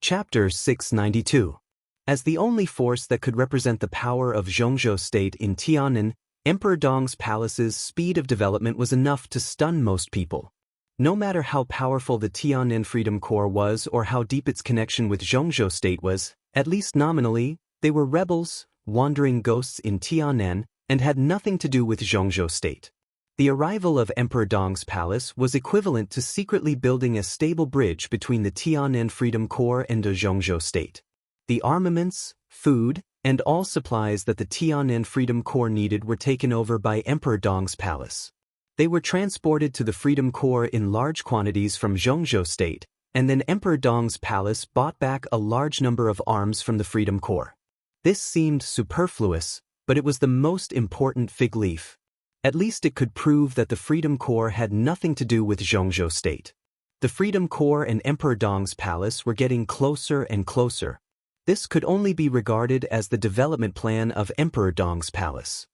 Chapter 692. As the only force that could represent the power of Zhongzhou state in Tiannan, Emperor Dong's palace's speed of development was enough to stun most people. No matter how powerful the Tiannan Freedom Corps was or how deep its connection with Zhongzhou state was, at least nominally, they were rebels, wandering ghosts in Tiannan, and had nothing to do with Zhongzhou state. The arrival of Emperor Dong's palace was equivalent to secretly building a stable bridge between the Tiannan Freedom Corps and the Zhongzhou state. The armaments, food, and all supplies that the Tiannan Freedom Corps needed were taken over by Emperor Dong's palace. They were transported to the Freedom Corps in large quantities from Zhongzhou state, and then Emperor Dong's palace bought back a large number of arms from the Freedom Corps. This seemed superfluous, but it was the most important fig leaf. At least it could prove that the Freedom Corps had nothing to do with Zhongzhou state. The Freedom Corps and Emperor Dong's palace were getting closer and closer. This could only be regarded as the development plan of Emperor Dong's palace.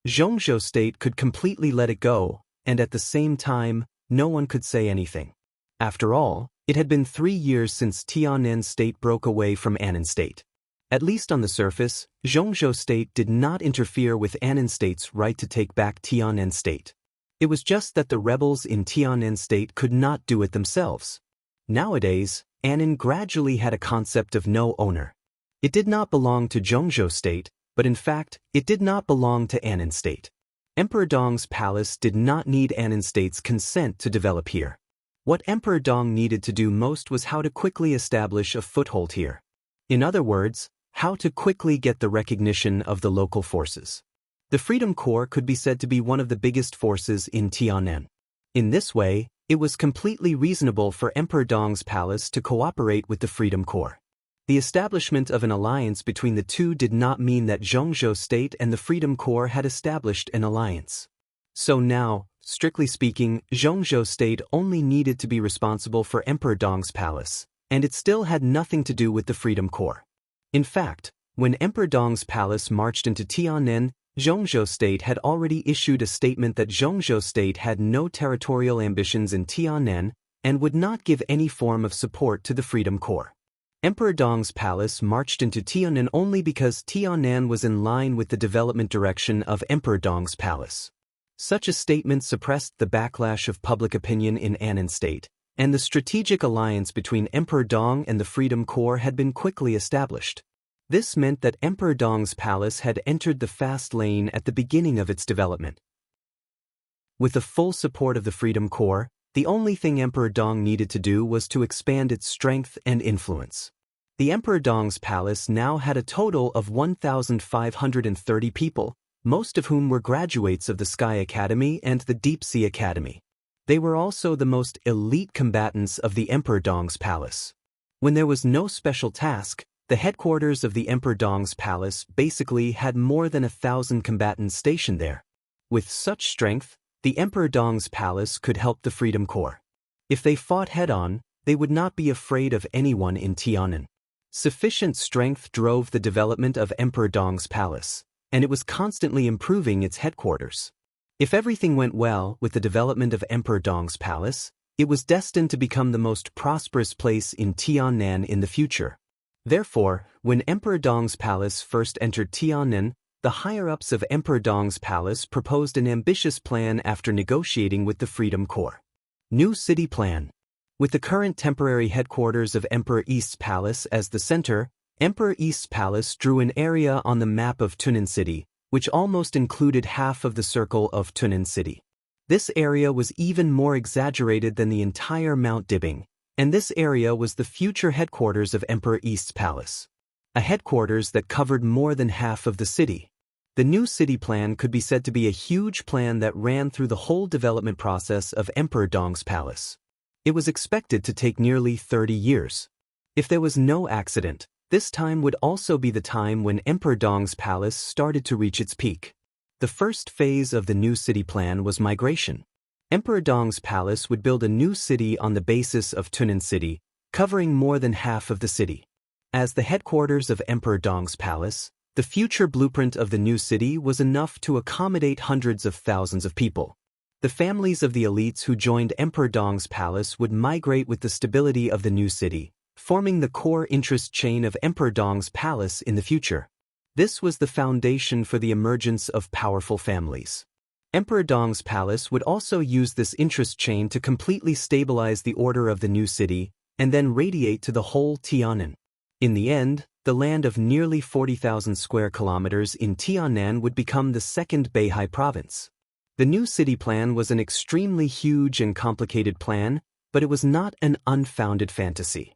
Zhongzhou state could completely let it go, and at the same time, no one could say anything. After all, it had been 3 years since Tiannan state broke away from Annan state. At least on the surface, Zhongzhou state did not interfere with Annan state's right to take back Tiannan state. It was just that the rebels in Tiannan state could not do it themselves. Nowadays, Annan gradually had a concept of no owner. It did not belong to Zhongzhou state, but in fact, it did not belong to Annan state. Emperor Dong's palace did not need Annan state's consent to develop here. What Emperor Dong needed to do most was how to quickly establish a foothold here. In other words, how to quickly get the recognition of the local forces. The Freedom Corps could be said to be one of the biggest forces in Tiannan. In this way, it was completely reasonable for Emperor Dong's palace to cooperate with the Freedom Corps. The establishment of an alliance between the two did not mean that Zhongzhou state and the Freedom Corps had established an alliance. So now, strictly speaking, Zhongzhou state only needed to be responsible for Emperor Dong's palace, and it still had nothing to do with the Freedom Corps. In fact, when Emperor Dong's palace marched into Tiannan, Zhongzhou state had already issued a statement that Zhongzhou state had no territorial ambitions in Tiannan and would not give any form of support to the Freedom Corps. Emperor Dong's palace marched into Tiannan only because Tiannan was in line with the development direction of Emperor Dong's palace. Such a statement suppressed the backlash of public opinion in Annan state, and the strategic alliance between Emperor Dong and the Freedom Corps had been quickly established. This meant that Emperor Dong's palace had entered the fast lane at the beginning of its development. With the full support of the Freedom Corps, the only thing Emperor Dong needed to do was to expand its strength and influence. The Emperor Dong's palace now had a total of 1,530 people, most of whom were graduates of the Sky Academy and the Deep Sea Academy. They were also the most elite combatants of the Emperor Dong's palace. When there was no special task, the headquarters of the Emperor Dong's palace basically had more than 1,000 combatants stationed there. With such strength, the Emperor Dong's palace could help the Freedom Corps. If they fought head-on, they would not be afraid of anyone in Tiannan. Sufficient strength drove the development of Emperor Dong's palace, and it was constantly improving its headquarters. If everything went well with the development of Emperor Dong's palace, it was destined to become the most prosperous place in Tiannan in the future. Therefore, when Emperor Dong's palace first entered Tiannan, the higher-ups of Emperor Dong's palace proposed an ambitious plan after negotiating with the Freedom Corps. New City Plan. With the current temporary headquarters of Emperor East's palace as the center, Emperor East's palace drew an area on the map of Tunnan City, which almost included half of the circle of Tunnan City. This area was even more exaggerated than the entire Mount Dibing, and this area was the future headquarters of Emperor East's palace. A headquarters that covered more than half of the city. The new city plan could be said to be a huge plan that ran through the whole development process of Emperor Dong's palace. It was expected to take nearly 30 years. If there was no accident, this time would also be the time when Emperor Dong's palace started to reach its peak. The first phase of the new city plan was migration. Emperor Dong's palace would build a new city on the basis of Tunnan City, covering more than half of the city. As the headquarters of Emperor Dong's palace, the future blueprint of the new city was enough to accommodate hundreds of thousands of people. The families of the elites who joined Emperor Dong's palace would migrate with the stability of the new city, forming the core interest chain of Emperor Dong's palace in the future. This was the foundation for the emergence of powerful families. Emperor Dong's palace would also use this interest chain to completely stabilize the order of the new city and then radiate to the whole Tiannan. In the end, the land of nearly 40,000 square kilometers in Tiannan would become the second Beihai province. The new city plan was an extremely huge and complicated plan, but it was not an unfounded fantasy.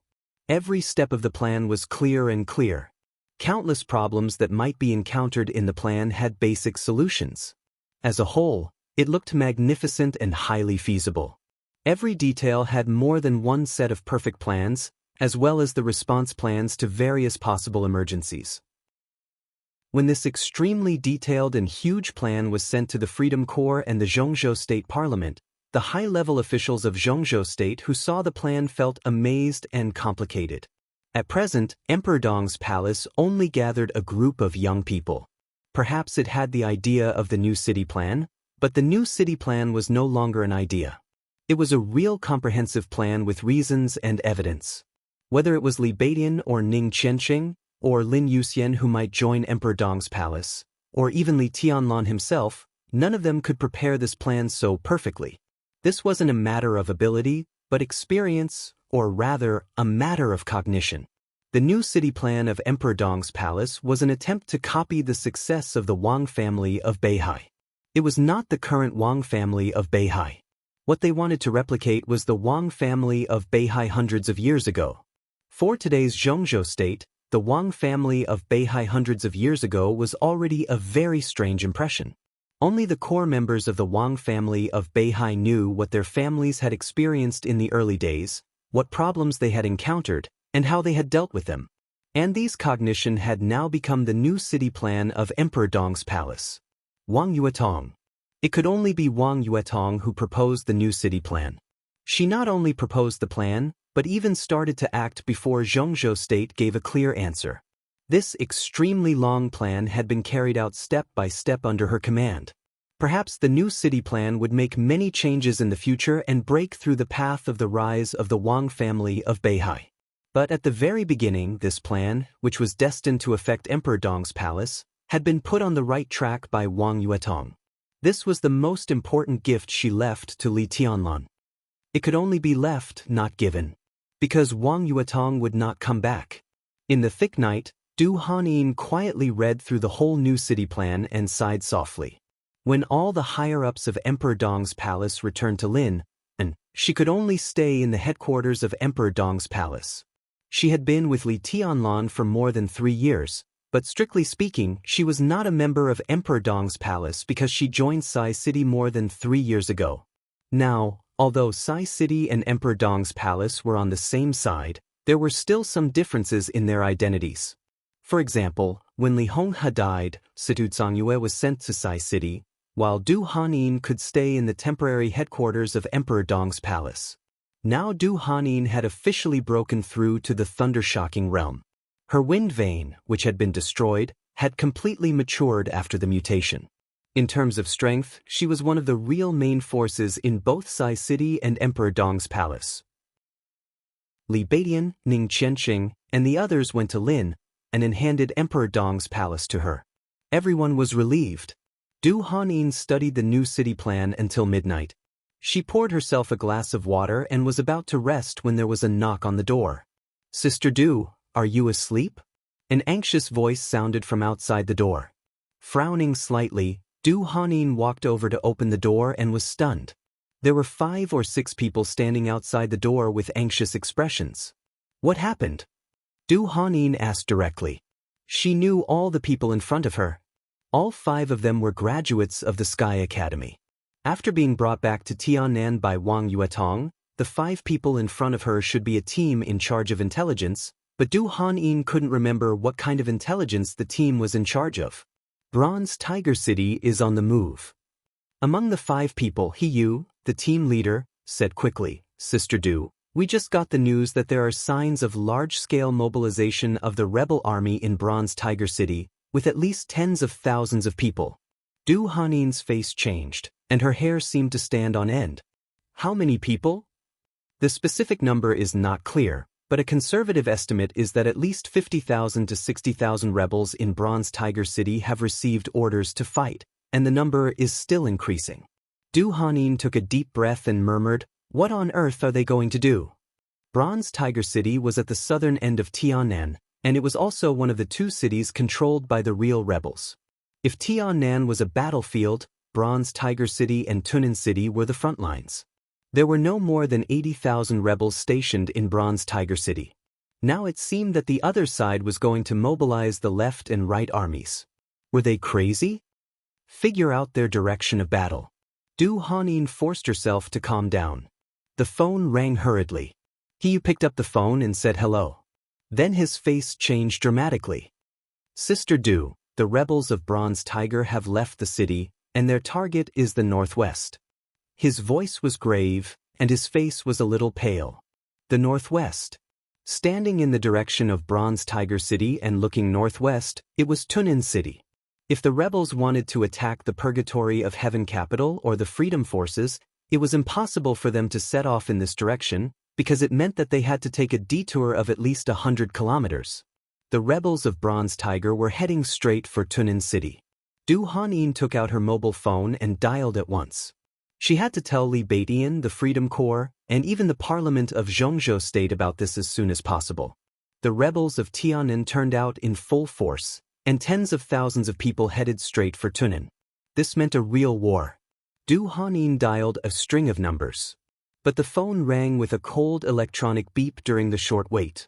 Every step of the plan was clear and clear. Countless problems that might be encountered in the plan had basic solutions. As a whole, it looked magnificent and highly feasible. Every detail had more than one set of perfect plans, as well as the response plans to various possible emergencies. When this extremely detailed and huge plan was sent to the Freedom Corps and the Zhongzhou State Parliament, the high-level officials of Zhongzhou State who saw the plan felt amazed and complicated. At present, Emperor Dong's palace only gathered a group of young people. Perhaps it had the idea of the new city plan, but the new city plan was no longer an idea. It was a real comprehensive plan with reasons and evidence. Whether it was Li Beidian or Ning Qianqing, or Lin Yuxian who might join Emperor Dong's palace, or even Li Tianlan himself, none of them could prepare this plan so perfectly. This wasn't a matter of ability, but experience, or rather, a matter of cognition. The new city plan of Emperor Dong's palace was an attempt to copy the success of the Wang family of Beihai. It was not the current Wang family of Beihai. What they wanted to replicate was the Wang family of Beihai hundreds of years ago. For today's Zhongzhou state, the Wang family of Beihai hundreds of years ago was already a very strange impression. Only the core members of the Wang family of Beihai knew what their families had experienced in the early days, what problems they had encountered, and how they had dealt with them. And these cognition had now become the new city plan of Emperor Dong's palace. Wang Yuetong. It could only be Wang Yuetong who proposed the new city plan. She not only proposed the plan, but even started to act before Zhongzhou State gave a clear answer. This extremely long plan had been carried out step by step under her command. Perhaps the new city plan would make many changes in the future and break through the path of the rise of the Wang family of Beihai. But at the very beginning, this plan, which was destined to affect Emperor Dong's palace, had been put on the right track by Wang Yuetong. This was the most important gift she left to Li Tianlan. It could only be left, not given. Because Wang Yuetong would not come back. In the thick night, Du Hanyin quietly read through the whole new city plan and sighed softly. When all the higher-ups of Emperor Dong's palace returned to Lin, she could only stay in the headquarters of Emperor Dong's palace. She had been with Li Tianlan for more than 3 years, but strictly speaking, she was not a member of Emperor Dong's palace because she joined Sai City more than 3 years ago. Now, although Sai City and Emperor Dong's palace were on the same side, there were still some differences in their identities. For example, when Li Honghe died, Situ Zhangyue was sent to Sai City, while Du Hanyin could stay in the temporary headquarters of Emperor Dong's palace. Now Du Hanyin had officially broken through to the thunder-shocking realm. Her wind vein, which had been destroyed, had completely matured after the mutation. In terms of strength, she was one of the real main forces in both Sai City and Emperor Dong's palace. Li Beidian, Ning Qianqing, and the others went to Lin and handed Emperor Dong's palace to her. Everyone was relieved. Du Hanyin studied the new city plan until midnight. She poured herself a glass of water and was about to rest when there was a knock on the door. "Sister Du, are you asleep?" An anxious voice sounded from outside the door. Frowning slightly, Du Hanyin walked over to open the door and was stunned. There were 5 or 6 people standing outside the door with anxious expressions. "What happened?" Du Hanyin asked directly. She knew all the people in front of her. All 5 of them were graduates of the Sky Academy. After being brought back to Tiannan by Wang Yuetong, the 5 people in front of her should be a team in charge of intelligence, but Du Hanyin couldn't remember what kind of intelligence the team was in charge of. Bronze Tiger City is on the move. Among the 5 people, Yu, the team leader, said quickly, "Sister Du, we just got the news that there are signs of large-scale mobilization of the rebel army in Bronze Tiger City, with at least tens of thousands of people." Du Hanyin's face changed, and her hair seemed to stand on end. "How many people?" The specific number is not clear, but a conservative estimate is that at least 50,000 to 60,000 rebels in Bronze Tiger City have received orders to fight, and the number is still increasing. Du Hanin took a deep breath and murmured, "What on earth are they going to do?" Bronze Tiger City was at the southern end of Tiannan, and it was also one of the two cities controlled by the real rebels. If Tiannan was a battlefield, Bronze Tiger City and Tunan City were the front lines. There were no more than 80,000 rebels stationed in Bronze Tiger City. Now it seemed that the other side was going to mobilize the left and right armies. Were they crazy? Figure out their direction of battle. Du Hanin forced herself to calm down. The phone rang hurriedly. He picked up the phone and said hello. Then his face changed dramatically. "Sister Du, the rebels of Bronze Tiger have left the city, and their target is the northwest." His voice was grave, and his face was a little pale. The northwest. Standing in the direction of Bronze Tiger City and looking northwest, it was Tunan City. If the rebels wanted to attack the Purgatory of Heaven capital or the Freedom Forces, it was impossible for them to set off in this direction, because it meant that they had to take a detour of at least 100 kilometers. The rebels of Bronze Tiger were heading straight for Tunan City. Du Hanin took out her mobile phone and dialed at once. She had to tell Li Batian, the Freedom Corps, and even the Parliament of Zhongzhou State about this as soon as possible. The rebels of Tiannan turned out in full force, and tens of thousands of people headed straight for Tunan. This meant a real war. Du Hanin dialed a string of numbers. But the phone rang with a cold electronic beep during the short wait.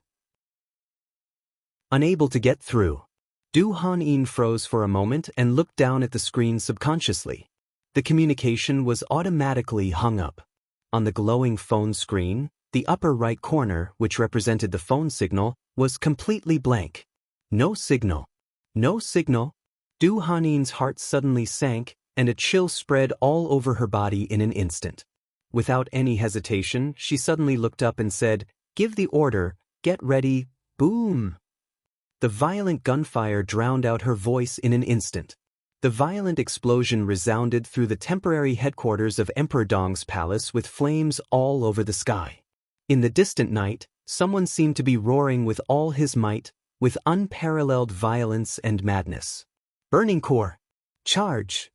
Unable to get through. Du Hanin froze for a moment and looked down at the screen subconsciously. The communication was automatically hung up. On the glowing phone screen, the upper right corner, which represented the phone signal, was completely blank. No signal. No signal. Du Hanin's heart suddenly sank, and a chill spread all over her body in an instant. Without any hesitation, she suddenly looked up and said, "Give the order, get ready, boom!" The violent gunfire drowned out her voice in an instant. The violent explosion resounded through the temporary headquarters of Emperor Dong's palace with flames all over the sky. In the distant night, someone seemed to be roaring with all his might, with unparalleled violence and madness. "Burning Core! Charge!"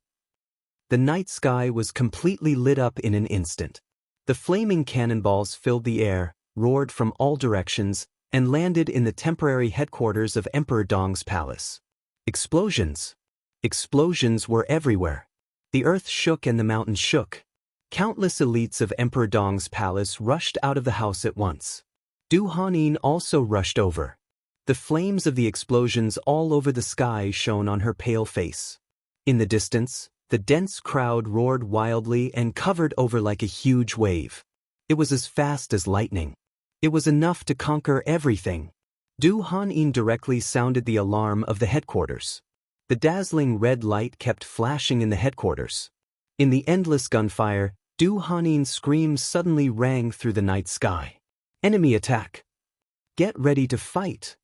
The night sky was completely lit up in an instant. The flaming cannonballs filled the air, roared from all directions, and landed in the temporary headquarters of Emperor Dong's palace. Explosions! Explosions were everywhere. The earth shook and the mountains shook. Countless elites of Emperor Dong's palace rushed out of the house at once. Du Hanin also rushed over. The flames of the explosions all over the sky shone on her pale face. In the distance, the dense crowd roared wildly and covered over like a huge wave. It was as fast as lightning. It was enough to conquer everything. Du Hanin directly sounded the alarm of the headquarters. The dazzling red light kept flashing in the headquarters. In the endless gunfire, Du Hanin's screams suddenly rang through the night sky. "Enemy attack! Get ready to fight!"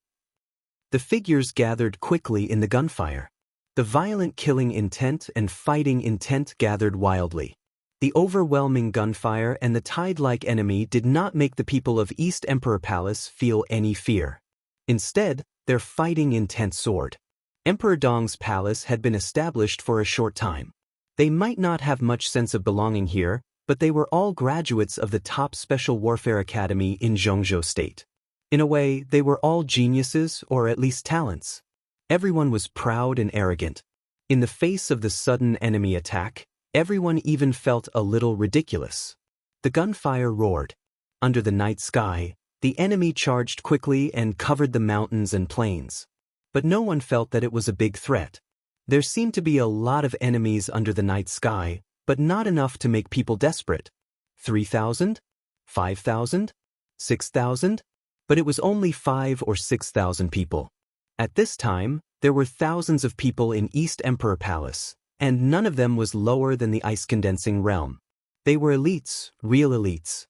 The figures gathered quickly in the gunfire. The violent killing intent and fighting intent gathered wildly. The overwhelming gunfire and the tide-like enemy did not make the people of East Emperor Palace feel any fear. Instead, their fighting intent soared. Emperor Dong's palace had been established for a short time. They might not have much sense of belonging here, but they were all graduates of the top Special Warfare Academy in Zhongzhou State. In a way, they were all geniuses, or at least talents. Everyone was proud and arrogant. In the face of the sudden enemy attack, everyone even felt a little ridiculous. The gunfire roared. Under the night sky, the enemy charged quickly and covered the mountains and plains. But no one felt that it was a big threat. There seemed to be a lot of enemies under the night sky, but not enough to make people desperate. 3,000? 5,000? 6,000? But it was only 5,000 or 6,000 people. At this time, there were thousands of people in East Emperor Palace, and none of them was lower than the ice-condensing realm. They were elites, real elites.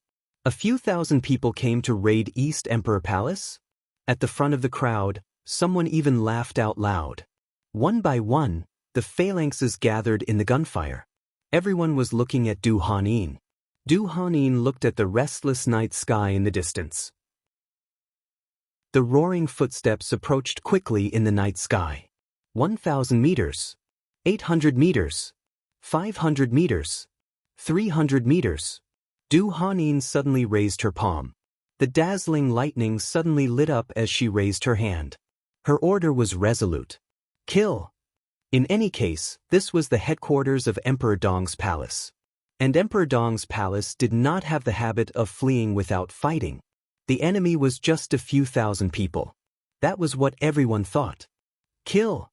A few thousand people came to raid East Emperor Palace. At the front of the crowd, someone even laughed out loud. One by one, the phalanxes gathered in the gunfire. Everyone was looking at Du Hanin. Du Hanin looked at the restless night sky in the distance. The roaring footsteps approached quickly in the night sky. 1,000 meters. 800 meters. 500 meters. 300 meters. Du Hanin suddenly raised her palm. The dazzling lightning suddenly lit up as she raised her hand. Her order was resolute. Kill. In any case, this was the headquarters of Emperor Dong's palace. And Emperor Dong's palace did not have the habit of fleeing without fighting. The enemy was just a few thousand people. That was what everyone thought. Kill.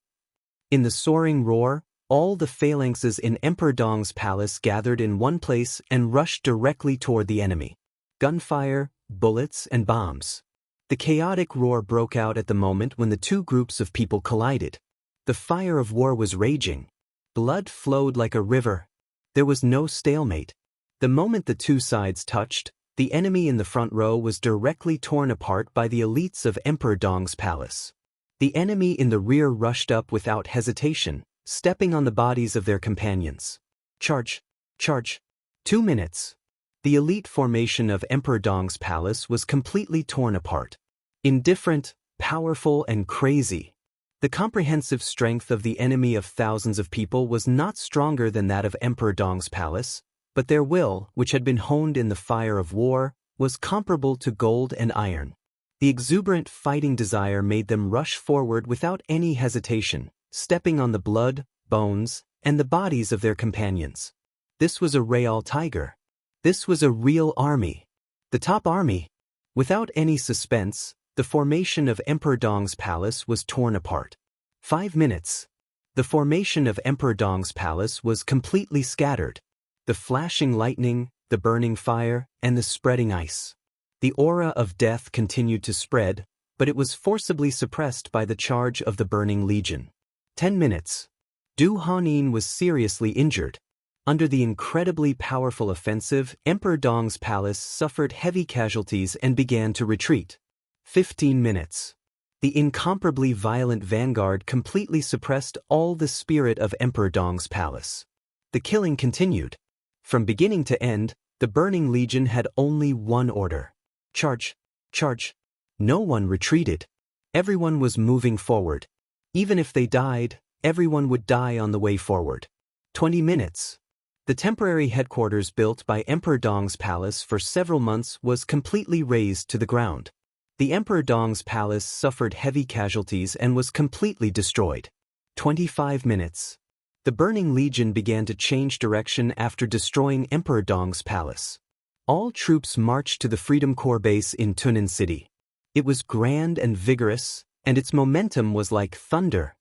In the soaring roar, all the phalanxes in Emperor Dong's palace gathered in one place and rushed directly toward the enemy. Gunfire, bullets, and bombs. The chaotic roar broke out at the moment when the two groups of people collided. The fire of war was raging. Blood flowed like a river. There was no stalemate. The moment the two sides touched, the enemy in the front row was directly torn apart by the elites of Emperor Dong's palace. The enemy in the rear rushed up without hesitation, stepping on the bodies of their companions. Charge! Charge! 2 minutes. The elite formation of Emperor Dong's palace was completely torn apart. Indifferent, powerful, and crazy. The comprehensive strength of the enemy of thousands of people was not stronger than that of Emperor Dong's palace, but their will, which had been honed in the fire of war, was comparable to gold and iron. The exuberant fighting desire made them rush forward without any hesitation, stepping on the blood, bones, and the bodies of their companions. This was a real tiger. This was a real army. The top army. Without any suspense, the formation of Emperor Dong's palace was torn apart. 5 minutes. The formation of Emperor Dong's palace was completely scattered. The flashing lightning, the burning fire, and the spreading ice. The aura of death continued to spread, but it was forcibly suppressed by the charge of the burning legion. 10 minutes. Du Hanin was seriously injured. Under the incredibly powerful offensive, Emperor Dong's palace suffered heavy casualties and began to retreat. 15 minutes. The incomparably violent vanguard completely suppressed all the spirit of Emperor Dong's palace. The killing continued. From beginning to end, the burning legion had only one order. Charge! Charge! No one retreated. Everyone was moving forward. Even if they died, everyone would die on the way forward. 20 minutes. The temporary headquarters built by Emperor Dong's palace for several months was completely razed to the ground. The Emperor Dong's palace suffered heavy casualties and was completely destroyed. 25 minutes. The burning legion began to change direction after destroying Emperor Dong's palace. All troops marched to the Freedom Corps base in Tunin City. It was grand and vigorous, and its momentum was like thunder.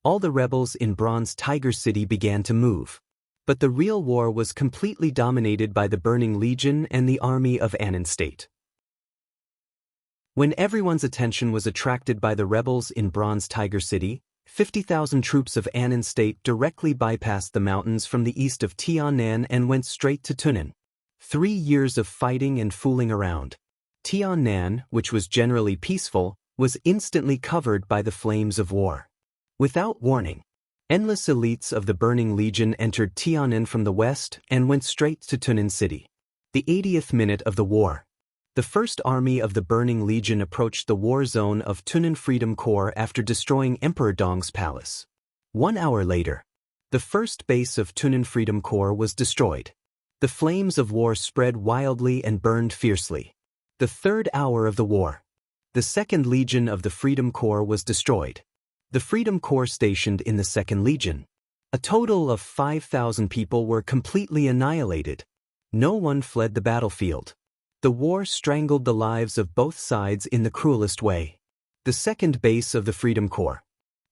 All the rebels in Bronze Tiger City began to move. But the real war was completely dominated by the burning legion and the army of Annan State. When everyone's attention was attracted by the rebels in Bronze Tiger City, 50,000 troops of Annan State directly bypassed the mountains from the east of Tiannan and went straight to Tunin. 3 years of fighting and fooling around. Tiannan, which was generally peaceful, was instantly covered by the flames of war. Without warning, endless elites of the Burning Legion entered Tiannan from the west and went straight to Tunin City. The 80th minute of the war. The First Army of the Burning Legion approached the war zone of Tunin Freedom Corps after destroying Emperor Dong's palace. 1 hour later, the first base of Tunin Freedom Corps was destroyed. The flames of war spread wildly and burned fiercely. The 3rd hour of the war. The 2nd Legion of the Freedom Corps was destroyed. The Freedom Corps stationed in the 2nd Legion. A total of 5,000 people were completely annihilated. No one fled the battlefield. The war strangled the lives of both sides in the cruelest way. The 2nd base of the Freedom Corps.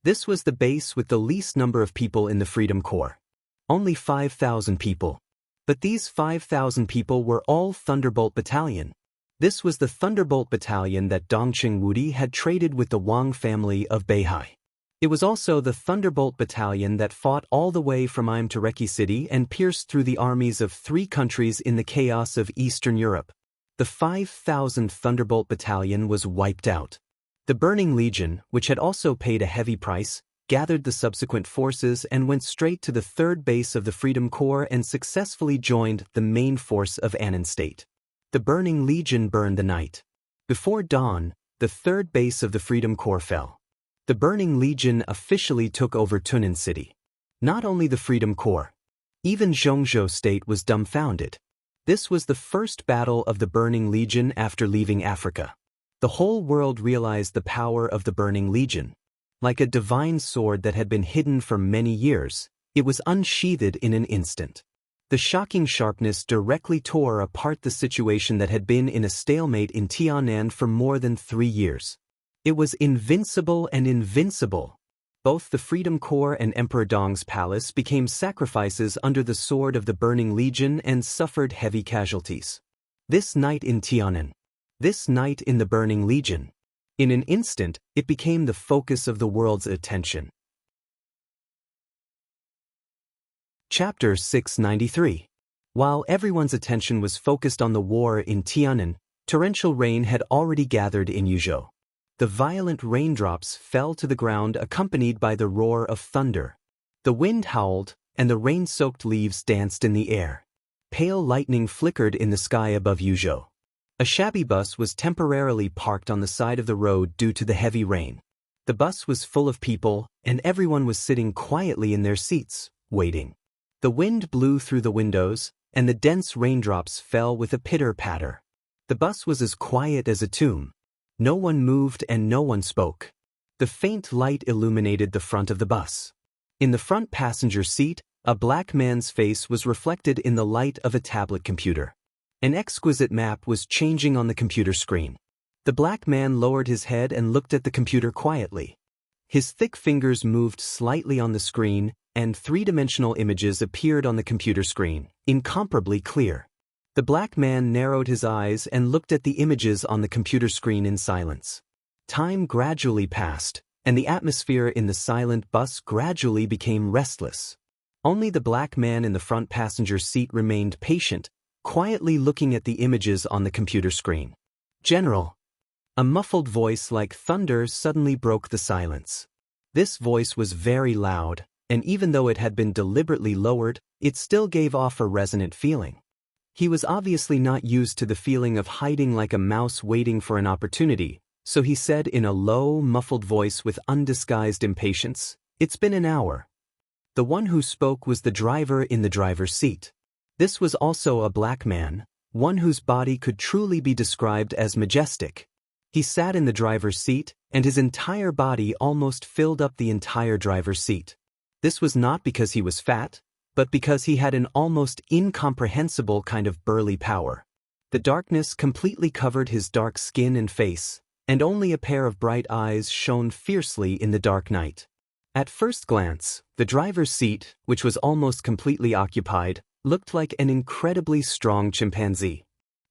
This was the base with the least number of people in the Freedom Corps. Only 5,000 people. But these 5,000 people were all Thunderbolt Battalion. This was the Thunderbolt Battalion that Dongqing Wudi had traded with the Wang family of Beihai. It was also the Thunderbolt Battalion that fought all the way from Im to Reki City and pierced through the armies of 3 countries in the chaos of Eastern Europe. The 5,000th Thunderbolt Battalion was wiped out. The Burning Legion, which had also paid a heavy price, gathered the subsequent forces and went straight to the 3rd base of the Freedom Corps and successfully joined the main force of Annan State. The Burning Legion burned the night. Before dawn, the third base of the Freedom Corps fell. The Burning Legion officially took over Tunan City. Not only the Freedom Corps, even Zhongzhou State was dumbfounded. This was the first battle of the Burning Legion after leaving Africa. The whole world realized the power of the Burning Legion. Like a divine sword that had been hidden for many years, it was unsheathed in an instant. The shocking sharpness directly tore apart the situation that had been in a stalemate in Tianan for more than 3 years. It was invincible and invincible. Both the Freedom Corps and Emperor Dong's palace became sacrifices under the sword of the Burning Legion and suffered heavy casualties. This night in Tianan. This night in the Burning Legion. In an instant, it became the focus of the world's attention. Chapter 693. While everyone's attention was focused on the war in Tianan, torrential rain had already gathered in Yuzhou. The violent raindrops fell to the ground accompanied by the roar of thunder. The wind howled, and the rain-soaked leaves danced in the air. Pale lightning flickered in the sky above Yuzhou. A shabby bus was temporarily parked on the side of the road due to the heavy rain. The bus was full of people, and everyone was sitting quietly in their seats, waiting. The wind blew through the windows, and the dense raindrops fell with a pitter-patter. The bus was as quiet as a tomb. No one moved and no one spoke. The faint light illuminated the front of the bus. In the front passenger seat, a black man's face was reflected in the light of a tablet computer. An exquisite map was changing on the computer screen. The black man lowered his head and looked at the computer quietly. His thick fingers moved slightly on the screen, and three-dimensional images appeared on the computer screen, incomparably clear. The black man narrowed his eyes and looked at the images on the computer screen in silence. Time gradually passed, and the atmosphere in the silent bus gradually became restless. Only the black man in the front passenger seat remained patient, quietly looking at the images on the computer screen. "General." A muffled voice like thunder suddenly broke the silence. This voice was very loud, and even though it had been deliberately lowered, it still gave off a resonant feeling. He was obviously not used to the feeling of hiding like a mouse waiting for an opportunity, so he said in a low, muffled voice with undisguised impatience, "It's been an hour." The one who spoke was the driver in the driver's seat. This was also a black man, one whose body could truly be described as majestic. He sat in the driver's seat, and his entire body almost filled up the entire driver's seat. This was not because he was fat, but because he had an almost incomprehensible kind of burly power. The darkness completely covered his dark skin and face, and only a pair of bright eyes shone fiercely in the dark night. At first glance, the driver's seat, which was almost completely occupied, looked like an incredibly strong chimpanzee.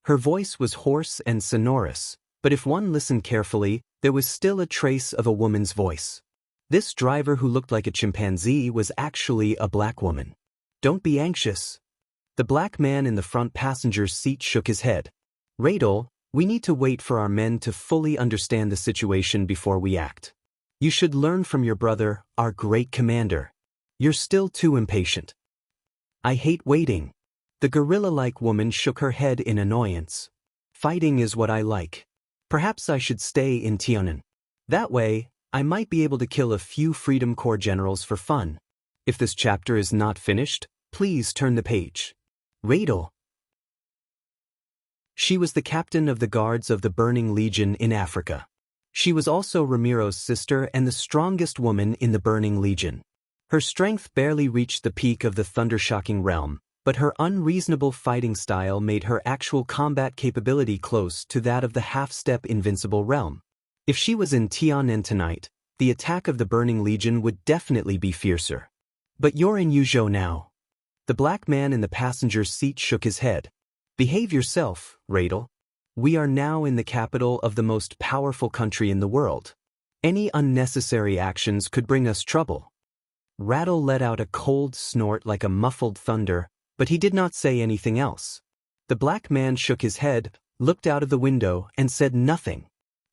Her voice was hoarse and sonorous, but if one listened carefully, there was still a trace of a woman's voice. This driver who looked like a chimpanzee was actually a black woman. "Don't be anxious." The black man in the front passenger seat shook his head. "Radel, we need to wait for our men to fully understand the situation before we act. You should learn from your brother, our great commander. You're still too impatient." "I hate waiting." The gorilla-like woman shook her head in annoyance. "Fighting is what I like. Perhaps I should stay in Tianan. That way, I might be able to kill a few Freedom Corps generals for fun. If this chapter is not finished, please turn the page." Radel. She was the captain of the guards of the Burning Legion in Africa. She was also Ramiro's sister and the strongest woman in the Burning Legion. Her strength barely reached the peak of the thunder-shocking realm, but her unreasonable fighting style made her actual combat capability close to that of the half-step invincible realm. If she was in Tianan tonight, the attack of the Burning Legion would definitely be fiercer. "But you're in Yuzhou now." The black man in the passenger seat shook his head. "Behave yourself, Radel. We are now in the capital of the most powerful country in the world. Any unnecessary actions could bring us trouble." Radel let out a cold snort like a muffled thunder, but he did not say anything else. The black man shook his head, looked out of the window, and said nothing.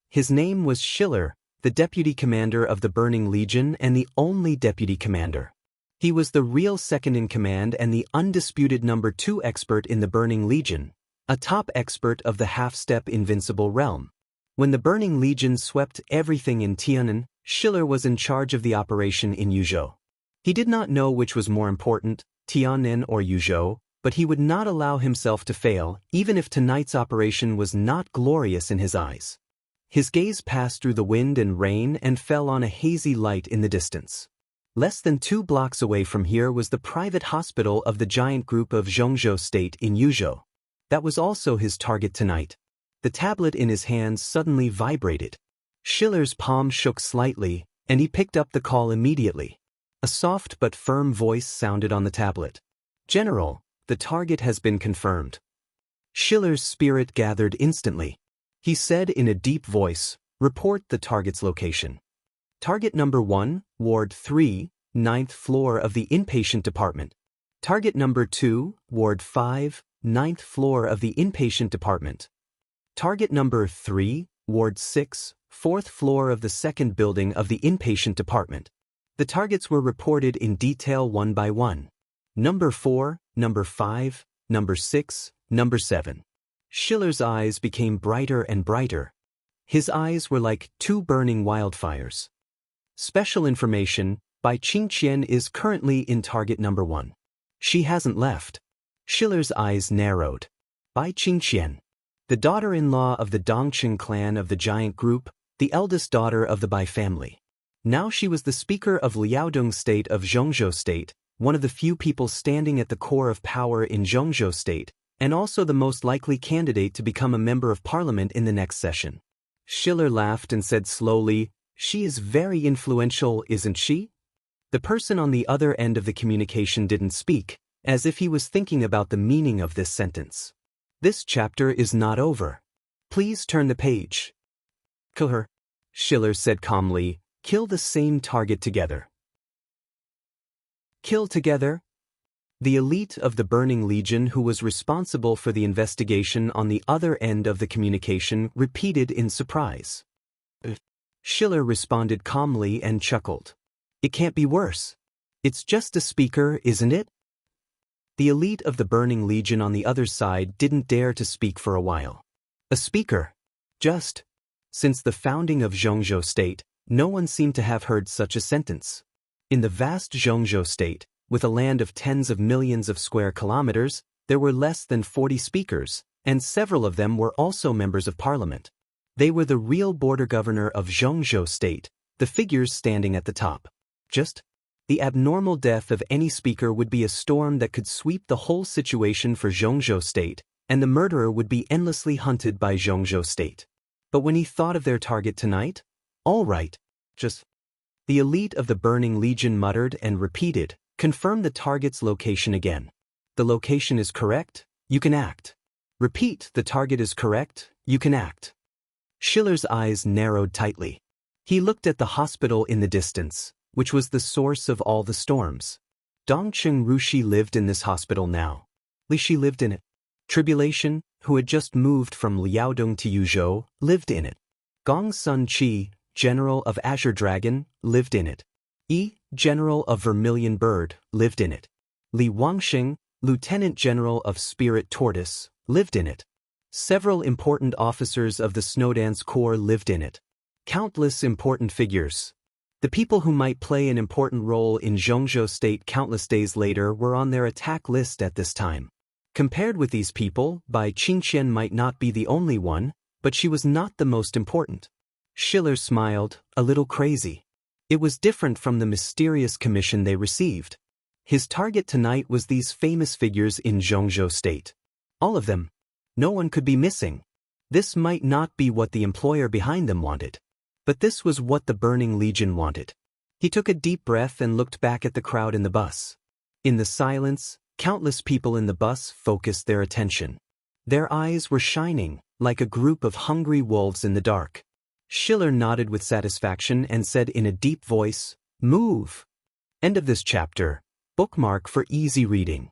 His name was Schiller, the deputy commander of the Burning Legion and the only deputy commander. He was the real second-in-command and the undisputed number 2 expert in the Burning Legion, a top expert of the half-step invincible realm. When the Burning Legion swept everything in Tiananmen, Schiller was in charge of the operation in Yuzhou. He did not know which was more important, Tiananmen or Yuzhou, but he would not allow himself to fail, even if tonight's operation was not glorious in his eyes. His gaze passed through the wind and rain and fell on a hazy light in the distance. Less than 2 blocks away from here was the private hospital of the giant group of Zhongzhou State in Yuzhou. That was also his target tonight. The tablet in his hands suddenly vibrated. Schiller's palm shook slightly, and he picked up the call immediately. A soft but firm voice sounded on the tablet. "General, the target has been confirmed." Schiller's spirit gathered instantly. He said in a deep voice, "Report the target's location." Target number 1, Ward 3, 9th floor of the inpatient department. Target number 2, Ward 5, 9th floor of the inpatient department. Target number 3, Ward 6, 4th floor of the second building of the inpatient department. The targets were reported in detail one by one. Number 4, number 5, number 6, number 7. Schiller's eyes became brighter and brighter. His eyes were like 2 burning wildfires. Special information, Bai Qingqian is currently in target number 1. She hasn't left. Schiller's eyes narrowed. Bai Qingqian, the daughter-in-law of the Dongqing clan of the giant group, the eldest daughter of the Bai family. Now she was the speaker of Liaodong State of Zhongzhou State, one of the few people standing at the core of power in Zhongzhou State, and also the most likely candidate to become a member of parliament in the next session. Schiller laughed and said slowly, "She is very influential, isn't she?" The person on the other end of the communication didn't speak, as if he was thinking about the meaning of this sentence. "This chapter is not over. Please turn the page." "Kill her," Schiller said calmly. "Kill the same target together." Kill together? The elite of the Burning Legion who was responsible for the investigation on the other end of the communication repeated in surprise. Schiller responded calmly and chuckled. "It can't be worse. It's just a speaker, isn't it?" The elite of the Burning Legion on the other side didn't dare to speak for a while. A speaker? Just. Since the founding of Zhongzhou State, no one seemed to have heard such a sentence. In the vast Zhongzhou State, with a land of tens of millions of square kilometers, there were less than 40 speakers, and several of them were also members of parliament. They were the real border governor of Zhongzhou State, the figures standing at the top. Just. The abnormal death of any speaker would be a storm that could sweep the whole situation for Zhongzhou State, and the murderer would be endlessly hunted by Zhongzhou State. But when he thought of their target tonight, all right, just. The elite of the Burning Legion muttered and repeated, "Confirm the target's location again. The location is correct, you can act. Repeat, the target is correct, you can act." Schiller's eyes narrowed tightly. He looked at the hospital in the distance, which was the source of all the storms. Dongqing Rushi lived in this hospital now. Li Shi lived in it. Tribulation, who had just moved from Liaodong to Yuzhou, lived in it. Gong Sun Qi, General of Azure Dragon, lived in it. Yi, General of Vermilion Bird, lived in it. Li Wangxing, Lieutenant General of Spirit Tortoise, lived in it. Several important officers of the Snowdance Corps lived in it. Countless important figures. The people who might play an important role in Zhongzhou State countless days later were on their attack list at this time. Compared with these people, Bai Qingqian might not be the only one, but she was not the most important. Schiller smiled, a little crazy. It was different from the mysterious commission they received. His target tonight was these famous figures in Zhongzhou State. All of them. No one could be missing. This might not be what the employer behind them wanted. But this was what the Burning Legion wanted. He took a deep breath and looked back at the crowd in the bus. In the silence, countless people in the bus focused their attention. Their eyes were shining, like a group of hungry wolves in the dark. Schiller nodded with satisfaction and said in a deep voice, "Move." End of this chapter. Bookmark for easy reading.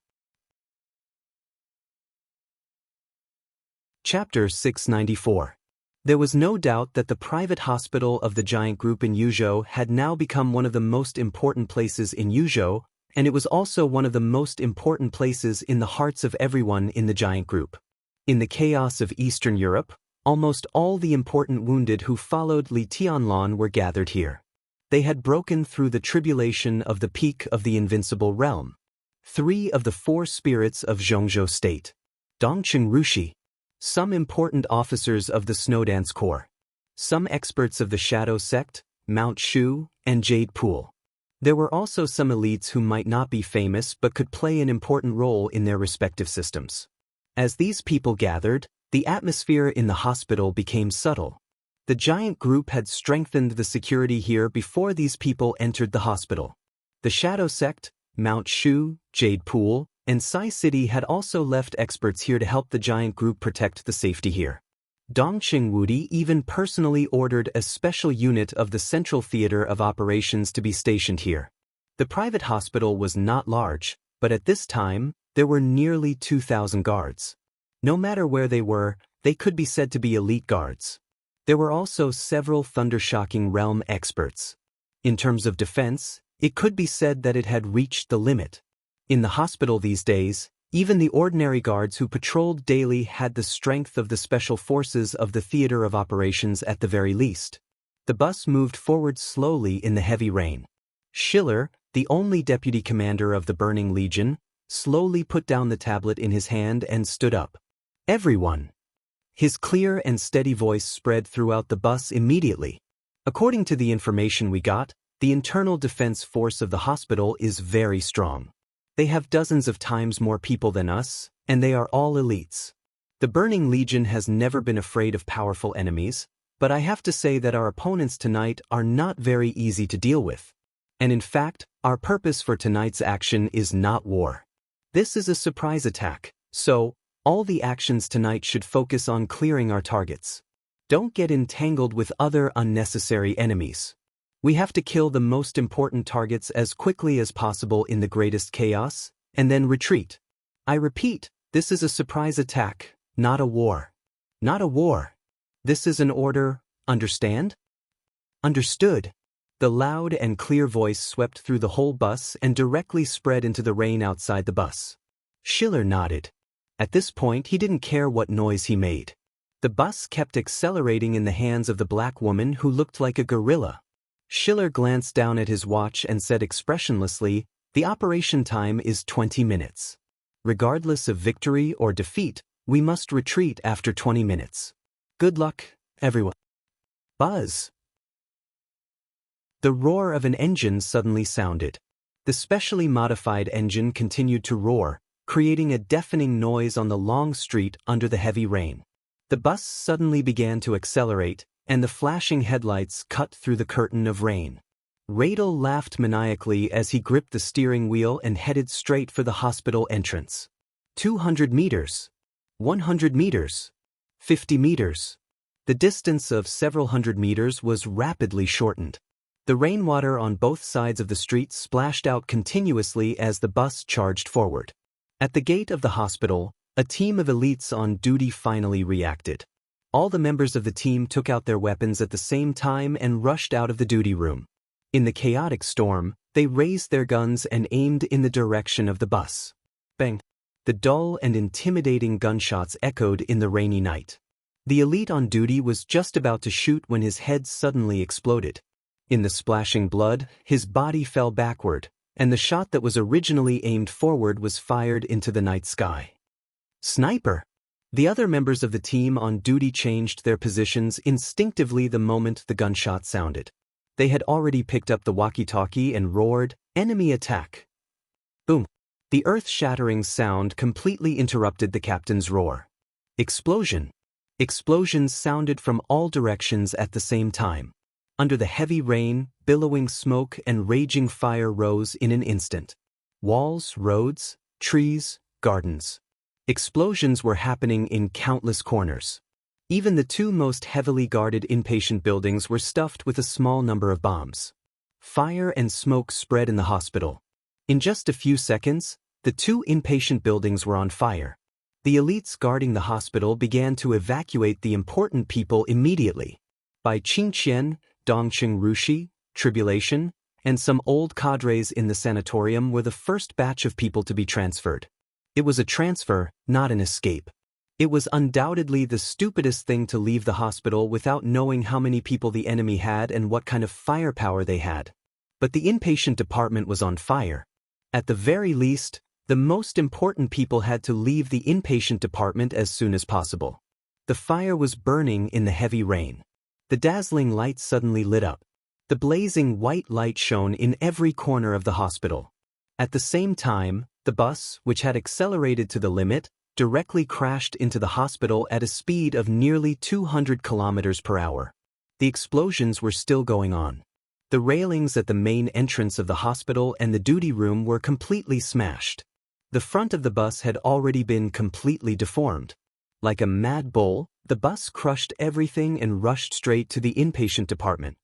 Chapter 694. There was no doubt that the private hospital of the giant group in Yuzhou had now become one of the most important places in Yuzhou, and it was also one of the most important places in the hearts of everyone in the giant group. In the chaos of Eastern Europe, Almost all the important wounded who followed Li Tianlan were gathered here. They had broken through the tribulation of the peak of the invincible realm. 3 of the 4 spirits of Zhongzhou State. Dongqing Rushi. Some important officers of the Snowdance Corps. Some experts of the Shadow Sect, Mount Shu, and Jade Pool. There were also some elites who might not be famous but could play an important role in their respective systems. As these people gathered, the atmosphere in the hospital became subtle. The giant group had strengthened the security here before these people entered the hospital. The Shadow Sect, Mount Shu, Jade Pool, and Sai City had also left experts here to help the giant group protect the safety here. Dongqing Wudi even personally ordered a special unit of the Central Theater of Operations to be stationed here. The private hospital was not large, but at this time, there were nearly 2,000 guards. No matter where they could be said to be elite guards. There were also several thunder-shocking realm experts. In terms of defense, it could be said that it had reached the limit. In the hospital these days, even the ordinary guards who patrolled daily had the strength of the special forces of the theater of operations at the very least. The bus moved forward slowly in the heavy rain. Schiller, the only deputy commander of the Burning Legion, slowly put down the tablet in his hand and stood up. Everyone! His clear and steady voice spread throughout the bus immediately. According to the information we got, the internal defense force of the hospital is very strong. They have dozens of times more people than us, and they are all elites. The Burning Legion has never been afraid of powerful enemies, but I have to say that our opponents tonight are not very easy to deal with. And in fact, our purpose for tonight's action is not war. This is a surprise attack, so all the actions tonight should focus on clearing our targets. Don't get entangled with other unnecessary enemies. We have to kill the most important targets as quickly as possible in the greatest chaos, and then retreat. I repeat, this is a surprise attack, not a war. Not a war. This is an order, understand? Understood. The loud and clear voice swept through the whole bus and directly spread into the rain outside the bus. Schiller nodded. At this point he didn't care what noise he made. The bus kept accelerating in the hands of the black woman who looked like a gorilla. Schiller glanced down at his watch and said expressionlessly, "The operation time is 20 minutes. Regardless of victory or defeat, we must retreat after 20 minutes. Good luck, everyone." Buzz! The roar of an engine suddenly sounded. The specially modified engine continued to roar, creating a deafening noise on the long street under the heavy rain. The bus suddenly began to accelerate, and the flashing headlights cut through the curtain of rain. Radel laughed maniacally as he gripped the steering wheel and headed straight for the hospital entrance. 200 meters. 100 meters. 50 meters. The distance of several hundred meters was rapidly shortened. The rainwater on both sides of the street splashed out continuously as the bus charged forward. At the gate of the hospital, a team of elites on duty finally reacted. All the members of the team took out their weapons at the same time and rushed out of the duty room. In the chaotic storm, they raised their guns and aimed in the direction of the bus. Bang! The dull and intimidating gunshots echoed in the rainy night. The elite on duty was just about to shoot when his head suddenly exploded. In the splashing blood, his body fell backward, and the shot that was originally aimed forward was fired into the night sky. Sniper! The other members of the team on duty changed their positions instinctively the moment the gunshot sounded. They had already picked up the walkie-talkie and roared, "Enemy attack!" Boom! The earth-shattering sound completely interrupted the captain's roar. Explosion! Explosions sounded from all directions at the same time. Under the heavy rain, billowing smoke and raging fire rose in an instant. Walls, roads, trees, gardens. Explosions were happening in countless corners. Even the 2 most heavily guarded inpatient buildings were stuffed with a small number of bombs. Fire and smoke spread in the hospital. In just a few seconds, the 2 inpatient buildings were on fire. The elites guarding the hospital began to evacuate the important people immediately. By Qingqian, Dongqing Rushi, Tribulation, and some old cadres in the sanatorium were the first batch of people to be transferred. It was a transfer, not an escape. It was undoubtedly the stupidest thing to leave the hospital without knowing how many people the enemy had and what kind of firepower they had. But the inpatient department was on fire. At the very least, the most important people had to leave the inpatient department as soon as possible. The fire was burning in the heavy rain. The dazzling lights suddenly lit up. The blazing white light shone in every corner of the hospital. At the same time, the bus, which had accelerated to the limit, directly crashed into the hospital at a speed of nearly 200 kilometers per hour. The explosions were still going on. The railings at the main entrance of the hospital and the duty room were completely smashed. The front of the bus had already been completely deformed. Like a mad bull, the bus crushed everything and rushed straight to the inpatient department.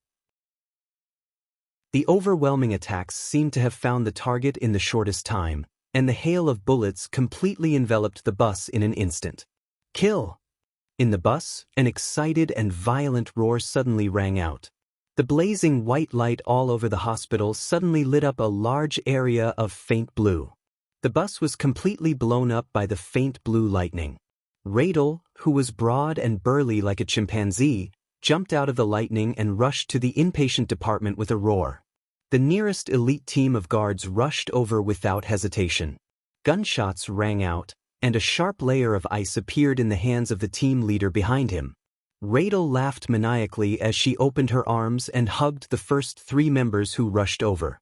The overwhelming attacks seemed to have found the target in the shortest time, and the hail of bullets completely enveloped the bus in an instant. Kill! In the bus, an excited and violent roar suddenly rang out. The blazing white light all over the hospital suddenly lit up a large area of faint blue. The bus was completely blown up by the faint blue lightning. Radel, who was broad and burly like a chimpanzee, jumped out of the lightning and rushed to the inpatient department with a roar. The nearest elite team of guards rushed over without hesitation. Gunshots rang out, and a sharp layer of ice appeared in the hands of the team leader behind him. Radel laughed maniacally as she opened her arms and hugged the first 3 members who rushed over.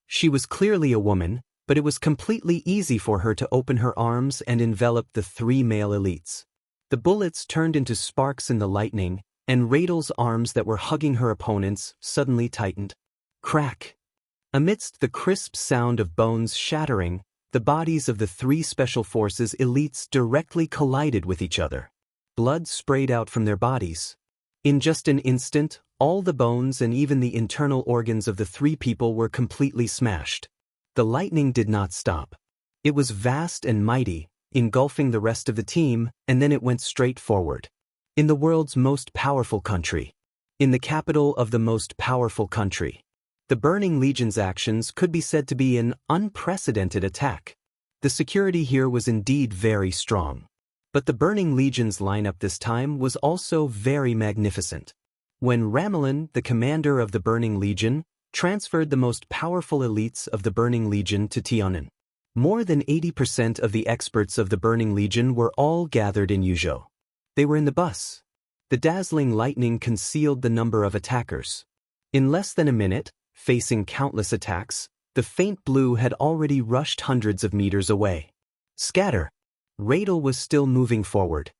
She was clearly a woman, but it was completely easy for her to open her arms and envelop the 3 male elites. The bullets turned into sparks in the lightning, and Radel's arms that were hugging her opponents suddenly tightened. Crack! Amidst the crisp sound of bones shattering, the bodies of the 3 Special Forces elites directly collided with each other. Blood sprayed out from their bodies. In just an instant, all the bones and even the internal organs of the 3 people were completely smashed. The lightning did not stop. It was vast and mighty, engulfing the rest of the team, and then it went straight forward. In the world's most powerful country. In the capital of the most powerful country. The Burning Legion's actions could be said to be an unprecedented attack. The security here was indeed very strong. But the Burning Legion's lineup this time was also very magnificent. When Ramelin, the commander of the Burning Legion, transferred the most powerful elites of the Burning Legion to Tiannan. More than 80% of the experts of the Burning Legion were all gathered in Yuzhou. They were in the bus. The dazzling lightning concealed the number of attackers. In less than a minute, facing countless attacks, the faint blue had already rushed hundreds of meters away. Scatter! Radel was still moving forward.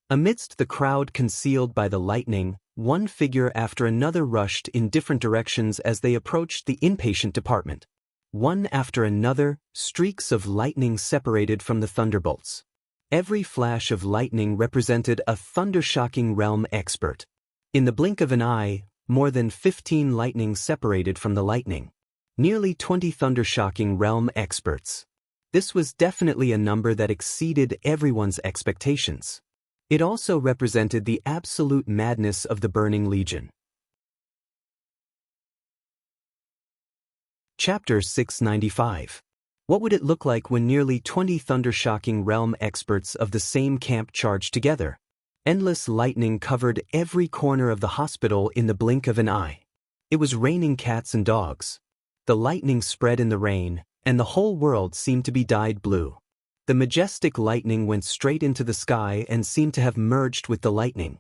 Amidst the crowd concealed by the lightning, one figure after another rushed in different directions as they approached the inpatient department. One after another, streaks of lightning separated from the thunderbolts. Every flash of lightning represented a thunder-shocking realm expert. In the blink of an eye, more than 15 lightnings separated from the lightning. Nearly 20 thunder-shocking realm experts. This was definitely a number that exceeded everyone's expectations. It also represented the absolute madness of the Burning Legion. Chapter 695. What would it look like when nearly 20 thunder-shocking realm experts of the same camp charged together? Endless lightning covered every corner of the hospital in the blink of an eye. It was raining cats and dogs. The lightning spread in the rain, and the whole world seemed to be dyed blue. The majestic lightning went straight into the sky and seemed to have merged with the lightning.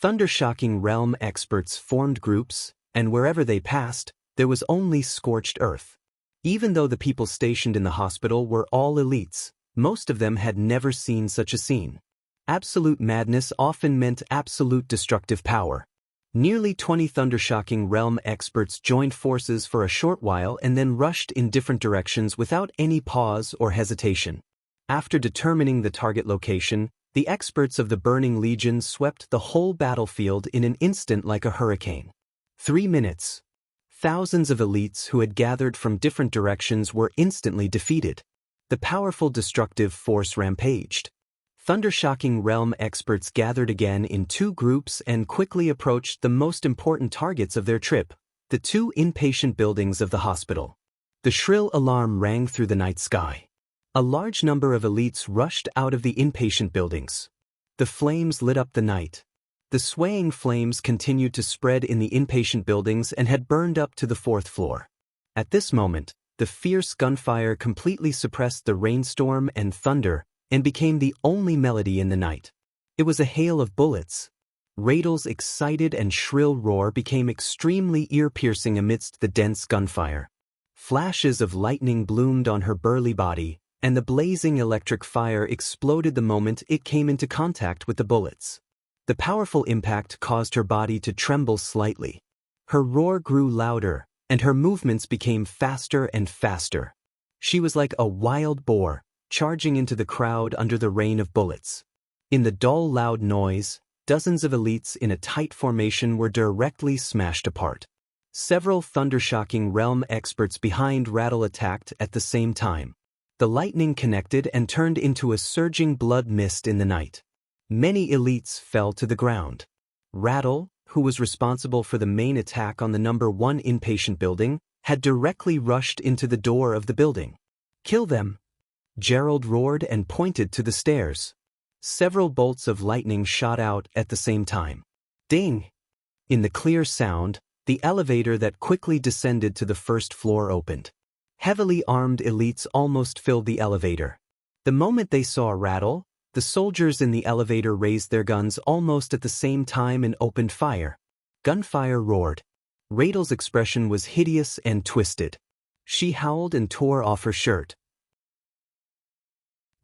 Thunder-shocking realm experts formed groups, and wherever they passed, there was only scorched earth. Even though the people stationed in the hospital were all elites, most of them had never seen such a scene. Absolute madness often meant absolute destructive power. Nearly 20 thunder-shocking realm experts joined forces for a short while and then rushed in different directions without any pause or hesitation. After determining the target location, the experts of the Burning Legion swept the whole battlefield in an instant like a hurricane. 3 minutes. Thousands of elites who had gathered from different directions were instantly defeated. The powerful destructive force rampaged. Thunder-shocking realm experts gathered again in 2 groups and quickly approached the most important targets of their trip, the 2 inpatient buildings of the hospital. The shrill alarm rang through the night sky. A large number of elites rushed out of the inpatient buildings. The flames lit up the night. The swaying flames continued to spread in the inpatient buildings and had burned up to the 4th floor. At this moment, the fierce gunfire completely suppressed the rainstorm and thunder and became the only melody in the night. It was a hail of bullets. Raidel's excited and shrill roar became extremely ear-piercing amidst the dense gunfire. Flashes of lightning bloomed on her burly body, and the blazing electric fire exploded the moment it came into contact with the bullets. The powerful impact caused her body to tremble slightly. Her roar grew louder, and her movements became faster and faster. She was like a wild boar, charging into the crowd under the rain of bullets. In the dull, loud noise, dozens of elites in a tight formation were directly smashed apart. Several thundershocking realm experts behind Rattle attacked at the same time. The lightning connected and turned into a surging blood mist in the night. Many elites fell to the ground. Rattle, who was responsible for the main attack on the number 1 inpatient building, had directly rushed into the door of the building. "Kill them!" Gerald roared and pointed to the stairs. Several bolts of lightning shot out at the same time. Ding! In the clear sound, the elevator that quickly descended to the 1st floor opened. Heavily armed elites almost filled the elevator. The moment they saw Rattle, the soldiers in the elevator raised their guns almost at the same time and opened fire. Gunfire roared. Raidel's expression was hideous and twisted. She howled and tore off her shirt.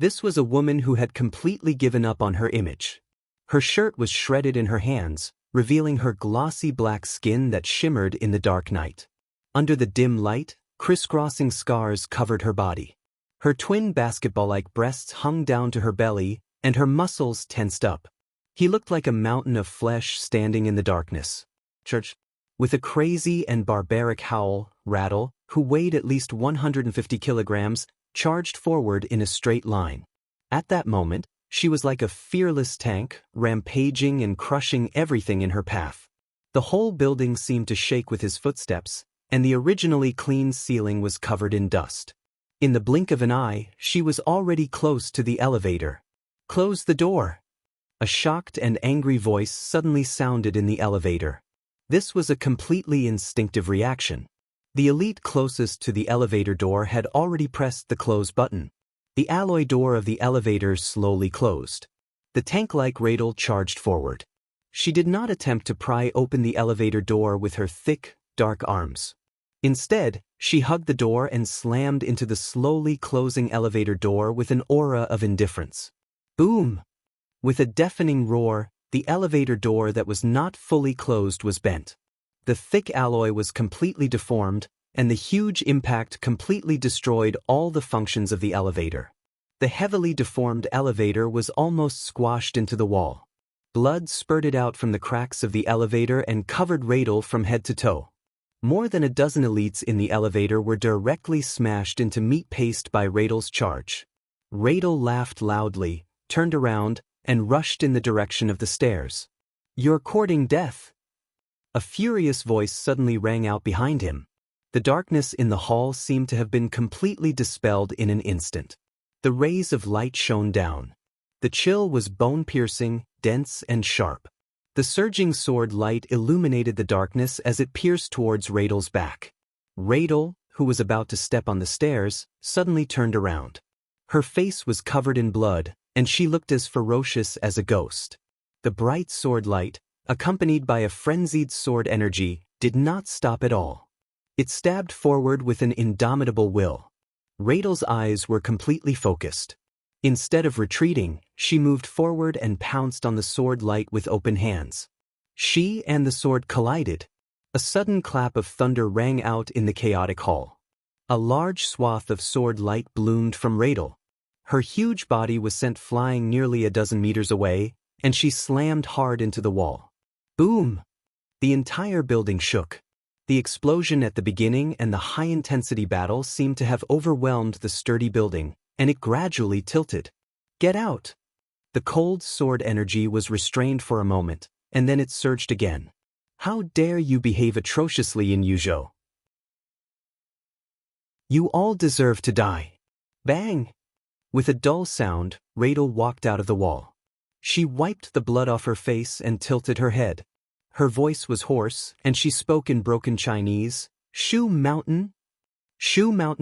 This was a woman who had completely given up on her image. Her shirt was shredded in her hands, revealing her glossy black skin that shimmered in the dark night. Under the dim light, crisscrossing scars covered her body. Her twin basketball-like breasts hung down to her belly, and her muscles tensed up. He looked like a mountain of flesh standing in the darkness. Church. With a crazy and barbaric howl, Rattle, who weighed at least 150 kilograms, charged forward in a straight line. At that moment, she was like a fearless tank, rampaging and crushing everything in her path. The whole building seemed to shake with his footsteps, and the originally clean ceiling was covered in dust. In the blink of an eye, she was already close to the elevator. "Close the door!" A shocked and angry voice suddenly sounded in the elevator. This was a completely instinctive reaction. The elite closest to the elevator door had already pressed the close button. The alloy door of the elevator slowly closed. The tank-like Raidel charged forward. She did not attempt to pry open the elevator door with her thick, dark arms. Instead, she hugged the door and slammed into the slowly closing elevator door with an aura of indifference. Boom! With a deafening roar, the elevator door that was not fully closed was bent. The thick alloy was completely deformed, and the huge impact completely destroyed all the functions of the elevator. The heavily deformed elevator was almost squashed into the wall. Blood spurted out from the cracks of the elevator and covered Raidel from head to toe. More than a dozen elites in the elevator were directly smashed into meat paste by Raidel's charge. Raidel laughed loudly, turned around, and rushed in the direction of the stairs. "You're courting death!" A furious voice suddenly rang out behind him. The darkness in the hall seemed to have been completely dispelled in an instant. The rays of light shone down. The chill was bone-piercing, dense, and sharp. The surging sword light illuminated the darkness as it pierced towards Raidel's back. Raidel, who was about to step on the stairs, suddenly turned around. Her face was covered in blood, and she looked as ferocious as a ghost. The bright sword light, accompanied by a frenzied sword energy, did not stop at all. It stabbed forward with an indomitable will. Raidel's eyes were completely focused. Instead of retreating, she moved forward and pounced on the sword light with open hands. She and the sword collided. A sudden clap of thunder rang out in the chaotic hall. A large swath of sword light bloomed from Raidel. Her huge body was sent flying nearly a dozen meters away, and she slammed hard into the wall. Boom! The entire building shook. The explosion at the beginning and the high-intensity battle seemed to have overwhelmed the sturdy building, and it gradually tilted. "Get out!" The cold sword energy was restrained for a moment, and then it surged again. "How dare you behave atrociously in Yuzhou? You all deserve to die." Bang! With a dull sound, Raidel walked out of the wall. She wiped the blood off her face and tilted her head. Her voice was hoarse, and she spoke in broken Chinese. Shu Mountain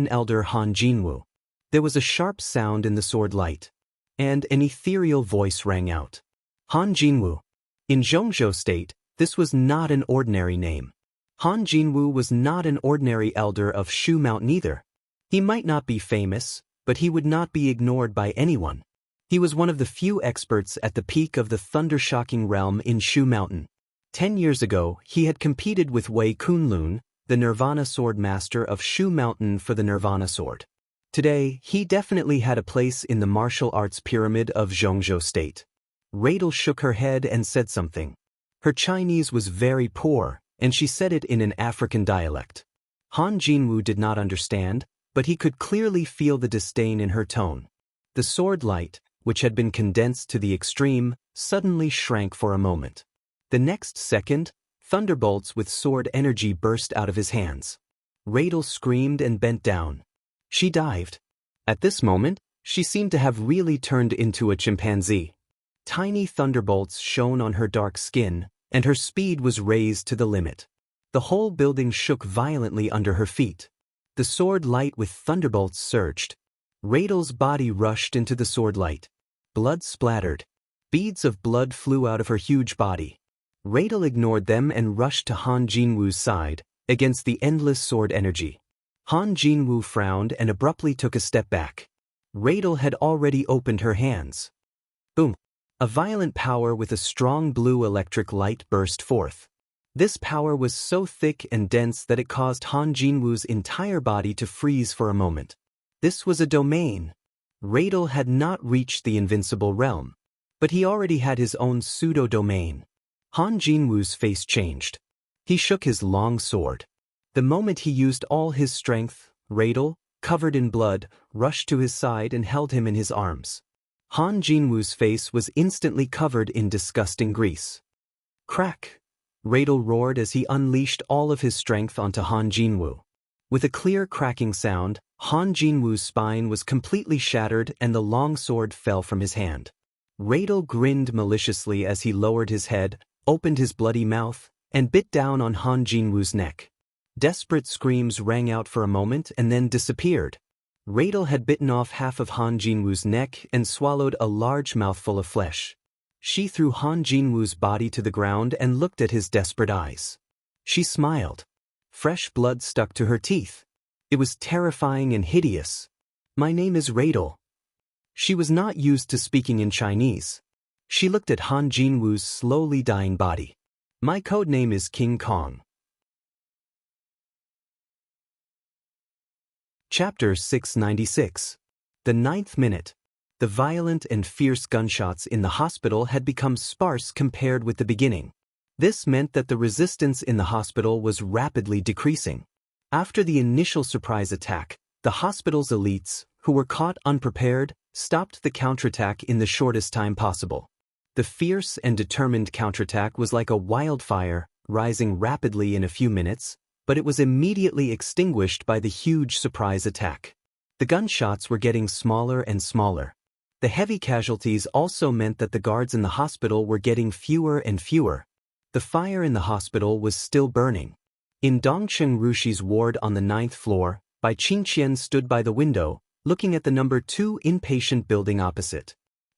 Elder Han Jinwu. There was a sharp sound in the sword light, and an ethereal voice rang out. Han Jinwu. In Zhongzhou State, this was not an ordinary name. Han Jinwu was not an ordinary elder of Shu Mountain either. He might not be famous, but he would not be ignored by anyone. He was one of the few experts at the peak of the thunder-shocking realm in Shu Mountain. 10 years ago, he had competed with Wei Kunlun, the Nirvana Sword Master of Shu Mountain, for the Nirvana Sword. Today, he definitely had a place in the martial arts pyramid of Zhongzhou State. Radel shook her head and said something. Her Chinese was very poor, and she said it in an African dialect. Han Jinwu did not understand, but he could clearly feel the disdain in her tone. The sword light, which had been condensed to the extreme, suddenly shrank for a moment. The next second, thunderbolts with sword energy burst out of his hands. Radel screamed and bent down. She dived. At this moment, she seemed to have really turned into a chimpanzee. Tiny thunderbolts shone on her dark skin, and her speed was raised to the limit. The whole building shook violently under her feet. The sword light with thunderbolts surged. Radel's body rushed into the sword light. Blood splattered. Beads of blood flew out of her huge body. Radel ignored them and rushed to Han Jinwu's side, against the endless sword energy. Han Jinwu frowned and abruptly took a step back. Radel had already opened her hands. Boom! A violent power with a strong blue electric light burst forth. This power was so thick and dense that it caused Han Jinwu's entire body to freeze for a moment. This was a domain. Radel had not reached the invincible realm, but he already had his own pseudo-domain. Han Jinwu's face changed. He shook his long sword. The moment he used all his strength, Radel, covered in blood, rushed to his side and held him in his arms. Han Jinwu's face was instantly covered in disgusting grease. Crack! Radel roared as he unleashed all of his strength onto Han Jinwu. With a clear cracking sound, Han Jinwu's spine was completely shattered and the long sword fell from his hand. Radel grinned maliciously as he lowered his head, opened his bloody mouth, and bit down on Han Jinwu's neck. Desperate screams rang out for a moment and then disappeared. Radel had bitten off half of Han Jinwu's neck and swallowed a large mouthful of flesh. She threw Han Jinwu's body to the ground and looked at his desperate eyes. She smiled. Fresh blood stuck to her teeth. It was terrifying and hideous. My name is Radel. She was not used to speaking in Chinese. She looked at Han Jinwu's slowly dying body. My code name is King Kong. Chapter 696. The 9th minute. The violent and fierce gunshots in the hospital had become sparse compared with the beginning. This meant that the resistance in the hospital was rapidly decreasing. After the initial surprise attack, the hospital's elites, who were caught unprepared, stopped the counterattack in the shortest time possible. The fierce and determined counterattack was like a wildfire, rising rapidly in a few minutes, but it was immediately extinguished by the huge surprise attack. The gunshots were getting smaller and smaller. The heavy casualties also meant that the guards in the hospital were getting fewer and fewer. The fire in the hospital was still burning. In Dongcheng Rushi's ward on the 9th floor, Bai Qingqian stood by the window, looking at the number 2 inpatient building opposite.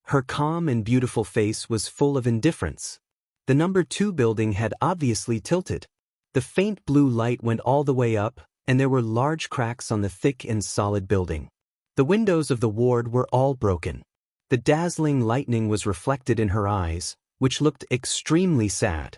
Her calm and beautiful face was full of indifference. The number 2 building had obviously tilted. The faint blue light went all the way up, and there were large cracks on the thick and solid building. The windows of the ward were all broken. The dazzling lightning was reflected in her eyes, which looked extremely sad.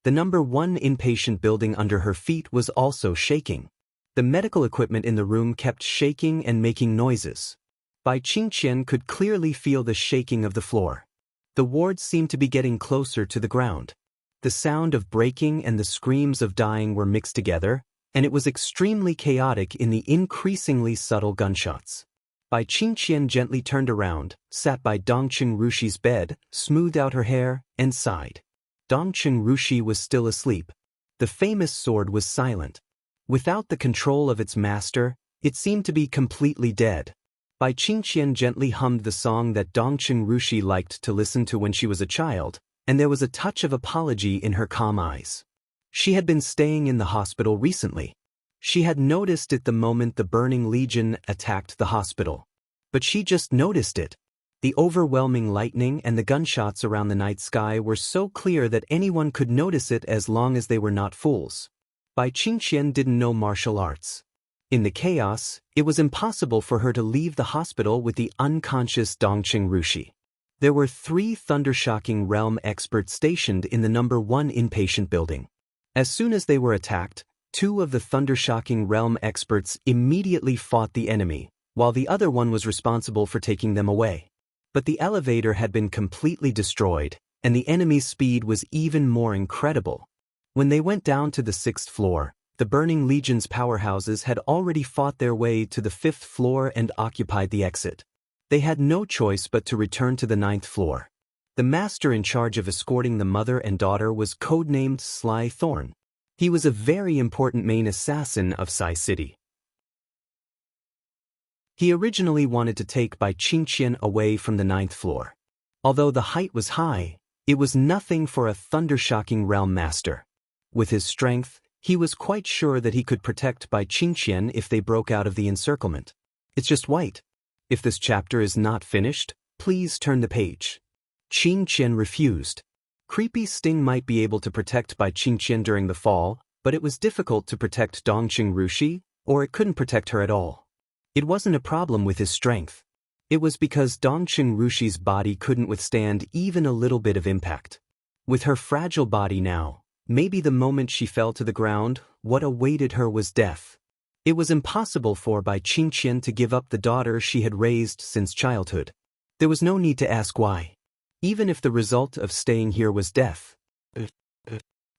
The number 1 inpatient building under her feet was also shaking. The medical equipment in the room kept shaking and making noises. Bai Qingqian could clearly feel the shaking of the floor. The ward seemed to be getting closer to the ground. The sound of breaking and the screams of dying were mixed together, and it was extremely chaotic in the increasingly subtle gunshots. Bai Qingqian gently turned around, sat by Dongcheng Rushi's bed, smoothed out her hair, and sighed. Dongcheng Rushi was still asleep. The famous sword was silent. Without the control of its master, it seemed to be completely dead. Bai Qingqian gently hummed the song that Dongqing Rushi liked to listen to when she was a child, and there was a touch of apology in her calm eyes. She had been staying in the hospital recently. She had noticed it the moment the Burning Legion attacked the hospital. But she just noticed it. The overwhelming lightning and the gunshots around the night sky were so clear that anyone could notice it as long as they were not fools. Bai Qingqian didn't know martial arts. In the chaos, it was impossible for her to leave the hospital with the unconscious Dongqing Rushi. There were 3 thundershocking realm experts stationed in the number 1 inpatient building. As soon as they were attacked, 2 of the thundershocking realm experts immediately fought the enemy, while the other one was responsible for taking them away. But the elevator had been completely destroyed, and the enemy's speed was even more incredible. When they went down to the 6th floor, the Burning Legion's powerhouses had already fought their way to the 5th floor and occupied the exit. They had no choice but to return to the 9th floor. The master in charge of escorting the mother and daughter was codenamed Sly Thorn. He was a very important main assassin of Sai City. He originally wanted to take Bai Qingqian away from the 9th floor. Although the height was high, it was nothing for a thundershocking realm master. With his strength, he was quite sure that he could protect Bai Qingqian if they broke out of the encirclement. It's just wait. If this chapter is not finished, please turn the page. Qingqian refused. Creepy Sting might be able to protect Bai Qingqian during the fall, but it was difficult to protect Dongqing Rushi, or it couldn't protect her at all. It wasn't a problem with his strength. It was because Dongqing Rushi's body couldn't withstand even a little bit of impact. With her fragile body now, maybe the moment she fell to the ground, what awaited her was death. It was impossible for Bai Qingqian to give up the daughter she had raised since childhood. There was no need to ask why. Even if the result of staying here was death.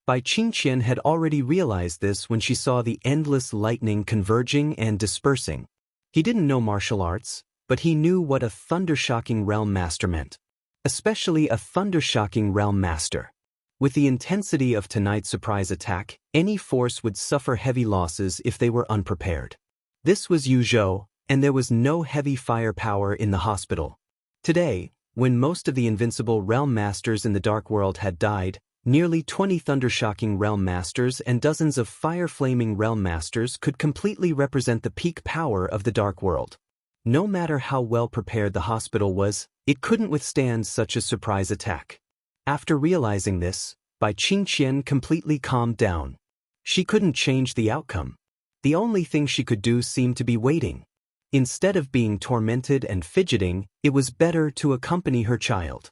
Bai Qingqian had already realized this when she saw the endless lightning converging and dispersing. He didn't know martial arts, but he knew what a thundershocking realm master meant. Especially a thundershocking realm master. With the intensity of tonight's surprise attack, any force would suffer heavy losses if they were unprepared. This was Yuzhou, and there was no heavy firepower in the hospital. Today, when most of the invincible realm masters in the Dark World had died, nearly 20 thundershocking realm masters and dozens of fire-flaming realm masters could completely represent the peak power of the Dark World. No matter how well prepared the hospital was, it couldn't withstand such a surprise attack. After realizing this, Bai Qingqian completely calmed down. She couldn't change the outcome. The only thing she could do seemed to be waiting. Instead of being tormented and fidgeting, it was better to accompany her child.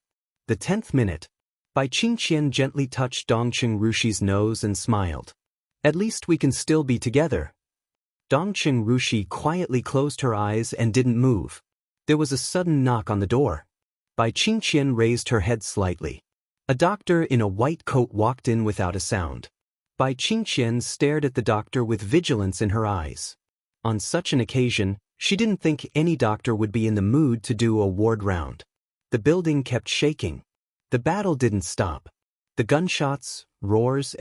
The 10th minute. Bai Qingqian gently touched Dongqing Rushi's nose and smiled. At least we can still be together. Dongqing Rushi quietly closed her eyes and didn't move. There was a sudden knock on the door. Bai Qingqian raised her head slightly. A doctor in a white coat walked in without a sound. Bai Qingqian stared at the doctor with vigilance in her eyes. On such an occasion, she didn't think any doctor would be in the mood to do a ward round. The building kept shaking. The battle didn't stop. The gunshots, roars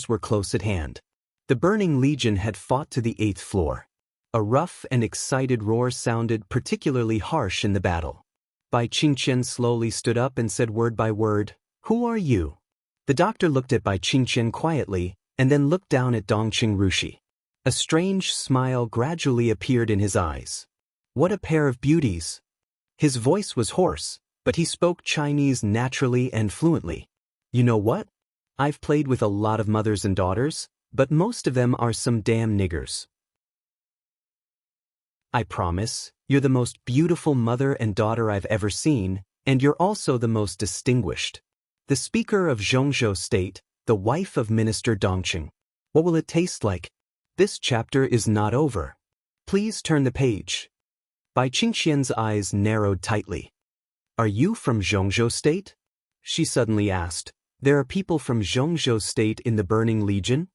were close at hand. The Burning Legion had fought to the 8th floor. A rough and excited roar sounded particularly harsh in the battle. Bai Qingqian slowly stood up and said word by word, "Who are you?" The doctor looked at Bai Qingqian quietly, and then looked down at Dongqing Rushi. A strange smile gradually appeared in his eyes. What a pair of beauties! His voice was hoarse, but he spoke Chinese naturally and fluently. You know what? I've played with a lot of mothers and daughters, but most of them are some damn niggers. I promise, you're the most beautiful mother and daughter I've ever seen, and you're also the most distinguished. The speaker of Zhongzhou State, the wife of Minister Dongqing. What will it taste like? This chapter is not over. Please turn the page. Bai Qingqian's eyes narrowed tightly. Are you from Zhongzhou State? She suddenly asked. There are people from Zhongzhou State in the Burning Legion?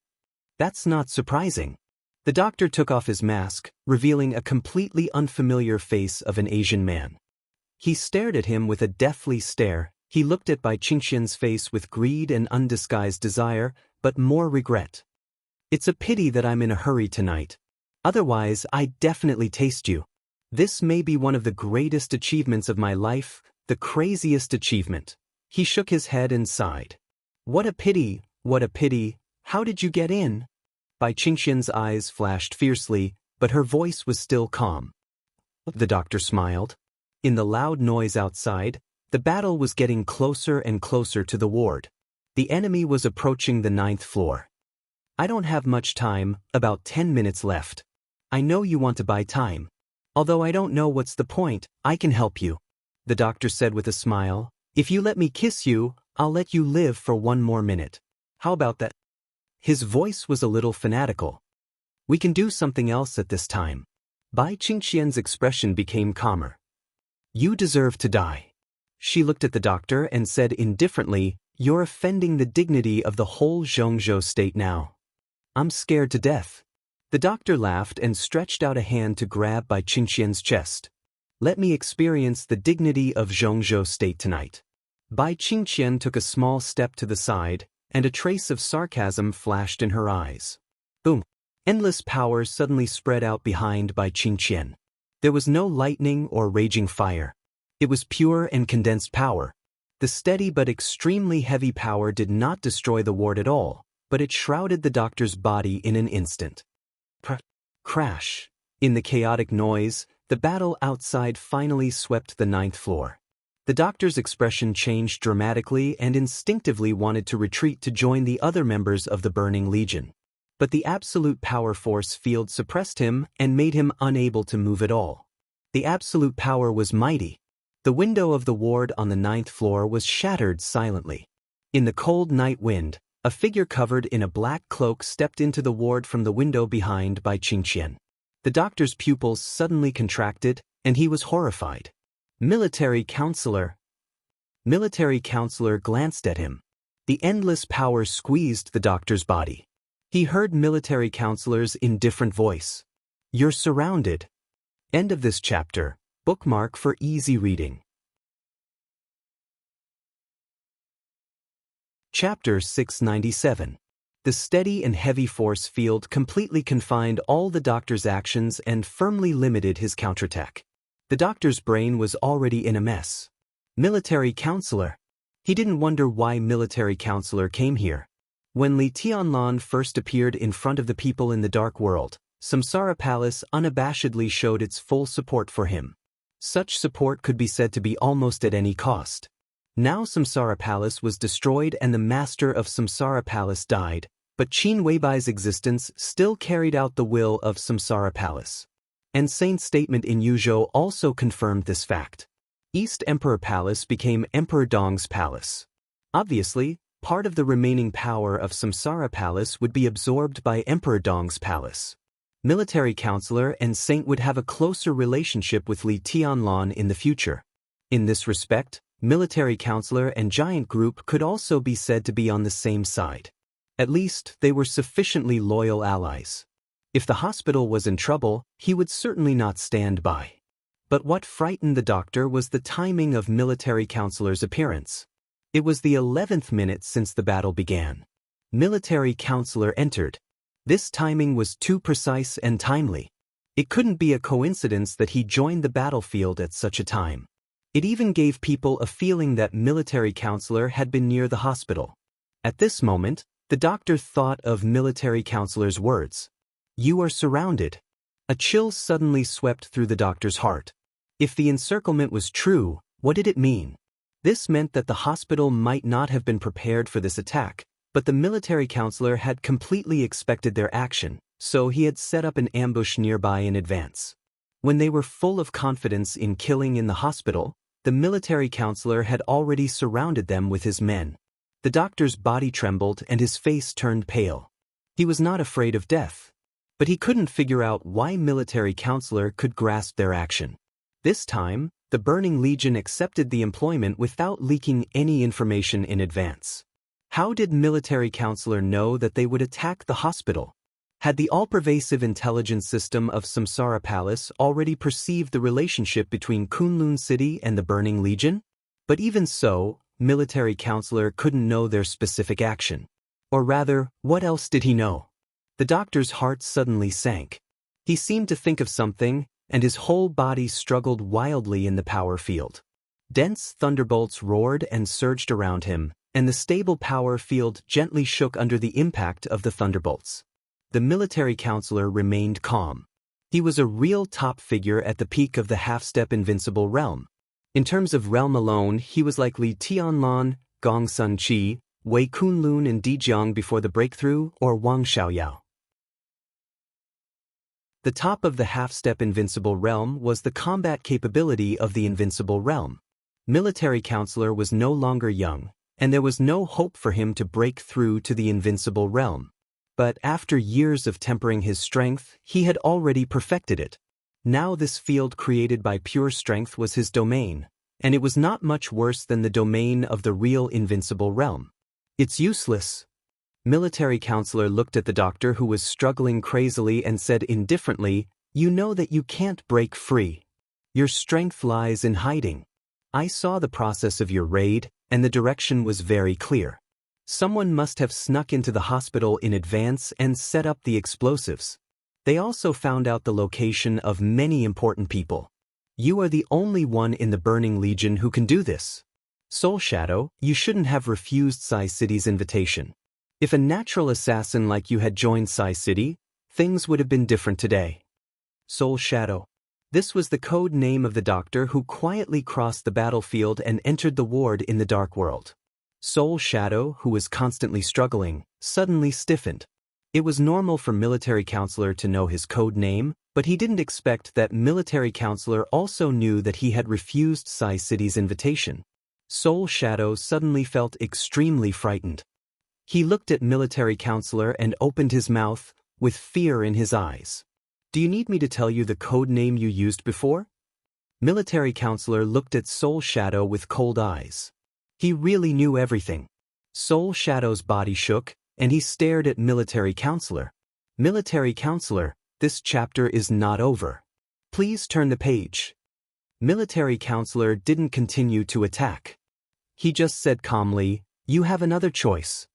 That's not surprising. The doctor took off his mask, revealing a completely unfamiliar face of an Asian man. He stared at him with a deathly stare. He looked at Bai Qingqian's face with greed and undisguised desire, but more regret. It's a pity that I'm in a hurry tonight. Otherwise, I'd definitely taste you. This may be one of the greatest achievements of my life, the craziest achievement. He shook his head and sighed. What a pity, what a pity, how did you get in? Bai Qingxian's eyes flashed fiercely, but her voice was still calm. The doctor smiled. In the loud noise outside, the battle was getting closer and closer to the ward. The enemy was approaching the 9th floor. I don't have much time, about 10 minutes left. I know you want to buy time. Although I don't know what's the point, I can help you. The doctor said with a smile. If you let me kiss you, I'll let you live for 1 more minute. How about that? His voice was a little fanatical. We can do something else at this time. Bai Qingxian's expression became calmer. You deserve to die. She looked at the doctor and said indifferently, you're offending the dignity of the whole Zhongzhou state now. I'm scared to death. The doctor laughed and stretched out a hand to grab Bai Qingxian's chest. Let me experience the dignity of Zhongzhou state tonight. Bai Qingxian took a small step to the side, and a trace of sarcasm flashed in her eyes. Boom! Endless power suddenly spread out behind Bai Qingxian. There was no lightning or raging fire. It was pure and condensed power. The steady but extremely heavy power did not destroy the ward at all, but it shrouded the doctor's body in an instant. Crash! In the chaotic noise, the battle outside finally swept the 9th floor. The doctor's expression changed dramatically and instinctively wanted to retreat to join the other members of the Burning Legion. But the absolute power force field suppressed him and made him unable to move at all. The absolute power was mighty. The window of the ward on the 9th floor was shattered silently. In the cold night wind, a figure covered in a black cloak stepped into the ward from the window behind Bai Qingxian. The doctor's pupils suddenly contracted, and he was horrified. Military counselor. Military counselor glanced at him. The endless power squeezed the doctor's body. He heard military counselor's indifferent voice. You're surrounded. End of this chapter. Bookmark for easy reading. Chapter 697. The steady and heavy force field completely confined all the doctor's actions and firmly limited his counterattack. The doctor's brain was already in a mess. Military counselor. He didn't wonder why military counselor came here. When Li Tianlan first appeared in front of the people in the Dark World, Samsara Palace unabashedly showed its full support for him. Such support could be said to be almost at any cost. Now Samsara Palace was destroyed and the master of Samsara Palace died, but Qin Weibai's existence still carried out the will of Samsara Palace. And Saint's statement in Yuzhou also confirmed this fact. East Emperor Palace became Emperor Dong's palace. Obviously, part of the remaining power of Samsara Palace would be absorbed by Emperor Dong's palace. Military counselor and Saint would have a closer relationship with Li Tianlan in the future. In this respect, military counselor and giant group could also be said to be on the same side. At least, they were sufficiently loyal allies. If the hospital was in trouble, he would certainly not stand by. But what frightened the doctor was the timing of military counselor's appearance. It was the 11th minute since the battle began. Military counselor entered. This timing was too precise and timely. It couldn't be a coincidence that he joined the battlefield at such a time. It even gave people a feeling that military counselor had been near the hospital. At this moment, the doctor thought of military counselor's words. You are surrounded. A chill suddenly swept through the doctor's heart. If the encirclement was true, what did it mean? This meant that the hospital might not have been prepared for this attack, but the military counselor had completely expected their action, so he had set up an ambush nearby in advance. When they were full of confidence in killing in the hospital, the military counselor had already surrounded them with his men. The doctor's body trembled and his face turned pale. He was not afraid of death. But he couldn't figure out why military counselor could grasp their action. This time, the Burning Legion accepted the employment without leaking any information in advance. How did military counselor know that they would attack the hospital? Had the all-pervasive intelligence system of Samsara Palace already perceived the relationship between Kunlun City and the Burning Legion? But even so, military counselor couldn't know their specific action. Or rather, what else did he know? The doctor's heart suddenly sank. He seemed to think of something, and his whole body struggled wildly in the power field. Dense thunderbolts roared and surged around him, and the stable power field gently shook under the impact of the thunderbolts. The military counselor remained calm. He was a real top figure at the peak of the half-step invincible realm. In terms of realm alone, he was like Li Tianlan, Gong Sun Qi, Wei Kunlun and Dijiang before the breakthrough, or Wang Xiaoyao. The top of the half-step invincible realm was the combat capability of the invincible realm. Military counselor was no longer young, and there was no hope for him to break through to the invincible realm. But after years of tempering his strength, he had already perfected it. Now this field created by pure strength was his domain, and it was not much worse than the domain of the real invincible realm. It's useless. Military counselor looked at the doctor who was struggling crazily and said indifferently, "You know that you can't break free. Your strength lies in hiding. I saw the process of your raid, and the direction was very clear. Someone must have snuck into the hospital in advance and set up the explosives. They also found out the location of many important people. You are the only one in the Burning Legion who can do this. Soul Shadow, you shouldn't have refused Sai City's invitation. If a natural assassin like you had joined Sai City, things would have been different today." Soul Shadow. This was the code name of the doctor who quietly crossed the battlefield and entered the ward in the Dark World. Soul Shadow, who was constantly struggling, suddenly stiffened. It was normal for military counselor to know his code name, but he didn't expect that military counselor also knew that he had refused Sai City's invitation. Soul Shadow suddenly felt extremely frightened. He looked at military counselor and opened his mouth, with fear in his eyes. "Do you need me to tell you the code name you used before?" Military counselor looked at Soul Shadow with cold eyes. He really knew everything. Soul Shadow's body shook, and he stared at military counselor. "Military counselor, this chapter is not over. Please turn the page." Military counselor didn't continue to attack. He just said calmly, "You have another choice."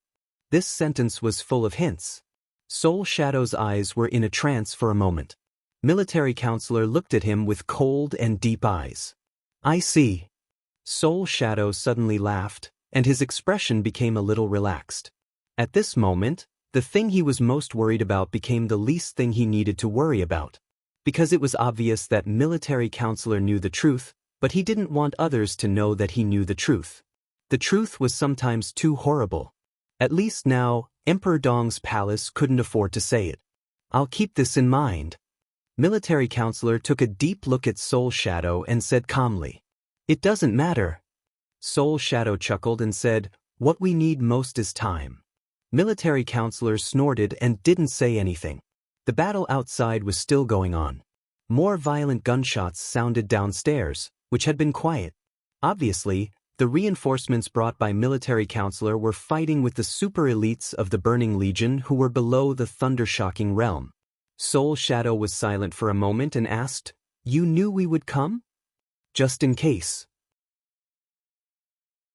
This sentence was full of hints. Soul Shadow's eyes were in a trance for a moment. Military counselor looked at him with cold and deep eyes. "I see." Soul Shadow suddenly laughed, and his expression became a little relaxed. At this moment, the thing he was most worried about became the least thing he needed to worry about. Because it was obvious that military counselor knew the truth, but he didn't want others to know that he knew the truth. The truth was sometimes too horrible. At least now, Emperor Dong's palace couldn't afford to say it. "I'll keep this in mind." Military counselor took a deep look at Soul Shadow and said calmly, "It doesn't matter." Soul Shadow chuckled and said, "What we need most is time." Military counselor snorted and didn't say anything. The battle outside was still going on. More violent gunshots sounded downstairs, which had been quiet. Obviously, the reinforcements brought by military counselor were fighting with the super elites of the Burning Legion who were below the thunder-shocking realm. Soul Shadow was silent for a moment and asked, "You knew we would come?" "Just in case.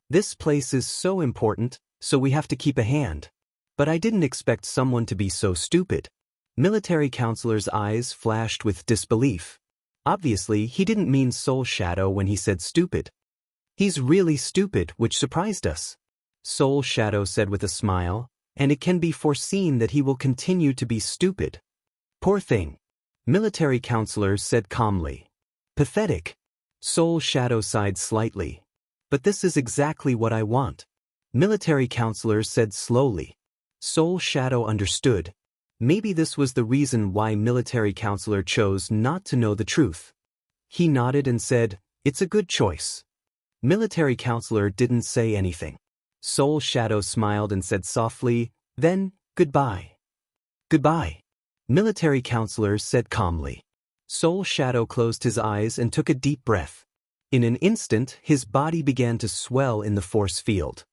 This place is so important, so we have to keep a hand. But I didn't expect someone to be so stupid." Military counselor's eyes flashed with disbelief. Obviously, he didn't mean Soul Shadow when he said stupid. "He's really stupid, which surprised us," Soul Shadow said with a smile, "and it can be foreseen that he will continue to be stupid." "Poor thing," military counselor said calmly. "Pathetic." Soul Shadow sighed slightly. "But this is exactly what I want," military counselor said slowly. Soul Shadow understood. Maybe this was the reason why military counselor chose not to know the truth. He nodded and said, "It's a good choice." Military counselor didn't say anything. Soul Shadow smiled and said softly, "Then, goodbye." "Goodbye," military counselor said calmly. Soul Shadow closed his eyes and took a deep breath. In an instant, his body began to swell in the force field.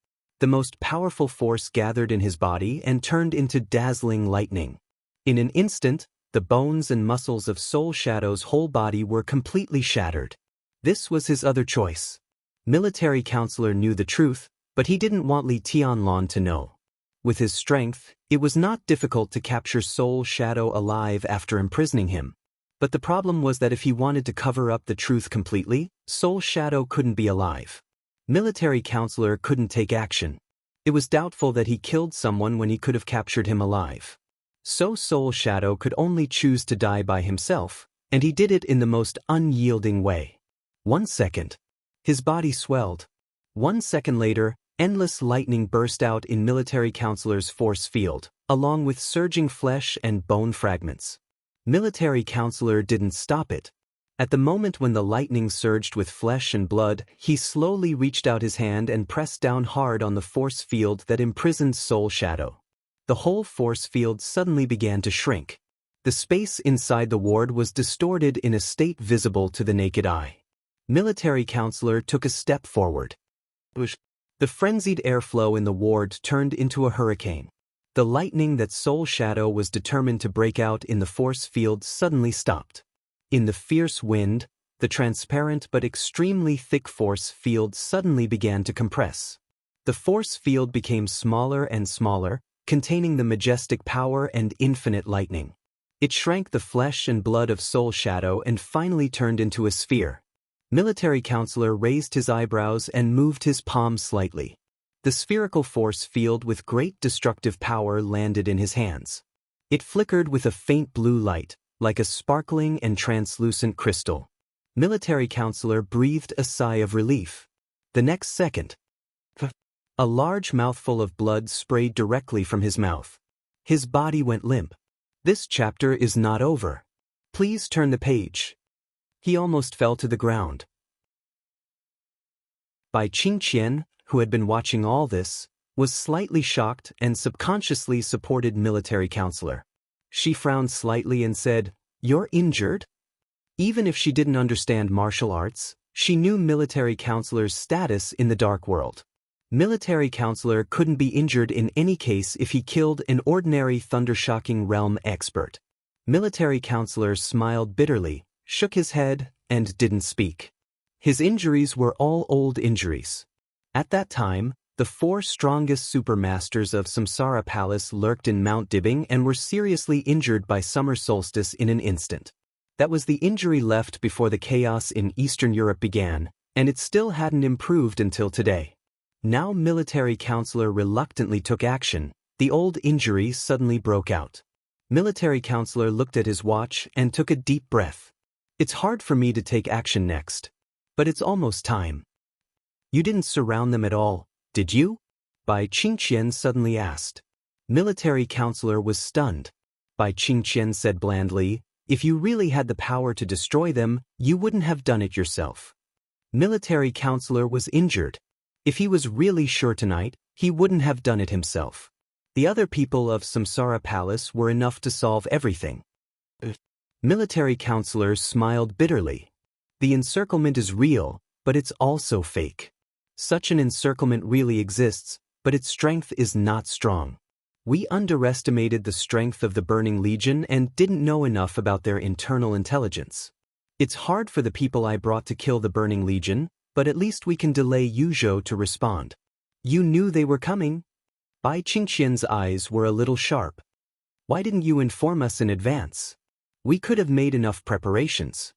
The most powerful force gathered in his body and turned into dazzling lightning. In an instant, the bones and muscles of Soul Shadow's whole body were completely shattered. This was his other choice. Military counselor knew the truth, but he didn't want Li Tianlan to know. With his strength, it was not difficult to capture Soul Shadow alive after imprisoning him. But the problem was that if he wanted to cover up the truth completely, Soul Shadow couldn't be alive. Military counselor couldn't take action. It was doubtful that he killed someone when he could have captured him alive. So Soul Shadow could only choose to die by himself, and he did it in the most unyielding way. 1 second. His body swelled. 1 second later, endless lightning burst out in military counselor's force field, along with surging flesh and bone fragments. Military counselor didn't stop it. At the moment when the lightning surged with flesh and blood, he slowly reached out his hand and pressed down hard on the force field that imprisoned Soul Shadow. The whole force field suddenly began to shrink. The space inside the ward was distorted in a state visible to the naked eye. Military counselor took a step forward. The frenzied airflow in the ward turned into a hurricane. The lightning that Soul Shadow was determined to break out in the force field suddenly stopped. In the fierce wind, the transparent but extremely thick force field suddenly began to compress. The force field became smaller and smaller, containing the majestic power and infinite lightning. It shrank the flesh and blood of Soul Shadow and finally turned into a sphere. Military counselor raised his eyebrows and moved his palm slightly. The spherical force field with great destructive power landed in his hands. It flickered with a faint blue light, like a sparkling and translucent crystal. Military counselor breathed a sigh of relief. The next second, a large mouthful of blood sprayed directly from his mouth. His body went limp. This chapter is not over. Please turn the page. He almost fell to the ground. Bai Qingqian, who had been watching all this, was slightly shocked and subconsciously supported military counselor. She frowned slightly and said, "You're injured?" Even if she didn't understand martial arts, she knew military counselor's status in the dark world. Military counselor couldn't be injured in any case if he killed an ordinary thundershocking realm expert. Military counselor smiled bitterly, shook his head, and didn't speak. His injuries were all old injuries. At that time, the 4 strongest supermasters of Samsara Palace lurked in Mount Dibbing and were seriously injured by summer solstice in an instant. That was the injury left before the chaos in Eastern Europe began, and it still hadn't improved until today. Now military counselor reluctantly took action. The old injury suddenly broke out. Military counselor looked at his watch and took a deep breath. It's hard for me to take action next. But it's almost time. You didn't surround them at all, did you? Bai Qingqian suddenly asked. Military counselor was stunned. Bai Qingqian said blandly, "If you really had the power to destroy them, you wouldn't have done it yourself." Military counselor was injured. If he was really sure tonight, he wouldn't have done it himself. The other people of Samsara Palace were enough to solve everything. Military counselor smiled bitterly. The encirclement is real, but it's also fake. Such an encirclement really exists, but its strength is not strong. We underestimated the strength of the Burning Legion and didn't know enough about their internal intelligence. It's hard for the people I brought to kill the Burning Legion, but at least we can delay Yuzhou to respond. You knew they were coming? Bai Qingqian's eyes were a little sharp. Why didn't you inform us in advance? We could have made enough preparations.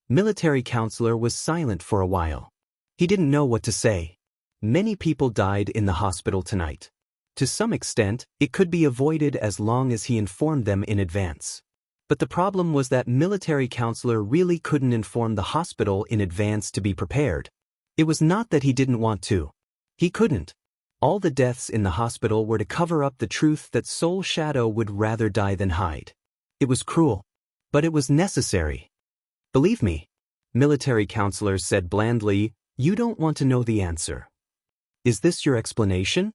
Military counselor was silent for a while. He didn't know what to say. Many people died in the hospital tonight. To some extent, it could be avoided as long as he informed them in advance. But the problem was that military counselor really couldn't inform the hospital in advance to be prepared. It was not that he didn't want to. He couldn't. All the deaths in the hospital were to cover up the truth that Soul Shadow would rather die than hide. It was cruel. But it was necessary. Believe me, military counselor said blandly, you don't want to know the answer. Is this your explanation?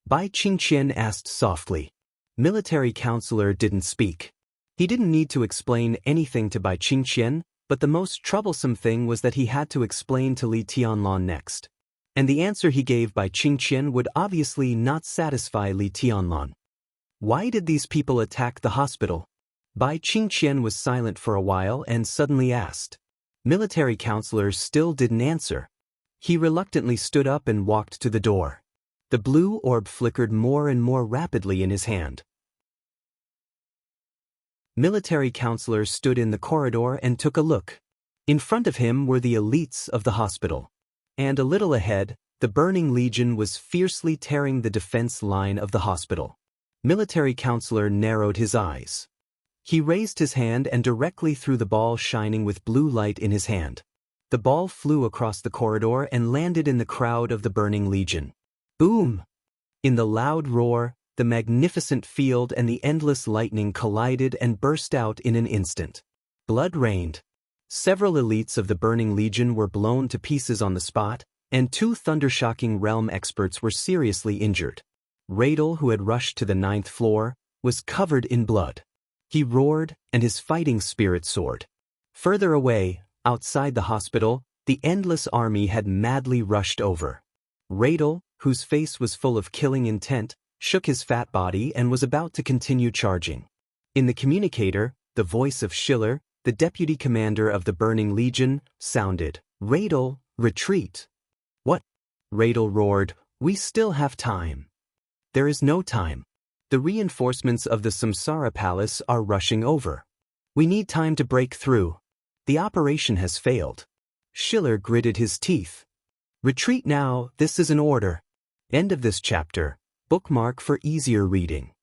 Bai Qingqian asked softly. Military counselor didn't speak. He didn't need to explain anything to Bai Qingqian, but the most troublesome thing was that he had to explain to Li Tianlan next. And the answer he gave Bai Qingqian would obviously not satisfy Li Tianlan. Why did these people attack the hospital? Bai Qingqian was silent for a while and suddenly asked. Military counselor still didn't answer. He reluctantly stood up and walked to the door. The blue orb flickered more and more rapidly in his hand. Military counselor stood in the corridor and took a look. In front of him were the elites of the hospital. And a little ahead, the Burning Legion was fiercely tearing the defense line of the hospital. Military counselor narrowed his eyes. He raised his hand and directly threw the ball shining with blue light in his hand. The ball flew across the corridor and landed in the crowd of the Burning Legion. Boom! In the loud roar, the magnificent field and the endless lightning collided and burst out in an instant. Blood rained. Several elites of the Burning Legion were blown to pieces on the spot, and 2 thundershocking realm experts were seriously injured. Radel, who had rushed to the 9th floor, was covered in blood. He roared, and his fighting spirit soared. Further away, outside the hospital, the endless army had madly rushed over. Radel, whose face was full of killing intent, shook his fat body and was about to continue charging. In the communicator, the voice of Schiller, the deputy commander of the Burning Legion, sounded, "Radel, retreat." "What?" Radel roared, "We still have time." "There is no time. The reinforcements of the Samsara Palace are rushing over. We need time to break through. The operation has failed." Schiller gritted his teeth. "Retreat now, this is an order." End of this chapter. Bookmark for easier reading.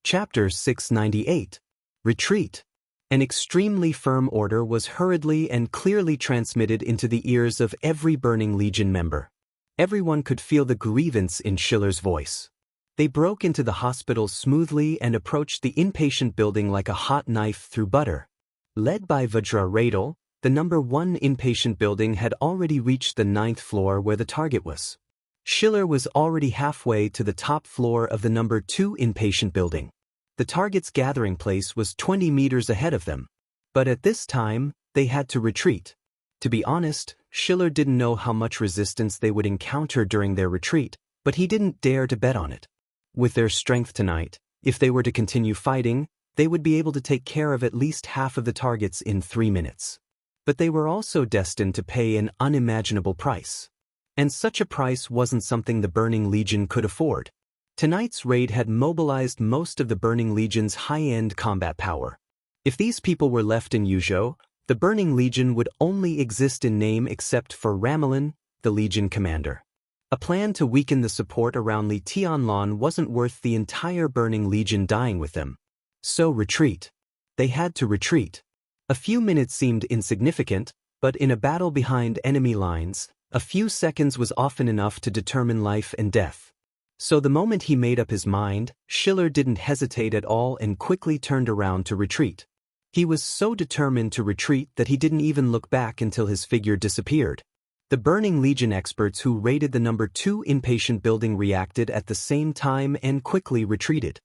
Chapter 698. Retreat. An extremely firm order was hurriedly and clearly transmitted into the ears of every Burning Legion member. Everyone could feel the grievance in Schiller's voice. They broke into the hospital smoothly and approached the inpatient building like a hot knife through butter. Led by Vajra Radel, the number 1 inpatient building had already reached the 9th floor where the target was. Schiller was already halfway to the top floor of the number 2 inpatient building. The target's gathering place was 20 meters ahead of them. But at this time, they had to retreat. To be honest, Schiller didn't know how much resistance they would encounter during their retreat, but he didn't dare to bet on it. With their strength tonight, if they were to continue fighting, they would be able to take care of at least half of the targets in 3 minutes. But they were also destined to pay an unimaginable price. And such a price wasn't something the Burning Legion could afford. Tonight's raid had mobilized most of the Burning Legion's high-end combat power. If these people were left in Yuzhou, the Burning Legion would only exist in name except for Ramelin, the Legion commander. A plan to weaken the support around Li Tianlan wasn't worth the entire Burning Legion dying with them. So retreat. They had to retreat. A few minutes seemed insignificant, but in a battle behind enemy lines, a few seconds was often enough to determine life and death. So the moment he made up his mind, Schiller didn't hesitate at all and quickly turned around to retreat. He was so determined to retreat that he didn't even look back until his figure disappeared. The Burning Legion experts who raided the number 2 inpatient building reacted at the same time and quickly retreated.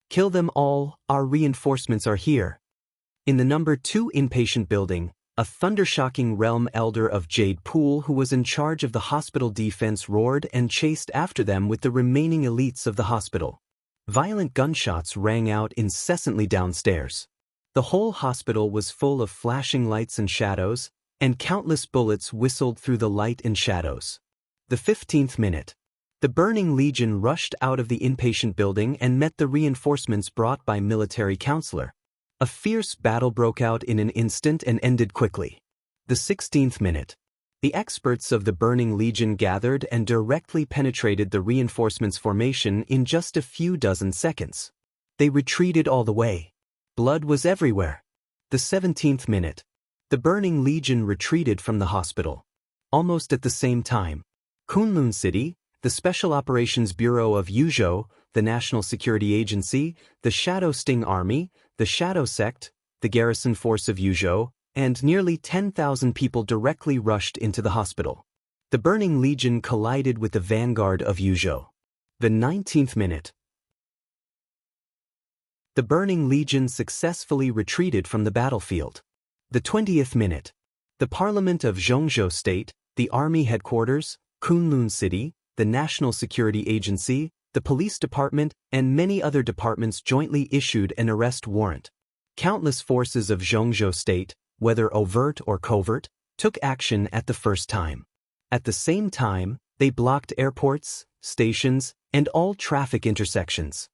Kill them all, our reinforcements are here. In the number 2 inpatient building, a thundershocking realm elder of Jade Pool who was in charge of the hospital defense roared and chased after them with the remaining elites of the hospital. Violent gunshots rang out incessantly downstairs. The whole hospital was full of flashing lights and shadows, and countless bullets whistled through the light and shadows. The 15th minute. The Burning Legion rushed out of the inpatient building and met the reinforcements brought by military counselor. A fierce battle broke out in an instant and ended quickly. The 16th minute. The experts of the Burning Legion gathered and directly penetrated the reinforcements' formation in just a few dozen seconds. They retreated all the way. Blood was everywhere. The 17th minute. The Burning Legion retreated from the hospital. Almost at the same time, Kunlun City, the Special Operations Bureau of Yuzhou, the National Security Agency, the Shadow Sting Army, the Shadow Sect, the Garrison Force of Yuzhou, and nearly 10,000 people directly rushed into the hospital. The Burning Legion collided with the vanguard of Yuzhou. The 19th minute. The Burning Legion successfully retreated from the battlefield. The 20th minute. The Parliament of Zhongzhou State, the Army Headquarters, Kunlun City, the National Security Agency, the Police Department, and many other departments jointly issued an arrest warrant. Countless forces of Zhongzhou State, whether overt or covert, took action at the first time. At the same time, they blocked airports, stations, and all traffic intersections.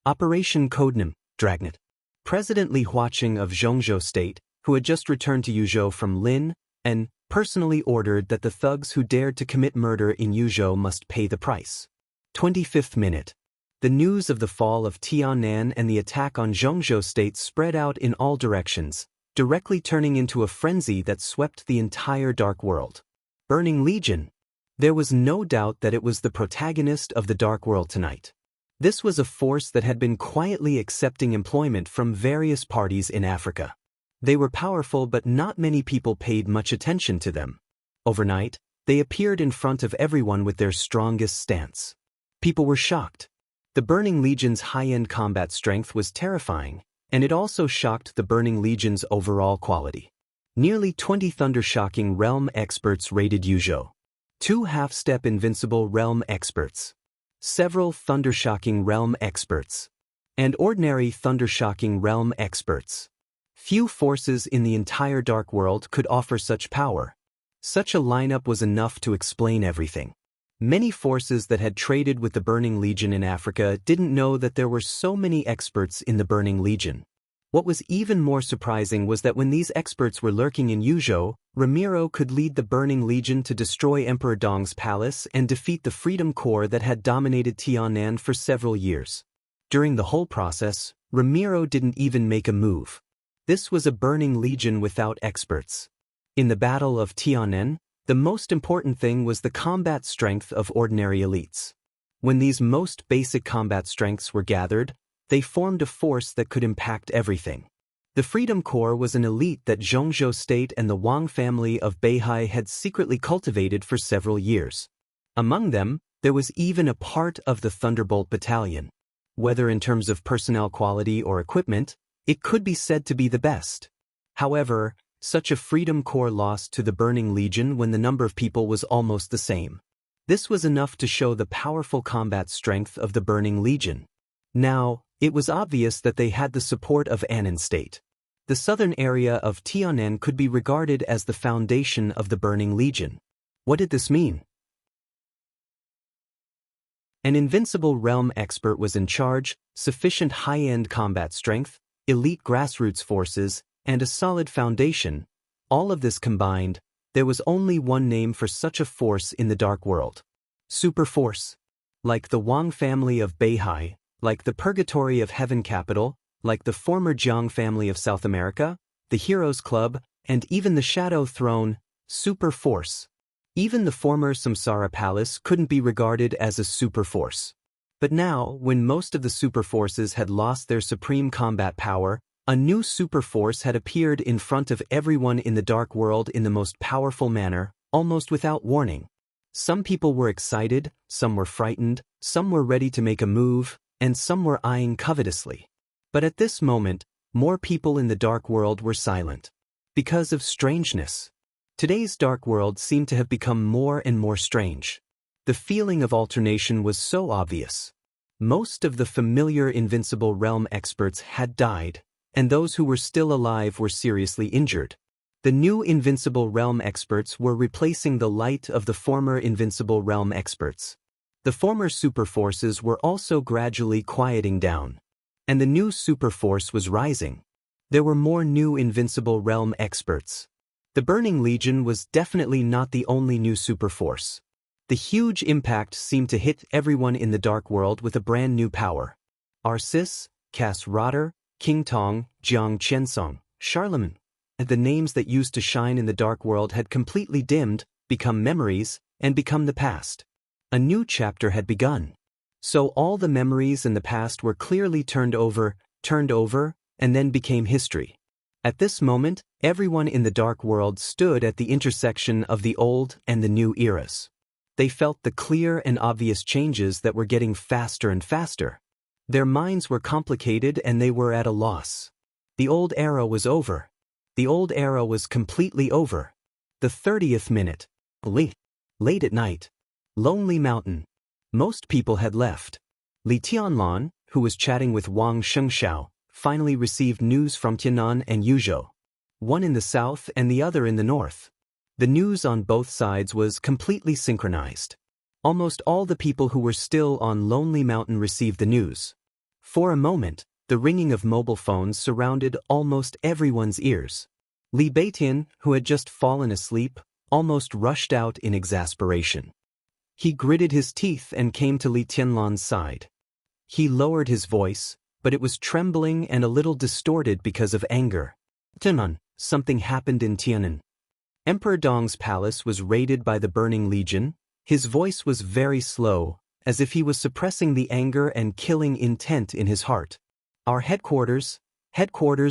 Operation Codename Dragnet. President Li Huaqing of Zhongzhou State, who had just returned to Yuzhou from Lin, and personally ordered that the thugs who dared to commit murder in Yuzhou must pay the price. 25th minute. The news of the fall of Tiannan and the attack on Zhongzhou State spread out in all directions, directly turning into a frenzy that swept the entire Dark World. Burning Legion. There was no doubt that it was the protagonist of the Dark World tonight. This was a force that had been quietly accepting employment from various parties in Africa. They were powerful, but not many people paid much attention to them. Overnight, they appeared in front of everyone with their strongest stance. People were shocked. The Burning Legion's high-end combat strength was terrifying, and it also shocked the Burning Legion's overall quality. Nearly 20 Thundershocking Realm experts raided Yuzhou. 2 half-step Invincible Realm experts. Several Thundershocking Realm experts. And ordinary Thundershocking Realm experts. Few forces in the entire Dark World could offer such power. Such a lineup was enough to explain everything. Many forces that had traded with the Burning Legion in Africa didn't know that there were so many experts in the Burning Legion. What was even more surprising was that when these experts were lurking in Yuzhou, Ramiro could lead the Burning Legion to destroy Emperor Dong's palace and defeat the Freedom Corps that had dominated Tiannan for several years. During the whole process, Ramiro didn't even make a move. This was a Burning Legion without experts. In the Battle of Tiannan, the most important thing was the combat strength of ordinary elites. When these most basic combat strengths were gathered, they formed a force that could impact everything. The Freedom Corps was an elite that Zhongzhou State and the Wang family of Beihai had secretly cultivated for several years. Among them, there was even a part of the Thunderbolt Battalion. Whether in terms of personnel quality or equipment, it could be said to be the best. However, such a Freedom Corps lost to the Burning Legion when the number of people was almost the same. This was enough to show the powerful combat strength of the Burning Legion. Now, it was obvious that they had the support of Annan State. The southern area of Tiannan could be regarded as the foundation of the Burning Legion. What did this mean? An Invincible Realm expert was in charge, sufficient high-end combat strength, elite grassroots forces, and a solid foundation. All of this combined, there was only one name for such a force in the Dark World. Super Force. Like the Wang family of Beihai, like the Purgatory of Heaven Capital, like the former Jiang family of South America, the Heroes Club, and even the Shadow Throne, Super Force. Even the former Samsara Palace couldn't be regarded as a super force. But now, when most of the super forces had lost their supreme combat power, a new super force had appeared in front of everyone in the Dark World in the most powerful manner, almost without warning. Some people were excited, some were frightened, some were ready to make a move, and some were eyeing covetously. But at this moment, more people in the Dark World were silent. Because of strangeness. Today's Dark World seemed to have become more and more strange. The feeling of alternation was so obvious. Most of the familiar Invincible Realm experts had died, and those who were still alive were seriously injured. The new Invincible Realm experts were replacing the light of the former Invincible Realm experts. The former super forces were also gradually quieting down, and the new super force was rising. There were more new Invincible Realm experts. The Burning Legion was definitely not the only new super force. The huge impact seemed to hit everyone in the Dark World with a brand new power. Arsis, Cass Rotter, King Tong, Jiang Qiansong, Charlemagne. The names that used to shine in the Dark World had completely dimmed, become memories, and become the past. A new chapter had begun. So all the memories in the past were clearly turned over, and then became history. At this moment, everyone in the Dark World stood at the intersection of the old and the new eras. They felt the clear and obvious changes that were getting faster and faster. Their minds were complicated and they were at a loss. The old era was over. The old era was completely over. The 30th minute. Late at night. Lonely Mountain. Most people had left. Li Tianlan, who was chatting with Wang Shengshao, finally received news from Tianan and Yuzhou. One in the south and the other in the north. The news on both sides was completely synchronized. Almost all the people who were still on Lonely Mountain received the news. For a moment, the ringing of mobile phones surrounded almost everyone's ears. Li Beitian, who had just fallen asleep, almost rushed out in exasperation. He gritted his teeth and came to Li Tianlan's side. He lowered his voice, but it was trembling and a little distorted because of anger. Tianan, something happened in Tianan. Emperor Dong's palace was raided by the Burning Legion. His voice was very slow, as if he was suppressing the anger and killing intent in his heart. Our headquarters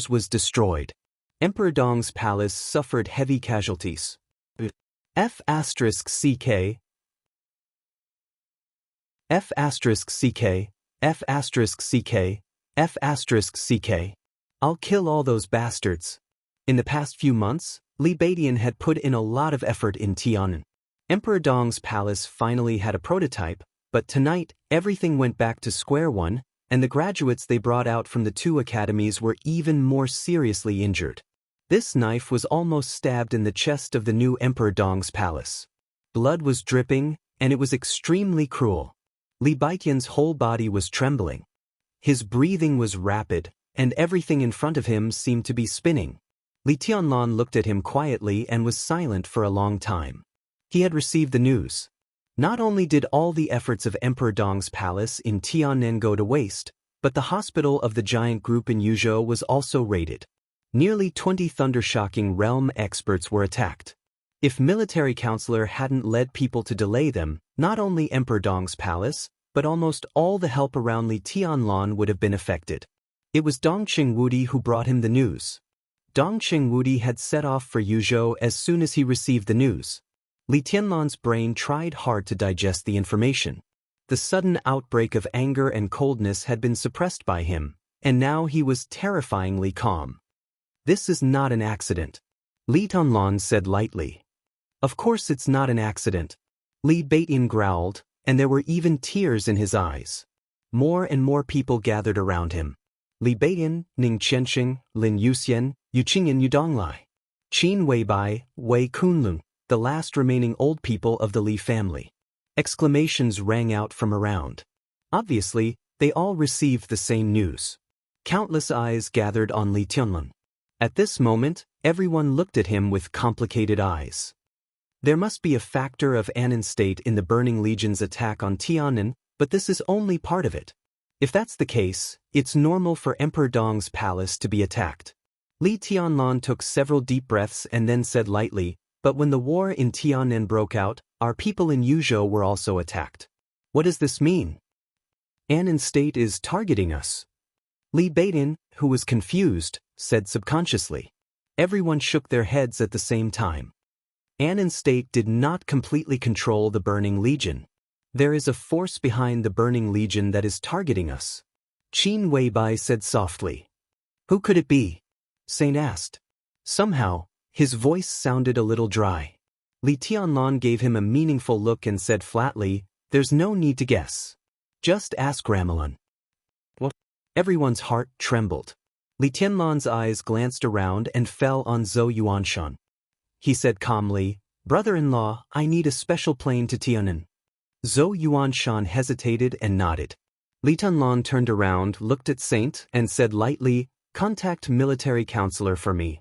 was destroyed. Emperor Dong's palace suffered heavy casualties. F***CK I'll kill all those bastards. In the past few months, Li Beidian had put in a lot of effort in Tianan. Emperor Dong's palace finally had a prototype, but tonight everything went back to square one, and the graduates they brought out from the two academies were even more seriously injured. This knife was almost stabbed in the chest of the new Emperor Dong's palace. Blood was dripping, and it was extremely cruel. Li Beidian's whole body was trembling. His breathing was rapid, and everything in front of him seemed to be spinning. Li Tianlan looked at him quietly and was silent for a long time. He had received the news. Not only did all the efforts of Emperor Dong's palace in Tianan go to waste, but the hospital of the giant group in Yuzhou was also raided. Nearly 20 Thundershocking realm experts were attacked. If military counselor hadn't led people to delay them, not only Emperor Dong's palace, but almost all the help around Li Tianlan would have been affected. It was Dong Qingwudi who brought him the news. Dong Qingwudi had set off for Yuzhou as soon as he received the news. Li Tianlan's brain tried hard to digest the information. The sudden outbreak of anger and coldness had been suppressed by him, and now he was terrifyingly calm. This is not an accident, Li Tianlan said lightly. Of course it's not an accident. Li Beidian growled, and there were even tears in his eyes. More and more people gathered around him. Li Beidian, Ning Qianxing, Lin Yuxian, Yu Qingyan, Yu Donglai, Qin Weibai, Wei Kunlun, the last remaining old people of the Li family. Exclamations rang out from around. Obviously, they all received the same news. Countless eyes gathered on Li Tianlan. At this moment, everyone looked at him with complicated eyes. There must be a factor of Anan state in the Burning Legion's attack on Tianan, but this is only part of it. If that's the case, it's normal for Emperor Dong's palace to be attacked. Li Tianlan took several deep breaths and then said lightly, but when the war in Tianan broke out, our people in Yuzhou were also attacked. What does this mean? Anan state is targeting us. Li Beidian, who was confused, said subconsciously. Everyone shook their heads at the same time. Anan state did not completely control the Burning Legion. There is a force behind the Burning Legion that is targeting us. Qin Weibai said softly. Who could it be? Saint asked. Somehow, his voice sounded a little dry. Li Tianlan gave him a meaningful look and said flatly, there's no need to guess. Just ask Ramelin. What? Everyone's heart trembled. Li Tianlan's eyes glanced around and fell on Zhou Yuanshan. He said calmly, brother-in-law, I need a special plane to Tianan. Zhou Yuanshan hesitated and nodded. Li Tianlan turned around, looked at Saint, and said lightly, contact military counselor for me.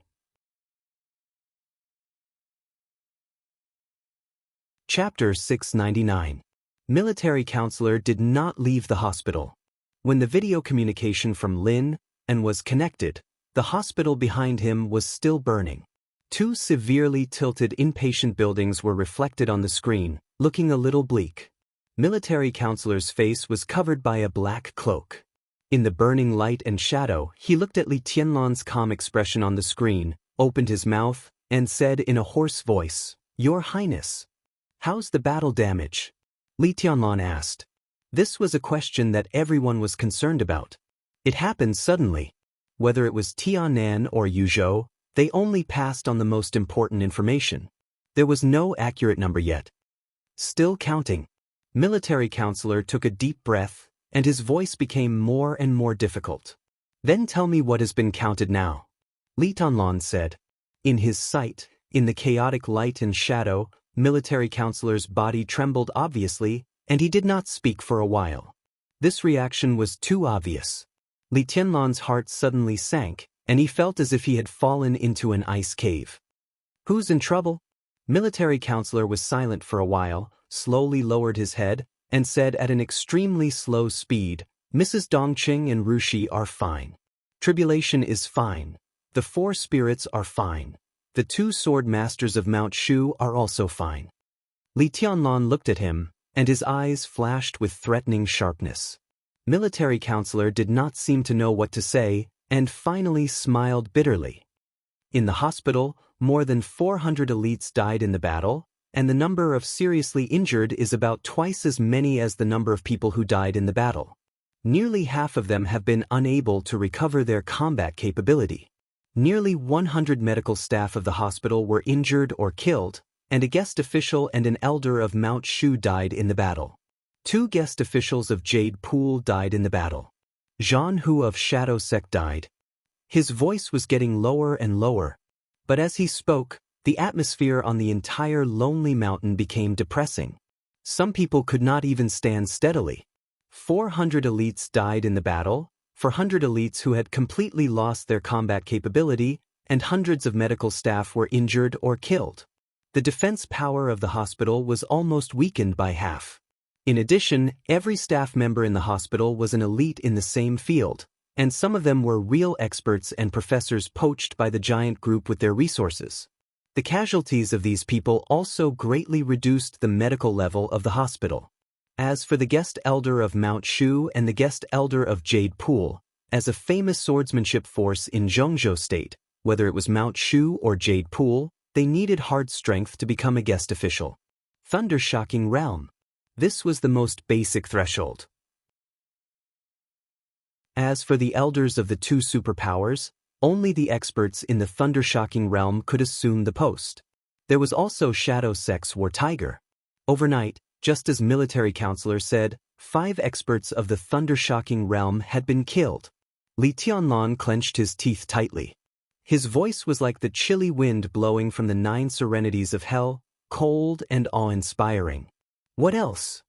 Chapter 699. Military counselor did not leave the hospital. When the video communication from Lin and was connected, the hospital behind him was still burning. Two severely tilted inpatient buildings were reflected on the screen, looking a little bleak. Military counselor's face was covered by a black cloak. In the burning light and shadow, he looked at Li Tianlan's calm expression on the screen, opened his mouth, and said in a hoarse voice, Your Highness. How's the battle damage? Li Tianlan asked. This was a question that everyone was concerned about. It happened suddenly. Whether it was Tianan or Yuzhou, they only passed on the most important information. There was no accurate number yet. Still counting. Military counselor took a deep breath, and his voice became more and more difficult. Then tell me what has been counted now. Li Tianlan said. In his sight, In the chaotic light and shadow, military counselor's body trembled obviously, and he did not speak for a while. This reaction was too obvious. Li Tianlan's heart suddenly sank, and he felt as if he had fallen into an ice cave. Who's in trouble? Military counselor was silent for a while, slowly lowered his head, and said at an extremely slow speed, Mrs. Dongqing and Rushi are fine. Tribulation is fine. The 4 spirits are fine. The 2 sword masters of Mount Shu are also fine. Li Tianlan looked at him, and his eyes flashed with threatening sharpness. Military counselor did not seem to know what to say, and finally smiled bitterly. In the hospital, more than 400 elites died in the battle, and the number of seriously injured is about twice as many as the number of people who died in the battle. Nearly half of them have been unable to recover their combat capability. Nearly 100 medical staff of the hospital were injured or killed, and a guest official and an elder of Mount Shu died in the battle. 2 guest officials of Jade Pool died in the battle. Zhan Hu of Shadow Sect died. His voice was getting lower and lower, but as he spoke, the atmosphere on the entire lonely mountain became depressing. Some people could not even stand steadily. 400 elites died in the battle, 400 elites who had completely lost their combat capability, and hundreds of medical staff were injured or killed. The defense power of the hospital was almost weakened by half. In addition, every staff member in the hospital was an elite in the same field, and some of them were real experts and professors poached by the giant group with their resources. The casualties of these people also greatly reduced the medical level of the hospital. As for the guest elder of Mount Shu and the guest elder of Jade Pool, as a famous swordsmanship force in Zhongzhou State, whether it was Mount Shu or Jade Pool, they needed hard strength to become a guest official. Thunder-shocking realm. This was the most basic threshold. As for the elders of the 2 superpowers, only the experts in the thunder-shocking realm could assume the post. There was also Shadow Sect's War Tiger. Overnight, just as military counselor said, 5 experts of the thunder-shocking realm had been killed. Li Tianlan clenched his teeth tightly. His voice was like the chilly wind blowing from the 9 serenities of hell, cold and awe-inspiring. What else?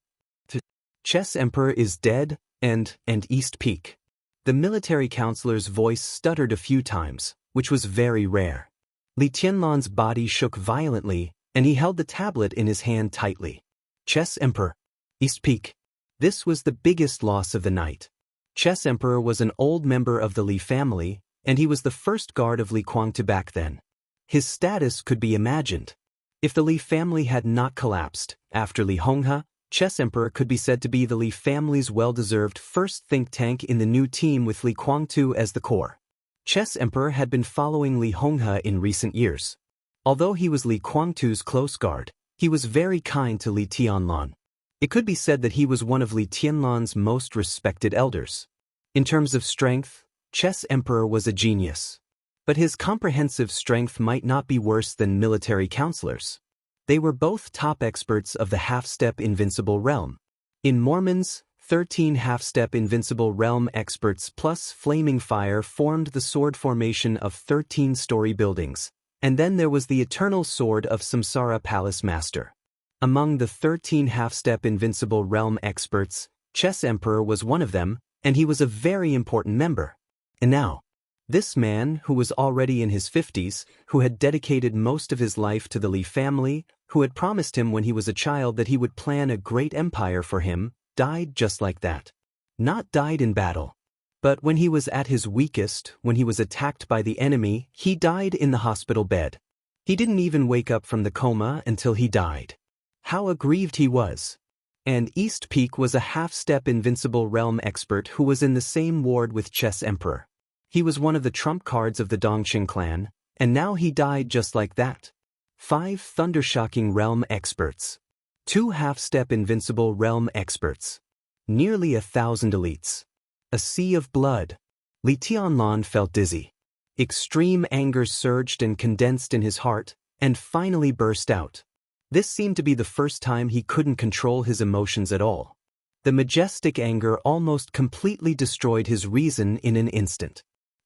Chess Emperor is dead, and East Peak. The military counselor's voice stuttered a few times, which was very rare. Li Tianlan's body shook violently, and he held the tablet in his hand tightly. Chess Emperor. East Peak. This was the biggest loss of the night. Chess Emperor was an old member of the Li family, and he was the first guard of Li Kuangtu back then. His status could be imagined. If the Li family had not collapsed, after Li Honghe, Chess Emperor could be said to be the Li family's well-deserved first think tank in the new team with Li Kuangtu as the core. Chess Emperor had been following Li Honghe in recent years. Although he was Li Kuangtu's close guard, he was very kind to Li Tianlan. It could be said that he was one of Li Tianlan's most respected elders. In terms of strength, Chess Emperor was a genius. But his comprehensive strength might not be worse than military counselors. They were both top experts of the half-step invincible realm. In Mormon's, 13 half-step invincible realm experts plus flaming fire formed the sword formation of 13-story buildings, and then there was the eternal sword of Samsara Palace Master. Among the 13 half-step invincible realm experts, Chess Emperor was one of them, and he was a very important member. And now, this man, who was already in his 50s, who had dedicated most of his life to the Li family, who had promised him when he was a child that he would plan a great empire for him, died just like that. Not died in battle. But when he was at his weakest, when he was attacked by the enemy, he died in the hospital bed. He didn't even wake up from the coma until he died. How aggrieved he was. And East Peak was a half-step invincible realm expert who was in the same ward with Chess Emperor. He was one of the trump cards of the Dongqing clan, and now he died just like that. 5 thunder-shocking realm experts. 2 half-step invincible realm experts. Nearly 1,000 elites. A sea of blood. Li Tianlan felt dizzy. Extreme anger surged and condensed in his heart, and finally burst out. This seemed to be the first time he couldn't control his emotions at all. The majestic anger almost completely destroyed his reason in an instant.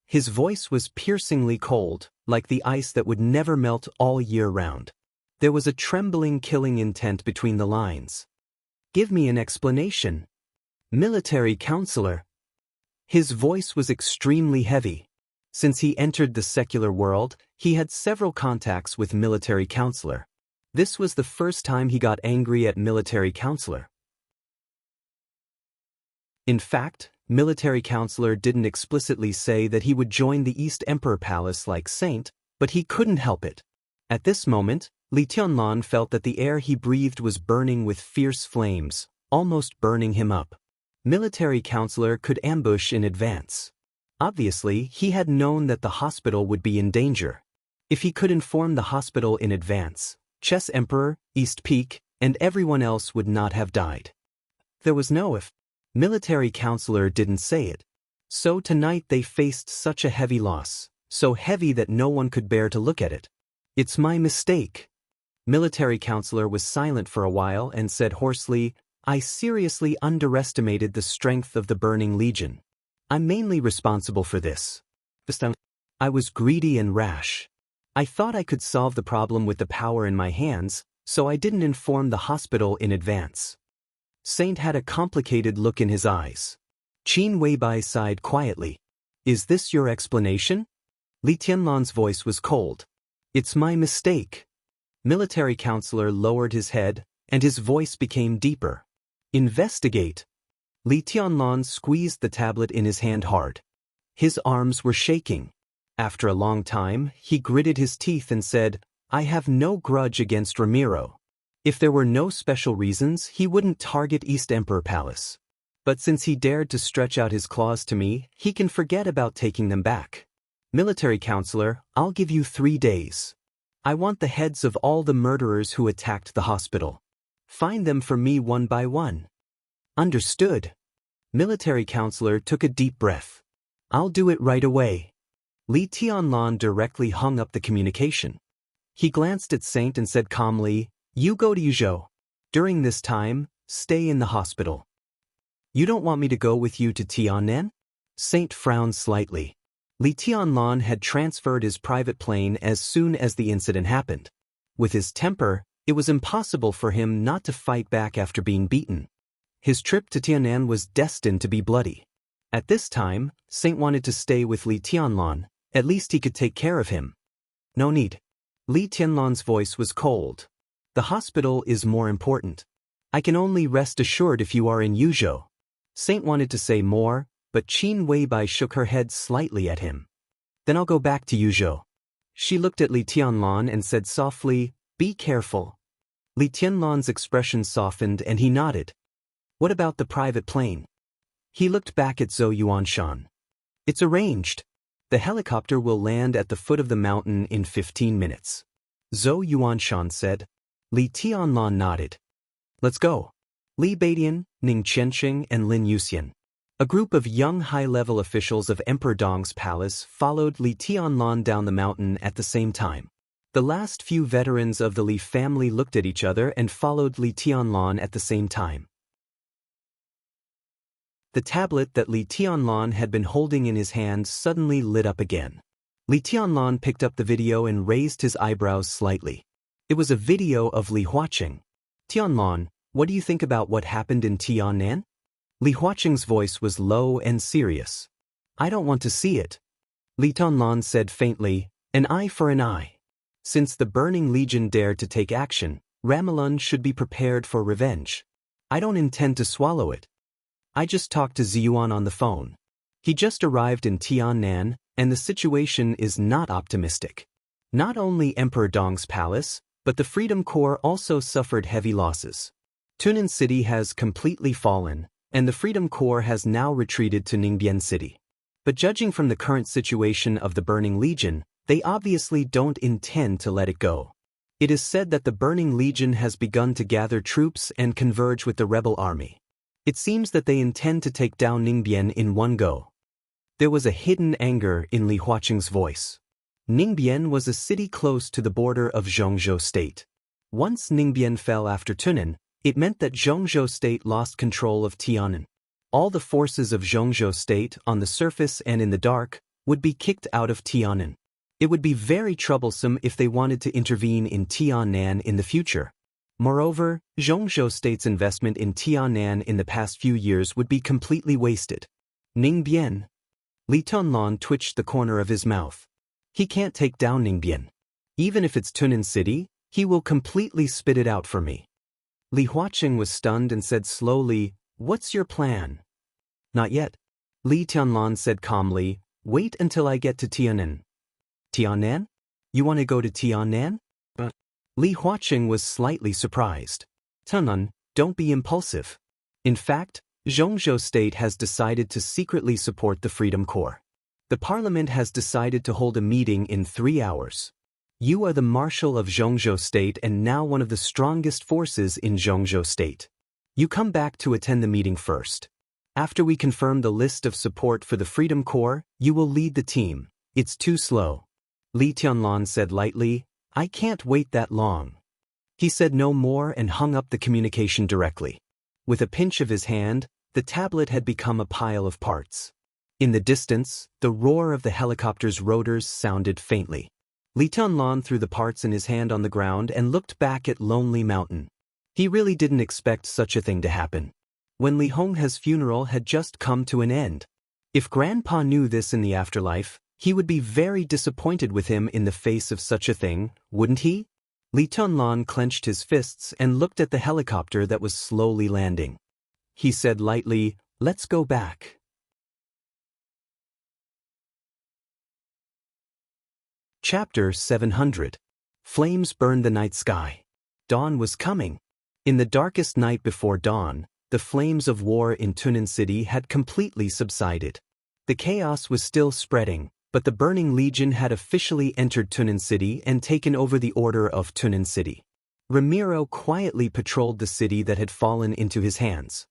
His voice was piercingly cold, like the ice that would never melt all year round. There was a trembling, killing intent between the lines. "Give me an explanation. Military counselor." His voice was extremely heavy. Since he entered the secular world, he had several contacts with military counselor. This was the first time he got angry at military counselor. In fact, military counselor didn't explicitly say that he would join the East Emperor Palace like Saint, but he couldn't help it. At this moment, Li Tianlan felt that the air he breathed was burning with fierce flames, almost burning him up. Military counselor could ambush in advance. Obviously, he had known that the hospital would be in danger. If he could inform the hospital in advance, Chess Emperor, East Peak, and everyone else would not have died. There was no if. Military counselor didn't say it. So tonight they faced such a heavy loss, so heavy that no one could bear to look at it. "It's my mistake." Military counselor was silent for a while and said hoarsely, "I seriously underestimated the strength of the Burning Legion. I'm mainly responsible for this. I was greedy and rash. I thought I could solve the problem with the power in my hands, so I didn't inform the hospital in advance." Saint had a complicated look in his eyes. Qin Weibai sighed quietly. "Is this your explanation?" Li Tianlan's voice was cold. "It's my mistake." Military counselor lowered his head, and his voice became deeper. "Investigate." Li Tianlan squeezed the tablet in his hand hard. His arms were shaking. After a long time, he gritted his teeth and said, "I have no grudge against Ramiro. If there were no special reasons, he wouldn't target East Emperor Palace. But since he dared to stretch out his claws to me, he can forget about taking them back. Military counselor, I'll give you 3 days. I want the heads of all the murderers who attacked the hospital. Find them for me one by one." "Understood." Military counselor took a deep breath. "I'll do it right away." Li Tianlan directly hung up the communication. He glanced at Saint and said calmly, "You go to Yuzhou. During this time, stay in the hospital." "You don't want me to go with you to Tiannan?" Saint frowned slightly. Li Tianlan had transferred his private plane as soon as the incident happened. With his temper, it was impossible for him not to fight back after being beaten. His trip to Tiannan was destined to be bloody. At this time, Saint wanted to stay with Li Tianlan. At least he could take care of him. "No need." Li Tianlan's voice was cold. "The hospital is more important. I can only rest assured if you are in Yuzhou." Saint wanted to say more, but Qin Weibai shook her head slightly at him. "Then I'll go back to Yuzhou." She looked at Li Tianlan and said softly, "Be careful." Li Tianlan's expression softened and he nodded. "What about the private plane?" He looked back at Zhou Yuanshan. "It's arranged. The helicopter will land at the foot of the mountain in 15 minutes. Zhou Yuanshan said. Li Tianlan nodded. "Let's go." Li Baidian, Ning Qianxing, and Lin Yuxian. A group of young high-level officials of Emperor Dong's palace followed Li Tianlan down the mountain at the same time. The last few veterans of the Li family looked at each other and followed Li Tianlan at the same time. The tablet that Li Tianlan had been holding in his hand suddenly lit up again. Li Tianlan picked up the video and raised his eyebrows slightly. It was a video of Li Huaqing. "Tianlan, what do you think about what happened in Tiannan?" Li Huaqing's voice was low and serious. "I don't want to see it." Li Tianlan said faintly, "An eye for an eye. Since the Burning Legion dared to take action, Ramelun should be prepared for revenge. I don't intend to swallow it. I just talked to Ziyuan on the phone. He just arrived in Tiannan, and the situation is not optimistic. Not only Emperor Dong's palace, but the Freedom Corps also suffered heavy losses. Tunan City has completely fallen, and the Freedom Corps has now retreated to Ningbian City. But judging from the current situation of the Burning Legion, they obviously don't intend to let it go. It is said that the Burning Legion has begun to gather troops and converge with the rebel army. It seems that they intend to take down Ningbian in one go." There was a hidden anger in Li Huaqing's voice. Ningbian was a city close to the border of Zhongzhou State. Once Ningbian fell after Tunan, it meant that Zhongzhou State lost control of Tiannan. All the forces of Zhongzhou State, on the surface and in the dark, would be kicked out of Tiananmen. It would be very troublesome if they wanted to intervene in Tiananmen in the future. Moreover, Zhongzhou State's investment in Tiananmen in the past few years would be completely wasted. Ningbian. Li Tunlan twitched the corner of his mouth. He can't take down Ningbian. Even if it's Tunan City, he will completely spit it out for me. Li Huaqing was stunned and said slowly, "What's your plan?" "Not yet." Li Tianlan said calmly, "Wait until I get to Tiananmen." "Tiananmen? You want to go to Tiananmen?" Li Huaqing was slightly surprised. "Tunlan, don't be impulsive. In fact, Zhongzhou State has decided to secretly support the Freedom Corps. The parliament has decided to hold a meeting in 3 hours. You are the marshal of Zhongzhou State and now one of the strongest forces in Zhongzhou State. You come back to attend the meeting first. After we confirm the list of support for the Freedom Corps, you will lead the team. It's too slow." Li Tianlan said lightly, "I can't wait that long." He said no more and hung up the communication directly. With a pinch of his hand, the tablet had become a pile of parts. In the distance, the roar of the helicopter's rotors sounded faintly. Li Tianlan threw the parts in his hand on the ground and looked back at Lonely Mountain. He really didn't expect such a thing to happen. When Li Honghe's funeral had just come to an end. If Grandpa knew this in the afterlife, he would be very disappointed with him in the face of such a thing, wouldn't he? Li Tianlan clenched his fists and looked at the helicopter that was slowly landing. He said lightly, "Let's go back." Chapter 700. Flames burned the night sky. Dawn was coming. In the darkest night before dawn, the flames of war in Tunan City had completely subsided. The chaos was still spreading, but the Burning Legion had officially entered Tunan City and taken over the order of Tunan City. Ramiro quietly patrolled the city that had fallen into his hands.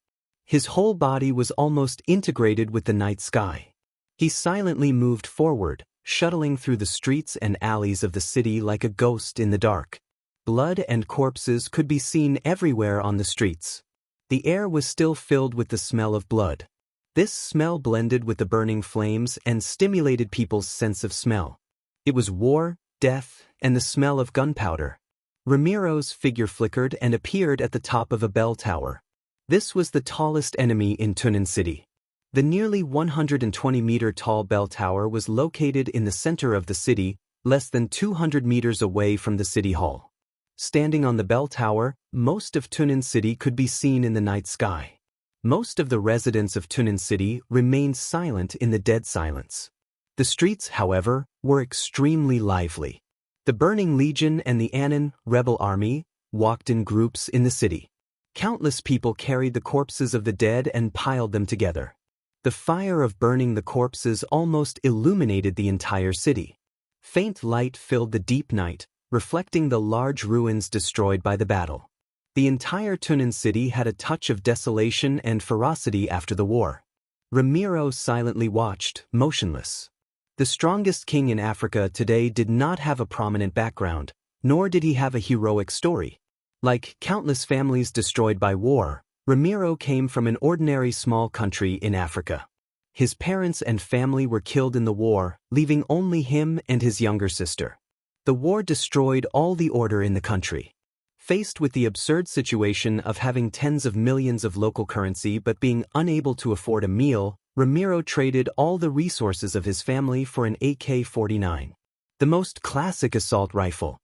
His whole body was almost integrated with the night sky. He silently moved forward, shuttling through the streets and alleys of the city like a ghost in the dark. Blood and corpses could be seen everywhere on the streets. The air was still filled with the smell of blood. This smell blended with the burning flames and stimulated people's sense of smell. It was war, death, and the smell of gunpowder. Ramiro's figure flickered and appeared at the top of a bell tower. This was the tallest enemy in Tunan City. The nearly 120-meter-tall bell tower was located in the center of the city, less than 200 meters away from the city hall. Standing on the bell tower, most of Tunan City could be seen in the night sky. Most of the residents of Tunan City remained silent in the dead silence. The streets, however, were extremely lively. The Burning Legion and the Anan rebel army walked in groups in the city. Countless people carried the corpses of the dead and piled them together. The fire of burning the corpses almost illuminated the entire city. Faint light filled the deep night, reflecting the large ruins destroyed by the battle. The entire Tunan City had a touch of desolation and ferocity after the war. Ramiro silently watched, motionless. The strongest king in Africa today did not have a prominent background, nor did he have a heroic story. Like countless families destroyed by war, Ramiro came from an ordinary small country in Africa. His parents and family were killed in the war, leaving only him and his younger sister. The war destroyed all the order in the country. Faced with the absurd situation of having tens of millions of local currency but being unable to afford a meal, Ramiro traded all the resources of his family for an AK-49, the most classic assault rifle.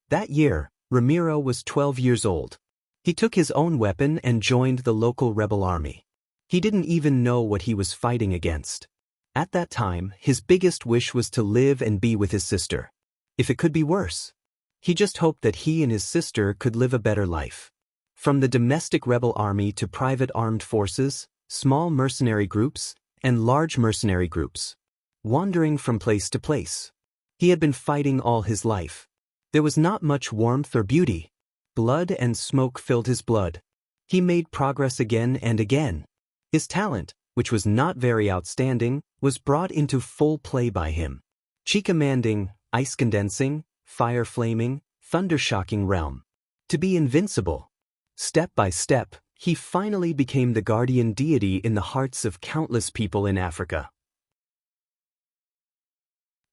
That year, Ramiro was 12 years old. He took his own weapon and joined the local rebel army. He didn't even know what he was fighting against. At that time, his biggest wish was to live and be with his sister. If it could be worse. He just hoped that he and his sister could live a better life. From the domestic rebel army to private armed forces, small mercenary groups, and large mercenary groups. Wandering from place to place. He had been fighting all his life. There was not much warmth or beauty. Blood and smoke filled his blood. He made progress again and again. His talent, which was not very outstanding, was brought into full play by him. Chi commanding, ice condensing, fire flaming, thunder shocking realm. To be invincible. Step by step, he finally became the guardian deity in the hearts of countless people in Africa.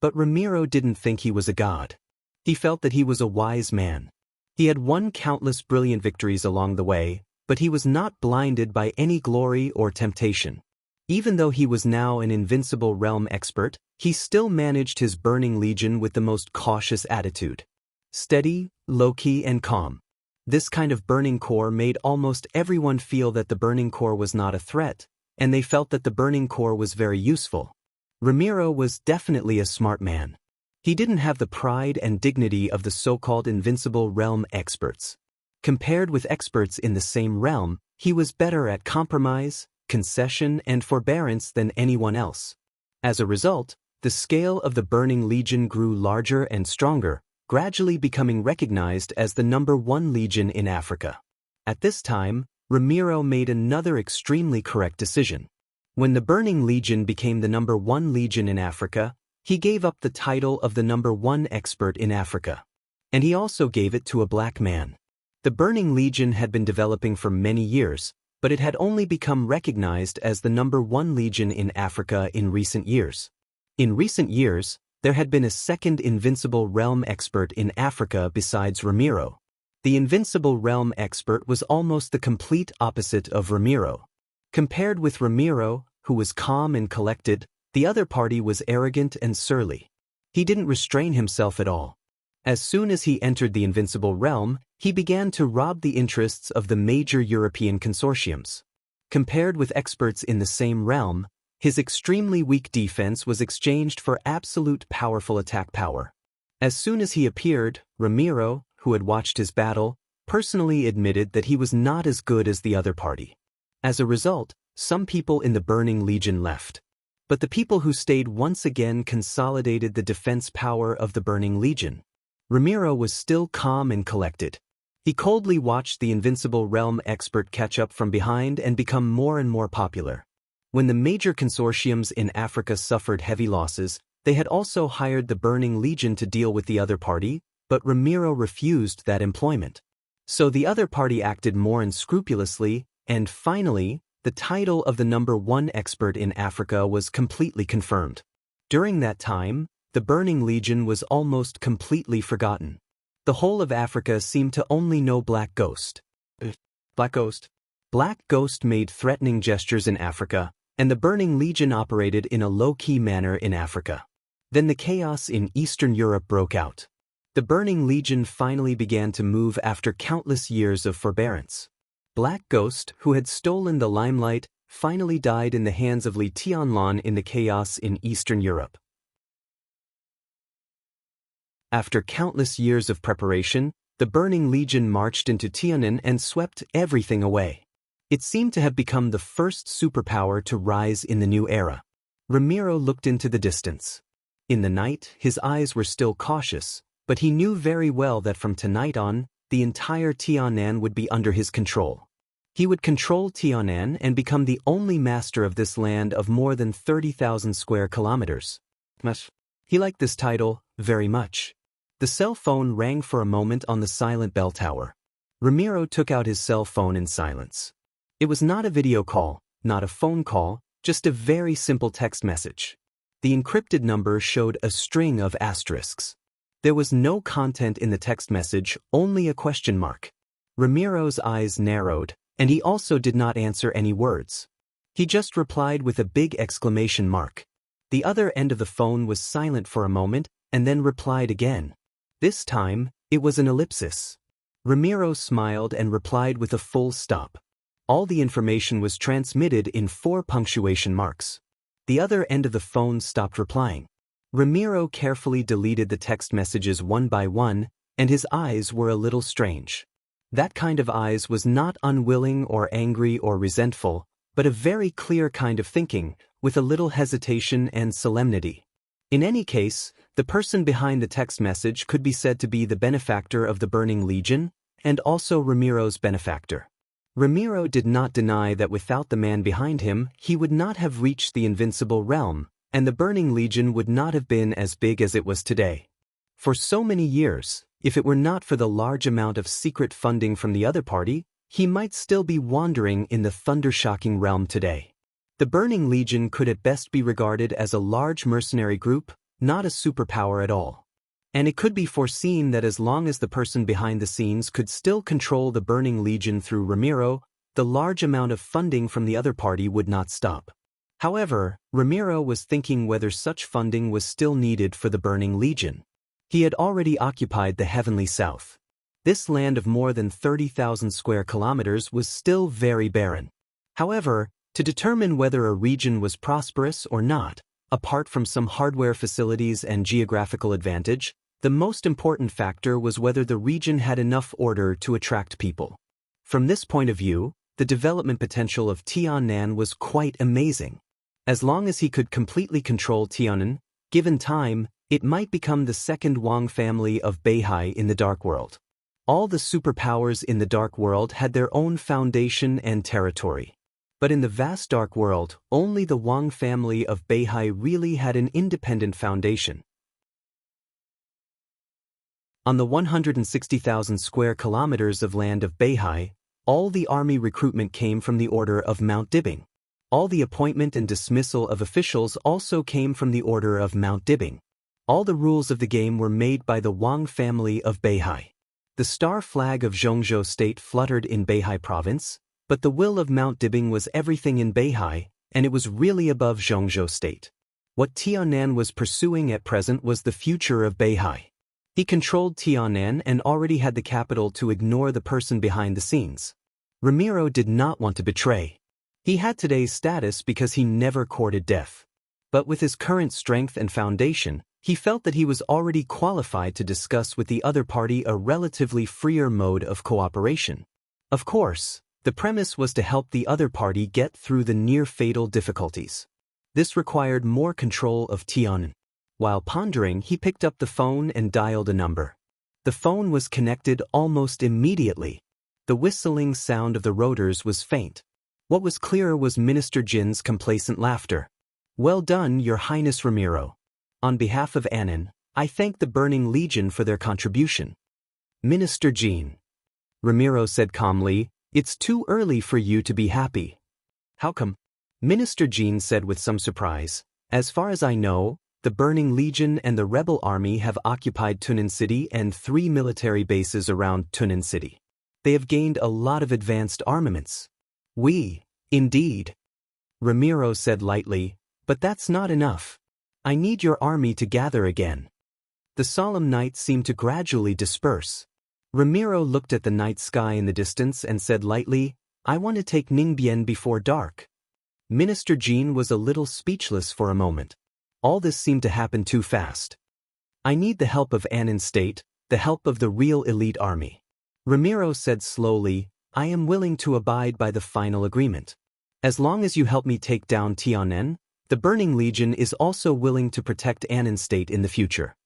But Ramiro didn't think he was a god. He felt that he was a wise man. He had won countless brilliant victories along the way, but he was not blinded by any glory or temptation. Even though he was now an invincible realm expert, he still managed his burning legion with the most cautious attitude. Steady, low-key, and calm. This kind of burning core made almost everyone feel that the burning core was not a threat, and they felt that the burning core was very useful. Ramiro was definitely a smart man. He didn't have the pride and dignity of the so-called invincible realm experts. Compared with experts in the same realm, he was better at compromise, concession, and forbearance than anyone else. As a result, the scale of the Burning Legion grew larger and stronger, gradually becoming recognized as the #1 legion in Africa. At this time, Ramiro made another extremely correct decision. When the Burning Legion became the #1 legion in Africa, he gave up the title of the #1 expert in Africa. And he also gave it to a black man. The Burning Legion had been developing for many years, but it had only become recognized as the #1 legion in Africa in recent years. In recent years, there had been a second invincible realm expert in Africa besides Ramiro. The invincible realm expert was almost the complete opposite of Ramiro. Compared with Ramiro, who was calm and collected, the other party was arrogant and surly. He didn't restrain himself at all. As soon as he entered the invincible realm, he began to rob the interests of the major European consortiums. Compared with experts in the same realm, his extremely weak defense was exchanged for absolute powerful attack power. As soon as he appeared, Ramiro, who had watched his battle, personally admitted that he was not as good as the other party. As a result, some people in the Burning Legion left. But the people who stayed once again consolidated the defense power of the Burning Legion. Ramiro was still calm and collected. He coldly watched the invincible realm expert catch up from behind and become more and more popular. When the major consortiums in Africa suffered heavy losses, they had also hired the Burning Legion to deal with the other party, but Ramiro refused that employment. So the other party acted more unscrupulously, and finally, the title of the #1 expert in Africa was completely confirmed. During that time, the Burning Legion was almost completely forgotten. The whole of Africa seemed to only know Black Ghost. Black Ghost? Black Ghost made threatening gestures in Africa, and the Burning Legion operated in a low-key manner in Africa. Then the chaos in Eastern Europe broke out. The Burning Legion finally began to move after countless years of forbearance. Black Ghost, who had stolen the limelight, finally died in the hands of Li Tianlan in the chaos in Eastern Europe. After countless years of preparation, the Burning Legion marched into Tiananmen and swept everything away. It seemed to have become the first superpower to rise in the new era. Ramiro looked into the distance. In the night, his eyes were still cautious, but he knew very well that from tonight on, the entire Tiananmen would be under his control. He would control Tiananmen and become the only master of this land of more than 30,000 square kilometers. He liked this title very much. The cell phone rang for a moment on the silent bell tower. Ramiro took out his cell phone in silence. It was not a video call, not a phone call, just a very simple text message. The encrypted number showed a string of asterisks. There was no content in the text message, only a question mark. Ramiro's eyes narrowed, and he also did not answer any words. He just replied with a big exclamation mark. The other end of the phone was silent for a moment, and then replied again. This time, it was an ellipsis. Ramiro smiled and replied with a full stop. All the information was transmitted in 4 punctuation marks. The other end of the phone stopped replying. Ramiro carefully deleted the text messages one by one, and his eyes were a little strange. That kind of eyes was not unwilling or angry or resentful, but a very clear kind of thinking, with a little hesitation and solemnity. In any case, the person behind the text message could be said to be the benefactor of the Burning Legion, and also Ramiro's benefactor. Ramiro did not deny that without the man behind him, he would not have reached the invincible realm, and the Burning Legion would not have been as big as it was today. For so many years, if it were not for the large amount of secret funding from the other party, he might still be wandering in the thunder-shocking realm today. The Burning Legion could at best be regarded as a large mercenary group, not a superpower at all. And it could be foreseen that as long as the person behind the scenes could still control the Burning Legion through Ramiro, the large amount of funding from the other party would not stop. However, Ramiro was thinking whether such funding was still needed for the Burning Legion. He had already occupied the Heavenly South. This land of more than 30,000 square kilometers was still very barren. However, to determine whether a region was prosperous or not, apart from some hardware facilities and geographical advantage, the most important factor was whether the region had enough order to attract people. From this point of view, the development potential of Tiannan was quite amazing. As long as he could completely control Tiannan, given time, it might become the second Wang family of Beihai in the Dark World. All the superpowers in the Dark World had their own foundation and territory. But in the vast Dark World, only the Wang family of Beihai really had an independent foundation. On the 160,000 square kilometers of land of Beihai, all the army recruitment came from the order of Mount Dibbing. All the appointment and dismissal of officials also came from the order of Mount Dibbing. All the rules of the game were made by the Wang family of Beihai. The star flag of Zhongzhou State fluttered in Beihai Province, but the will of Mount Dibbing was everything in Beihai, and it was really above Zhongzhou State. What Tiannan was pursuing at present was the future of Beihai. He controlled Tiannan and already had the capital to ignore the person behind the scenes. Ramiro did not want to betray. He had today's status because he never courted death. But with his current strength and foundation, he felt that he was already qualified to discuss with the other party a relatively freer mode of cooperation. Of course, the premise was to help the other party get through the near-fatal difficulties. This required more control of Tiannan. While pondering, he picked up the phone and dialed a number. The phone was connected almost immediately. The whistling sound of the rotors was faint. What was clearer was Minister Jin's complacent laughter. "Well done, Your Highness Ramiro. On behalf of Annan, I thank the Burning Legion for their contribution." "Minister Jin," Ramiro said calmly, "it's too early for you to be happy." "How come?" Minister Jin said with some surprise. "As far as I know, the Burning Legion and the rebel army have occupied Tunnan City and 3 military bases around Tunnan City. They have gained a lot of advanced armaments." Indeed," Ramiro said lightly, "but that's not enough. I need your army to gather again." The solemn night seemed to gradually disperse. Ramiro looked at the night sky in the distance and said lightly, "I want to take Ningbian before dark." Minister Jin was a little speechless for a moment. All this seemed to happen too fast. "I need the help of Annan State, the help of the real elite army." Ramiro said slowly, "I am willing to abide by the final agreement. As long as you help me take down Tiannan, the Burning Legion is also willing to protect Annan State in the future."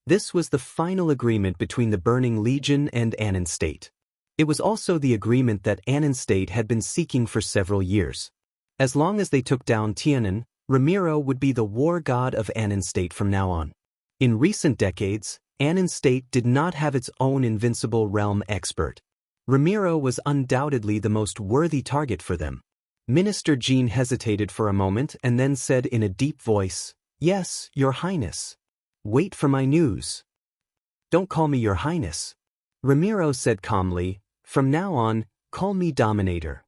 This was the final agreement between the Burning Legion and Annan State. It was also the agreement that Annan State had been seeking for several years. As long as they took down Tiannan, Ramiro would be the war god of Annan State from now on. In recent decades, Annan State did not have its own invincible realm expert. Ramiro was undoubtedly the most worthy target for them. Minister Jin hesitated for a moment and then said in a deep voice, "Yes, Your Highness. Wait for my news." "Don't call me Your Highness," Ramiro said calmly. "From now on, call me Dominator."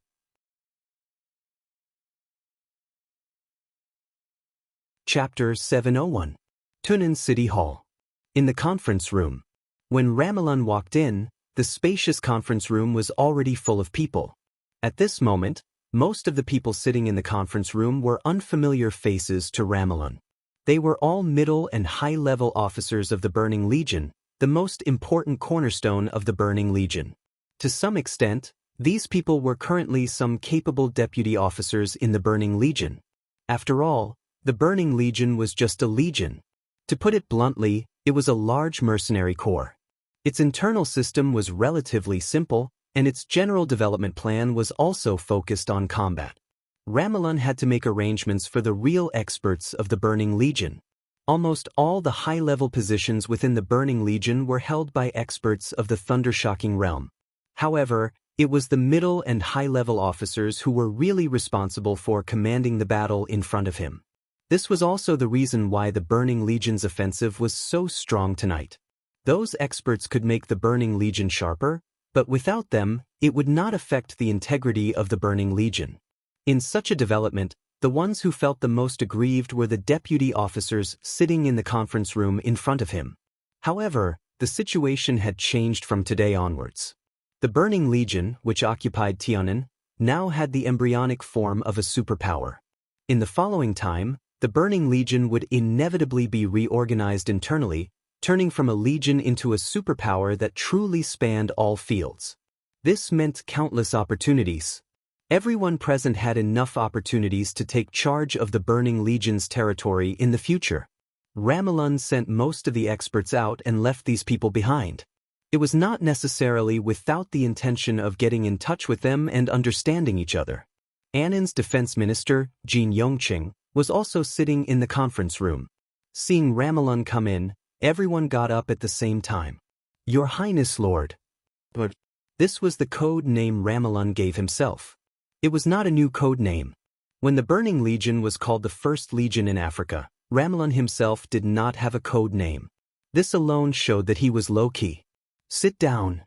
Chapter 701. Tunnan City Hall. In the conference room. When Ramelun walked in, the spacious conference room was already full of people. At this moment, most of the people sitting in the conference room were unfamiliar faces to Ramelun. They were all middle and high-level officers of the Burning Legion, the most important cornerstone of the Burning Legion. To some extent, these people were currently some capable deputy officers in the Burning Legion. After all, the Burning Legion was just a legion. To put it bluntly, it was a large mercenary corps. Its internal system was relatively simple, and its general development plan was also focused on combat. Ramelun had to make arrangements for the real experts of the Burning Legion. Almost all the high-level positions within the Burning Legion were held by experts of the Thundershocking realm. However, it was the middle and high-level officers who were really responsible for commanding the battle in front of him. This was also the reason why the Burning Legion's offensive was so strong tonight. Those experts could make the Burning Legion sharper, but without them, it would not affect the integrity of the Burning Legion. In such a development, the ones who felt the most aggrieved were the deputy officers sitting in the conference room in front of him. However, the situation had changed from today onwards. The Burning Legion, which occupied Tiananmen, now had the embryonic form of a superpower. In the following time, the Burning Legion would inevitably be reorganized internally, turning from a legion into a superpower that truly spanned all fields. This meant countless opportunities. Everyone present had enough opportunities to take charge of the Burning Legion's territory in the future. Ramelun sent most of the experts out and left these people behind. It was not necessarily without the intention of getting in touch with them and understanding each other. Annan's defense minister, Jin Yongqing, was also sitting in the conference room. Seeing Ramelun come in, everyone got up at the same time. "Your Highness, Lord." But this was the code name Ramelun gave himself. It was not a new code name. When the Burning Legion was called the First Legion in Africa, Ramelun himself did not have a code name. This alone showed that he was low-key. "Sit down."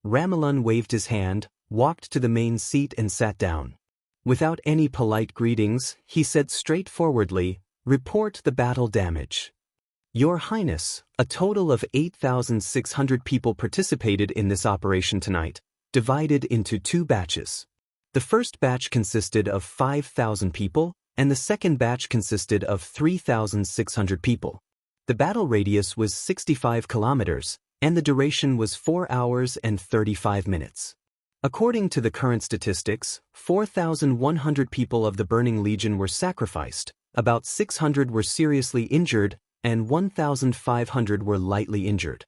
Ramelun waved his hand, walked to the main seat and sat down. Without any polite greetings, he said straightforwardly, "Report the battle damage." "Your Highness, a total of 8,600 people participated in this operation tonight, divided into 2 batches. The first batch consisted of 5,000 people, and the second batch consisted of 3,600 people. The battle radius was 65 kilometers, and the duration was 4 hours and 35 minutes. According to the current statistics, 4,100 people of the Burning Legion were sacrificed, about 600 were seriously injured, and 1,500 were lightly injured.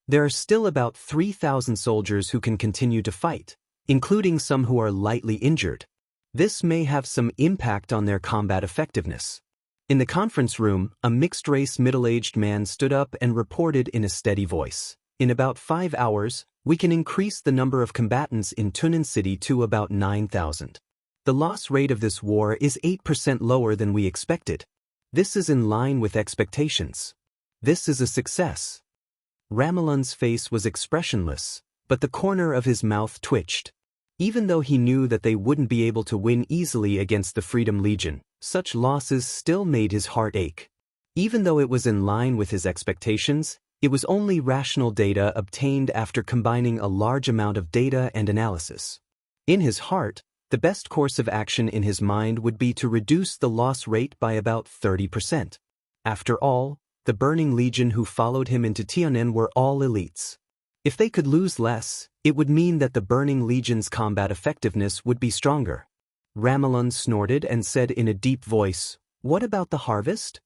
There are still about 3,000 soldiers who can continue to fight, including some who are lightly injured. This may have some impact on their combat effectiveness." In the conference room, a mixed-race middle-aged man stood up and reported in a steady voice, "In about 5 hours, we can increase the number of combatants in Tunan City to about 9,000. The loss rate of this war is 8% lower than we expected. This is in line with expectations. This is a success." Ramelun's face was expressionless, but the corner of his mouth twitched. Even though he knew that they wouldn't be able to win easily against the Freedom Legion, such losses still made his heart ache. Even though it was in line with his expectations, it was only rational data obtained after combining a large amount of data and analysis. In his heart, the best course of action in his mind would be to reduce the loss rate by about 30%. After all, the Burning Legion who followed him into Tiananmen were all elites. If they could lose less, it would mean that the Burning Legion's combat effectiveness would be stronger. Ramelun snorted and said in a deep voice, "What about the harvest?"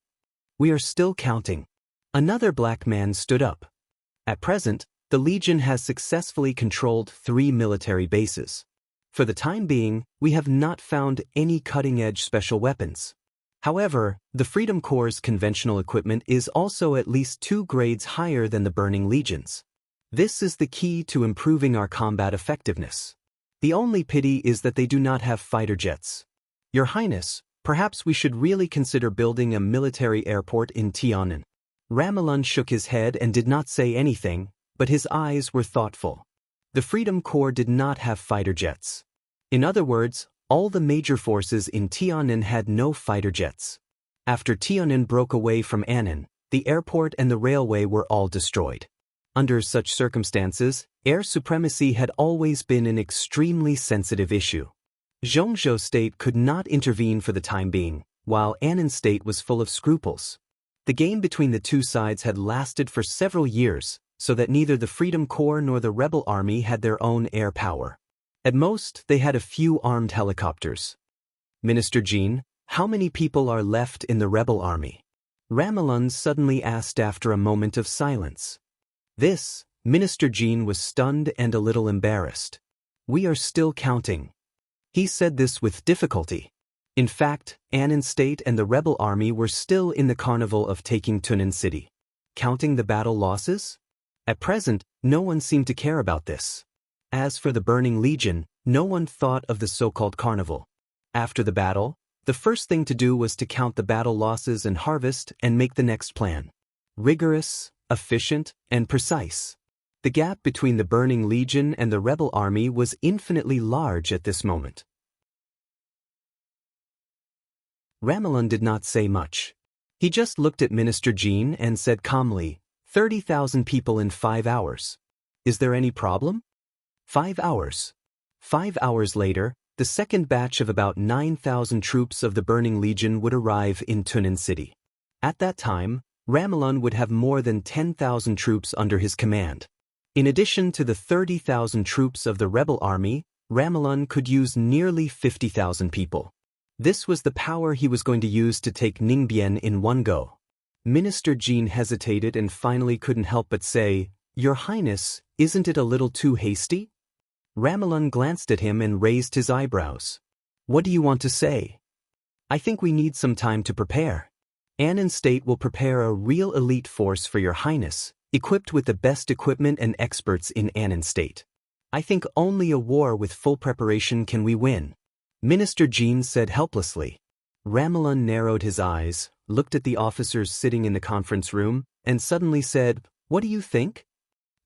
"We are still counting." Another black man stood up. "At present, the Legion has successfully controlled 3 military bases. For the time being, we have not found any cutting-edge special weapons. However, the Freedom Corps' conventional equipment is also at least 2 grades higher than the Burning Legion's. This is the key to improving our combat effectiveness. The only pity is that they do not have fighter jets. Your Highness, perhaps we should really consider building a military airport in Tiananmen." Ramelun shook his head and did not say anything, but his eyes were thoughtful. The Freedom Corps did not have fighter jets. In other words, all the major forces in Tiananmen had no fighter jets. After Tiananmen broke away from Annan, the airport and the railway were all destroyed. Under such circumstances, air supremacy had always been an extremely sensitive issue. Zhongzhou State could not intervene for the time being, while Annan State was full of scruples. The game between the two sides had lasted for several years, so that neither the Freedom Corps nor the rebel army had their own air power. At most, they had a few armed helicopters. "Minister Jean, how many people are left in the rebel army?" Ramelun suddenly asked after a moment of silence. Minister Jean was stunned and a little embarrassed. "We are still counting." He said this with difficulty. In fact, Annan State and the rebel army were still in the carnival of taking Tunan City. Counting the battle losses? At present, no one seemed to care about this. As for the Burning Legion, no one thought of the so-called carnival. After the battle, the first thing to do was to count the battle losses and harvest and make the next plan. Rigorous, efficient, and precise. The gap between the burning legion and the rebel army was infinitely large at this moment. Ramelin did not say much. He just looked at Minister Jean and said calmly, 30,000 people in 5 hours. Is there any problem? 5 hours. 5 hours later, the second batch of about 9,000 troops of the Burning Legion would arrive in Tunan City. At that time, Ramelin would have more than 10,000 troops under his command. In addition to the 30,000 troops of the rebel army, Ramelin could use nearly 50,000 people. This was the power he was going to use to take Ningbian in one go. Minister Jean hesitated and finally couldn't help but say, "Your Highness, isn't it a little too hasty?" Ramelin glanced at him and raised his eyebrows. "What do you want to say?" "I think we need some time to prepare. Annan State will prepare a real elite force for your Highness, equipped with the best equipment and experts in Annan State. I think only a war with full preparation can we win," Minister Jean said helplessly. Ramelin narrowed his eyes, looked at the officers sitting in the conference room, and suddenly said, "What do you think?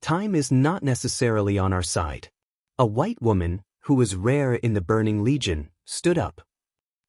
Time is not necessarily on our side." A white woman, who was rare in the Burning Legion, stood up.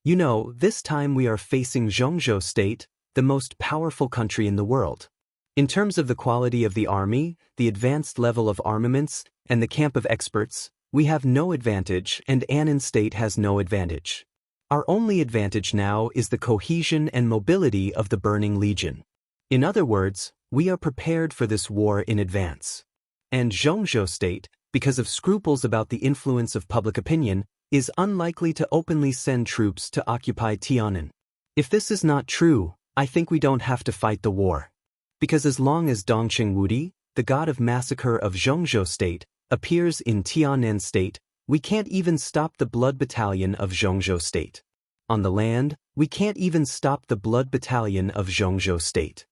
"You know, this time we are facing Zhongzhou State, the most powerful country in the world. In terms of the quality of the army, the advanced level of armaments, and the camp of experts, we have no advantage and Annan State has no advantage. Our only advantage now is the cohesion and mobility of the Burning Legion. In other words, we are prepared for this war in advance. And Zhongzhou State, because of scruples about the influence of public opinion, is unlikely to openly send troops to occupy Tiananmen. If this is not true, I think we don't have to fight the war. Because as long as Dongqing Wudi, the god of massacre of Zhongzhou State, appears in Tiananmen State, we can't even stop the Blood Battalion of Zhongzhou State. On the land, we can't even stop the Blood Battalion of Zhongzhou State."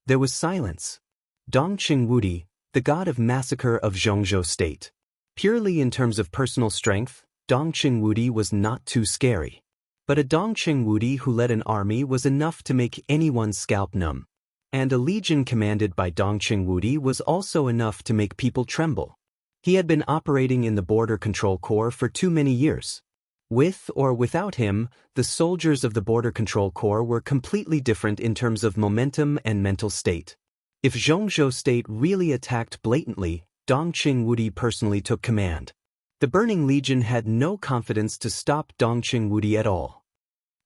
There was silence. Dongqing Wudi, the god of massacre of Zhongzhou State. Purely in terms of personal strength, Dongqing Wudi was not too scary. But a Dongqing Wudi who led an army was enough to make anyone's scalp numb. And a legion commanded by Dongqing Wudi was also enough to make people tremble. He had been operating in the Border Control Corps for too many years. With or without him, the soldiers of the Border Control Corps were completely different in terms of momentum and mental state. If Zhongzhou State really attacked blatantly, Dongqing Wudi personally took command. The Burning Legion had no confidence to stop Dongqing Wudi at all.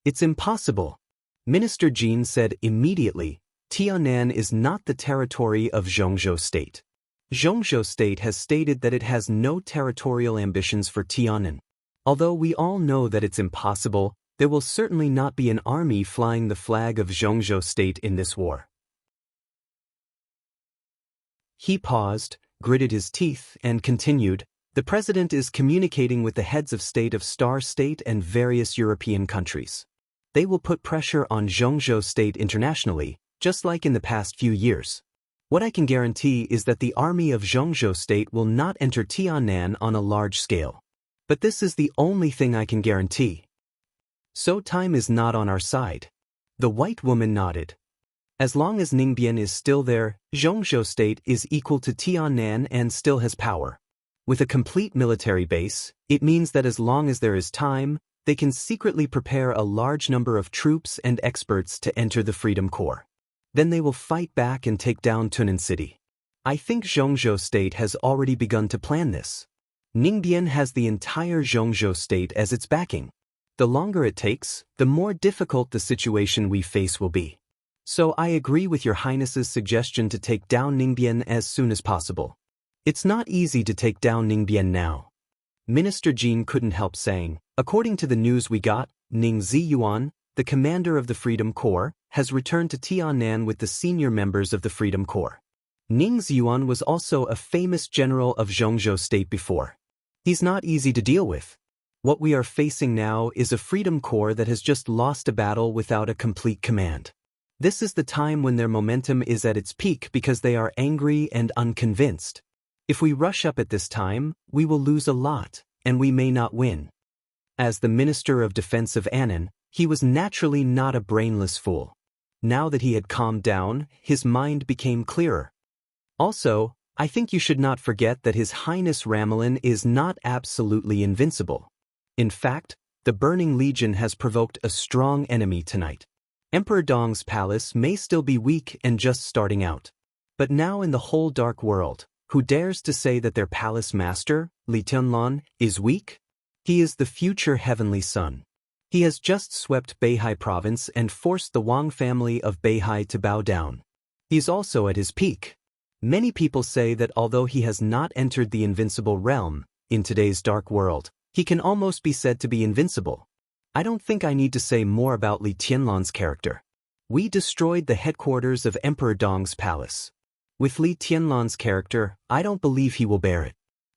"It's impossible," Minister Jean said immediately. "Tiannan is not the territory of Zhongzhou State. Zhongzhou State has stated that it has no territorial ambitions for Tiananmen. Although we all know that it's impossible, there will certainly not be an army flying the flag of Zhongzhou State in this war." He paused, gritted his teeth, and continued, "The President is communicating with the heads of state of Star State and various European countries. They will put pressure on Zhongzhou State internationally, just like in the past few years. What I can guarantee is that the army of Zhongzhou State will not enter Tiananmen on a large scale. But this is the only thing I can guarantee. So time is not on our side." The white woman nodded. "As long as Ningbian is still there, Zhongzhou State is equal to Tiananmen and still has power. With a complete military base, it means that as long as there is time, they can secretly prepare a large number of troops and experts to enter the Freedom Corps. Then they will fight back and take down Tunan City. I think Zhongzhou State has already begun to plan this. Ningbian has the entire Zhongzhou State as its backing. The longer it takes, the more difficult the situation we face will be. So I agree with Your Highness's suggestion to take down Ningbian as soon as possible. It's not easy to take down Ningbian now." Minister Jean couldn't help saying, "According to the news we got, Ning Ziyuan, the commander of the Freedom Corps, has returned to Tiananmen with the senior members of the Freedom Corps. Ning Ziyuan was also a famous general of Zhongzhou State before. He's not easy to deal with. What we are facing now is a Freedom Corps that has just lost a battle without a complete command. This is the time when their momentum is at its peak because they are angry and unconvinced. If we rush up at this time, we will lose a lot, and we may not win." As the Minister of Defense of Annan, he was naturally not a brainless fool. Now that he had calmed down, his mind became clearer. Also, I think you should not forget that His Highness Ramelin is not absolutely invincible. In fact, the Burning Legion has provoked a strong enemy tonight. Emperor Dong's palace may still be weak and just starting out. But now in the whole dark world, who dares to say that their palace master, Li Tianlan, is weak? He is the future heavenly sun. He has just swept Beihai province and forced the Wang family of Beihai to bow down. He is also at his peak. Many people say that although he has not entered the invincible realm, in today's dark world, he can almost be said to be invincible. I don't think I need to say more about Li Tianlan's character. We destroyed the headquarters of Emperor Dong's palace. With Li Tianlan's character, I don't believe he will bear it.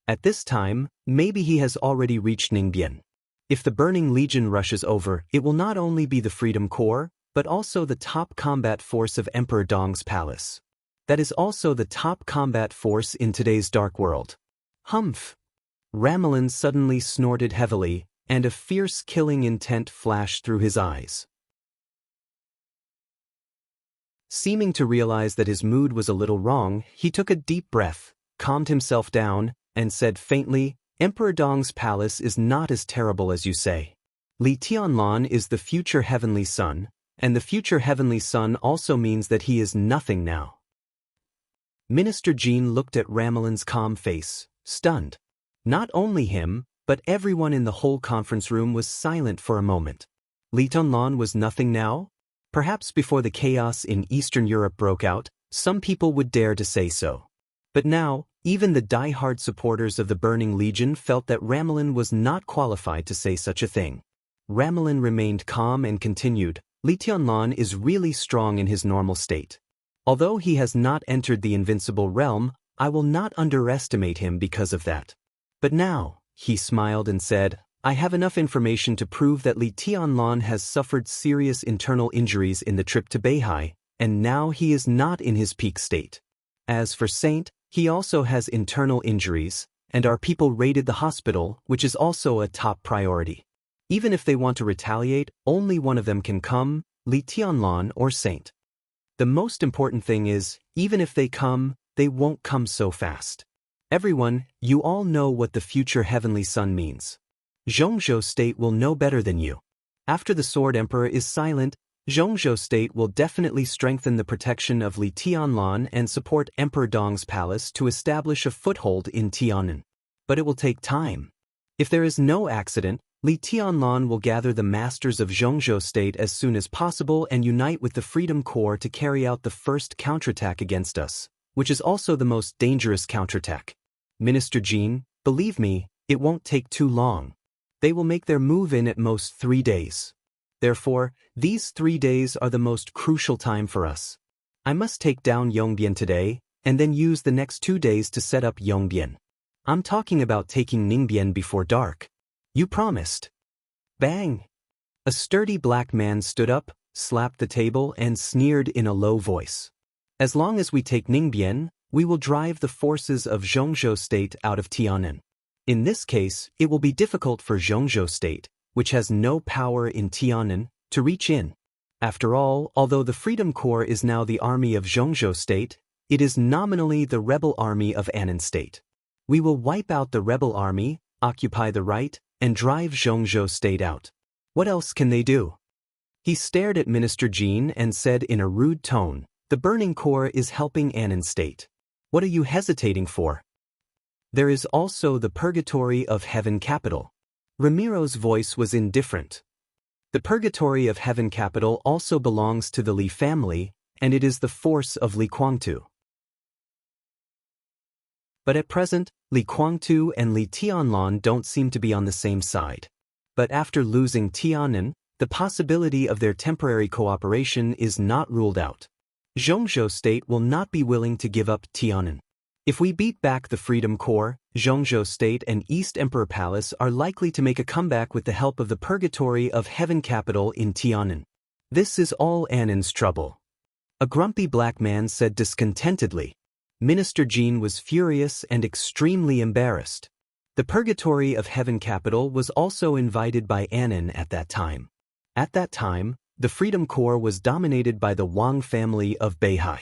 At this time, maybe he has already reached Ningbian. If the Burning Legion rushes over, it will not only be the Freedom Corps, but also the top combat force of Emperor Dong's palace. That is also the top combat force in today's dark world. Humph! Ramelin suddenly snorted heavily, and a fierce killing intent flashed through his eyes. Seeming to realize that his mood was a little wrong, he took a deep breath, calmed himself down, and said faintly, Emperor Dong's palace is not as terrible as you say. Li Tianlan is the future heavenly sun, and the future heavenly sun also means that he is nothing now. Minister Jean looked at Ramelin's calm face, stunned. Not only him, but everyone in the whole conference room was silent for a moment. Li Tianlan was nothing now? Perhaps before the chaos in Eastern Europe broke out, some people would dare to say so. But now, even the die-hard supporters of the Burning Legion felt that Ramelin was not qualified to say such a thing. Ramelin remained calm and continued, Li Tianlan is really strong in his normal state. Although he has not entered the invincible realm, I will not underestimate him because of that. But now, he smiled and said, I have enough information to prove that Li Tianlan has suffered serious internal injuries in the trip to Beihai, and now he is not in his peak state. As for Saint, he also has internal injuries, and our people raided the hospital, which is also a top priority. Even if they want to retaliate, only one of them can come, Li Tianlan or Saint. The most important thing is, even if they come, they won't come so fast. Everyone, you all know what the future heavenly sun means. Zhongzhou State will know better than you. After the Sword Emperor is silent, Zhongzhou State will definitely strengthen the protection of Li Tianlan and support Emperor Dong's palace to establish a foothold in Tiannan. But it will take time. If there is no accident, Li Tianlan will gather the masters of Zhongzhou State as soon as possible and unite with the Freedom Corps to carry out the first counterattack against us, which is also the most dangerous counterattack. Minister Jean, believe me, it won't take too long. They will make their move in at most 3 days. Therefore, these 3 days are the most crucial time for us. I must take down Yongbien today, and then use the next 2 days to set up Yongbien. I'm talking about taking Ningbian before dark. You promised. Bang! A sturdy black man stood up, slapped the table, and sneered in a low voice. As long as we take Ningbian, we will drive the forces of Zhongzhou State out of Tiannan. In this case, it will be difficult for Zhongzhou State, which has no power in Tiannan, to reach in. After all, although the Freedom Corps is now the army of Zhongzhou State, it is nominally the rebel army of Annan State. We will wipe out the rebel army, occupy the right, and drive Zhongzhou State out. What else can they do? He stared at Minister Jean and said in a rude tone, the Burning Corps is helping Annan State. What are you hesitating for? There is also the Purgatory of Heaven Capital. Ramiro's voice was indifferent. The Purgatory of Heaven Capital also belongs to the Li family, and it is the force of Li Guangtu. But at present, Li Guangtu and Li Tianlan don't seem to be on the same side. But after losing Tiannan, the possibility of their temporary cooperation is not ruled out. Zhongzhou State will not be willing to give up Tiannan. If we beat back the Freedom Corps, Zhongzhou State and East Emperor Palace are likely to make a comeback with the help of the Purgatory of Heaven Capital in Tiannan. This is all Annan's trouble. A grumpy black man said discontentedly. Minister Jean was furious and extremely embarrassed. The Purgatory of Heaven capital was also invited by Annan at that time. At that time, the Freedom Corps was dominated by the Wang family of Beihai.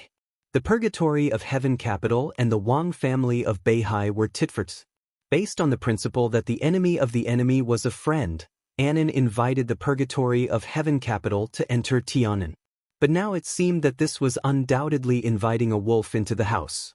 The Purgatory of Heaven capital and the Wang family of Beihai were tit-for-tat. Based on the principle that the enemy was a friend, Annan invited the Purgatory of Heaven capital to enter Tiannan. But now it seemed that this was undoubtedly inviting a wolf into the house.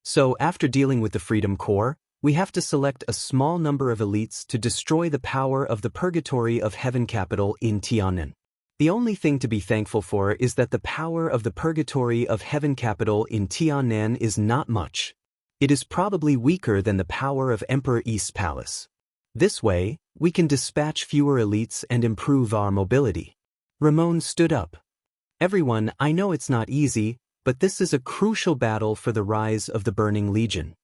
So after dealing with the Freedom Corps, we have to select a small number of elites to destroy the power of the Purgatory of Heaven capital in Tiannan. The only thing to be thankful for is that the power of the Purgatory of Heaven capital in Tiannan is not much. It is probably weaker than the power of Emperor Yi's palace. This way, we can dispatch fewer elites and improve our mobility. Ramon stood up. Everyone, I know it's not easy, but this is a crucial battle for the rise of the Burning Legion.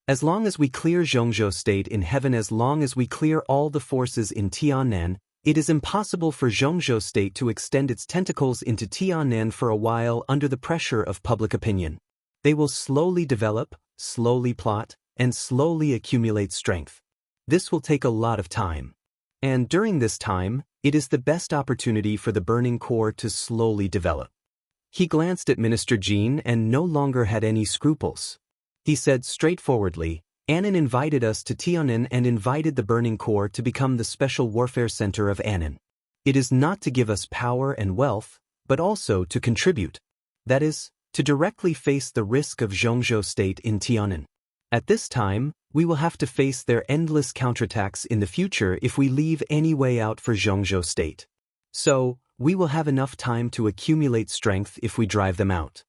As long as we clear Zhongzhou State in heaven, as long as we clear all the forces in Tiannan, it is impossible for Zhongzhou State to extend its tentacles into Tiannan for a while under the pressure of public opinion. They will slowly develop, slowly plot, and slowly accumulate strength. This will take a lot of time. And during this time, it is the best opportunity for the Burning Corps to slowly develop. He glanced at Minister Jean and no longer had any scruples. He said straightforwardly, Annan invited us to Tiannan and invited the Burning Corps to become the special warfare center of Annan. It is not to give us power and wealth, but also to contribute. That is, to directly face the risk of Zhongzhou State in Tiannan. At this time, we will have to face their endless counterattacks in the future if we leave any way out for Zhongzhou State. So, we will have enough time to accumulate strength if we drive them out.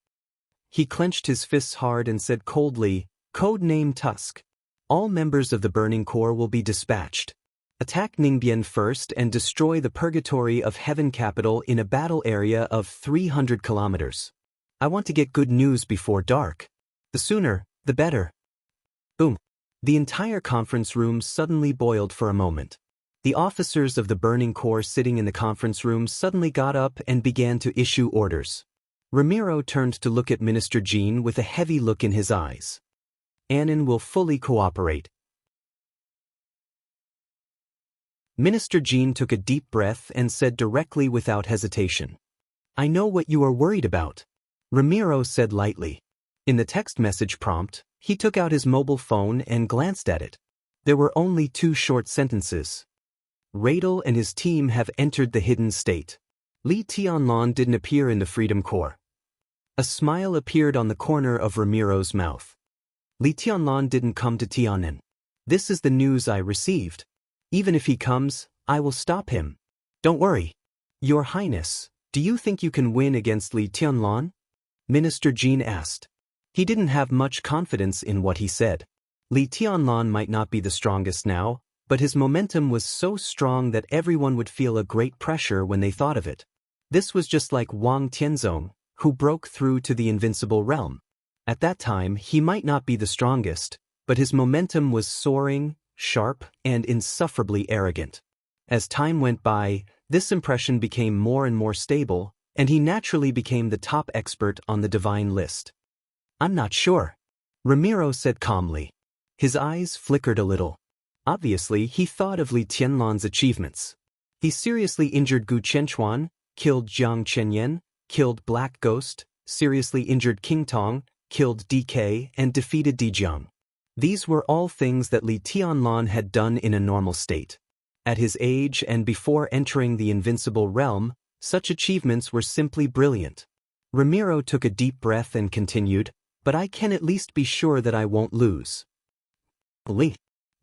He clenched his fists hard and said coldly, "Code name Tusk. All members of the Burning Corps will be dispatched. Attack Ningbian first and destroy the Purgatory of Heaven capital in a battle area of 300 kilometers. I want to get good news before dark. The sooner, the better." Boom. The entire conference room suddenly boiled for a moment. The officers of the Burning Corps sitting in the conference room suddenly got up and began to issue orders. Ramiro turned to look at Minister Jean with a heavy look in his eyes. Annan will fully cooperate. Minister Jean took a deep breath and said directly without hesitation, "I know what you are worried about," Ramiro said lightly. In the text message prompt, he took out his mobile phone and glanced at it. There were only 2 short sentences. Radel and his team have entered the hidden state. Li Tianlan didn't appear in the Freedom Corps. A smile appeared on the corner of Ramiro's mouth. Li Tianlan didn't come to Tiannan. This is the news I received. Even if he comes, I will stop him. Don't worry. Your Highness, do you think you can win against Li Tianlan? Minister Jean asked. He didn't have much confidence in what he said. Li Tianlan might not be the strongest now, but his momentum was so strong that everyone would feel a great pressure when they thought of it. This was just like Wang Tianzong, who broke through to the invincible realm. At that time, he might not be the strongest, but his momentum was soaring, sharp, and insufferably arrogant. As time went by, this impression became more and more stable, and he naturally became the top expert on the divine list. I'm not sure, Ramiro said calmly. His eyes flickered a little. Obviously, he thought of Li Tianlan's achievements. He seriously injured Gu Chenchuan, killed Jiang Chenyan, killed Black Ghost, seriously injured King Tong, killed DK, and defeated Dijiang. These were all things that Li Tianlan had done in a normal state. At his age and before entering the invincible realm, such achievements were simply brilliant. Ramiro took a deep breath and continued, but I can at least be sure that I won't lose. Li.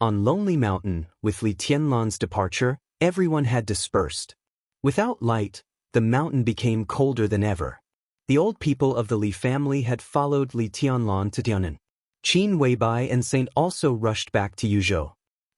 On Lonely Mountain, with Li Tianlan's departure, everyone had dispersed. Without light, the mountain became colder than ever. The old people of the Li family had followed Li Tianlan to Tiannan. Qin Weibai and Saint also rushed back to Yuzhou.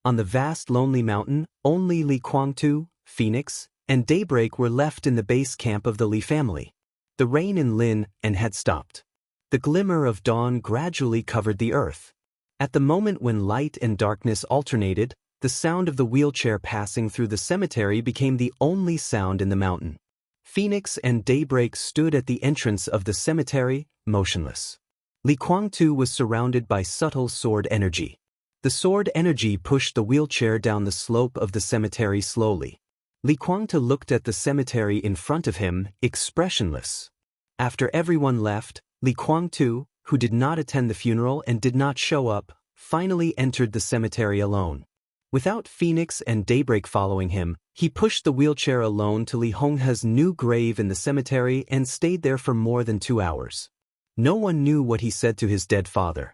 On the vast lonely mountain, only Li Kuangtu, Phoenix, and Daybreak were left in the base camp of the Li family. The rain in Lin and had stopped. The glimmer of dawn gradually covered the earth. At the moment when light and darkness alternated, the sound of the wheelchair passing through the cemetery became the only sound in the mountain. Phoenix and Daybreak stood at the entrance of the cemetery, motionless. Li Kuangtu was surrounded by subtle sword energy. The The sword energy pushed the wheelchair down the slope of the cemetery slowly. Li Kuangtu looked at the cemetery in front of him, expressionless. After everyone left, Li Kuangtu, who did not attend the funeral and did not show up, finally entered the cemetery alone. Without Phoenix and Daybreak following him, he pushed the wheelchair alone to Li Honghe's new grave in the cemetery and stayed there for more than 2 hours. No one knew what he said to his dead father.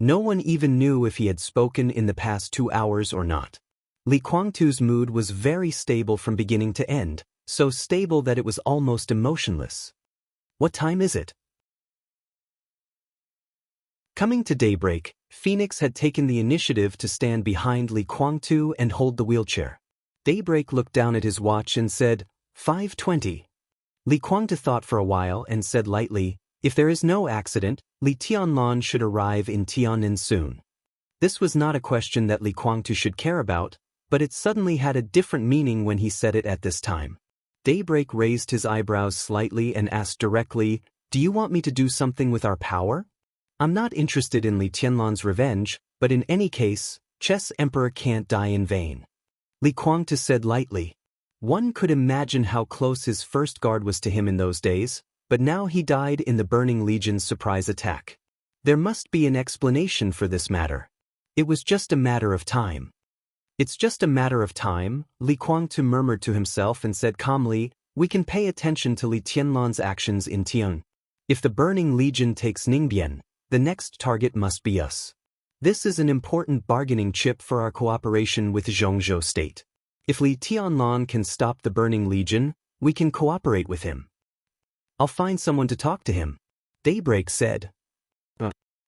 No one even knew if he had spoken in the past 2 hours or not. Li Kuangtu's mood was very stable from beginning to end, so stable that it was almost emotionless. What time is it? Coming to daybreak, Phoenix had taken the initiative to stand behind Li Kuangtu and hold the wheelchair. Daybreak looked down at his watch and said, 5:20. Li Kuangtu thought for a while and said lightly, if there is no accident, Li Tianlan should arrive in Tiannan soon. This was not a question that Li Kuangtu should care about, but it suddenly had a different meaning when he said it at this time. Daybreak raised his eyebrows slightly and asked directly, do you want me to do something with our power? I'm not interested in Li Tianlan's revenge, but in any case, Chess Emperor can't die in vain. Li Kuangtu said lightly. One could imagine how close his first guard was to him in those days, but now he died in the Burning Legion's surprise attack. There must be an explanation for this matter. It was just a matter of time. It's just a matter of time, Li Kuangtu murmured to himself and said calmly, we can pay attention to Li Tianlan's actions in Tian. If the Burning Legion takes Ningbian, the next target must be us. This is an important bargaining chip for our cooperation with Zhongzhou State. If Li Tianlan can stop the Burning Legion, we can cooperate with him. I'll find someone to talk to him, Daybreak said.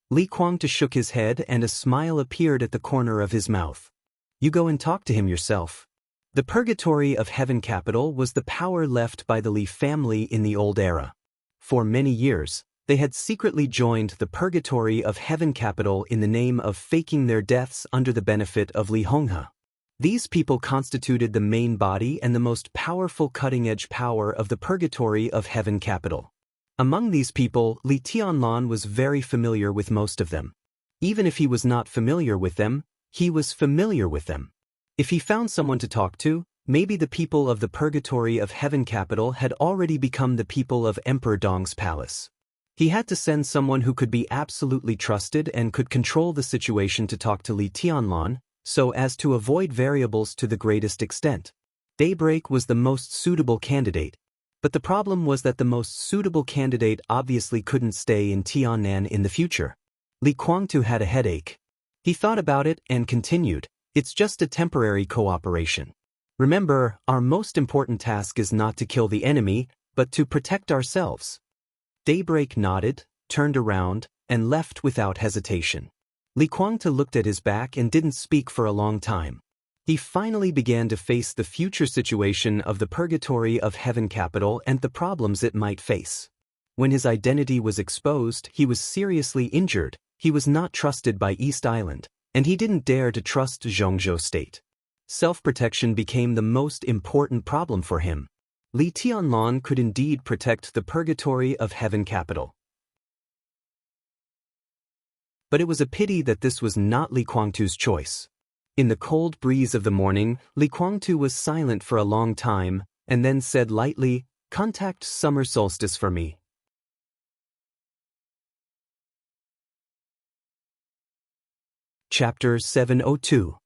Li Kuangtu shook his head and a smile appeared at the corner of his mouth. You go and talk to him yourself. The Purgatory of Heaven Capital was the power left by the Li family in the old era. For many years, they had secretly joined the Purgatory of Heaven Capital in the name of faking their deaths under the benefit of Li Honghe. These people constituted the main body and the most powerful cutting-edge power of the Purgatory of Heaven Capital. Among these people, Li Tianlan was very familiar with most of them. Even if he was not familiar with them, he was familiar with them. If he found someone to talk to, maybe the people of the Purgatory of Heaven Capital had already become the people of Emperor Dong's palace. He had to send someone who could be absolutely trusted and could control the situation to talk to Li Tianlan, so as to avoid variables to the greatest extent. Daybreak was the most suitable candidate, but the problem was that the most suitable candidate obviously couldn't stay in Tiannan in the future. Li Kuangtu had a headache. He thought about it and continued, it's just a temporary cooperation. Remember, our most important task is not to kill the enemy, but to protect ourselves. Daybreak nodded, turned around, and left without hesitation. Li Kuangtu looked at his back and didn't speak for a long time. He finally began to face the future situation of the Purgatory of Heaven Capital and the problems it might face. When his identity was exposed, he was seriously injured, he was not trusted by East Island, and he didn't dare to trust Zhongzhou State. Self-protection became the most important problem for him. Li Tianlan could indeed protect the Purgatory of Heaven Capital. But it was a pity that this was not Li Kuangtu's choice. In the cold breeze of the morning, Li Kuangtu was silent for a long time, and then said lightly, contact summer solstice for me. Chapter 702.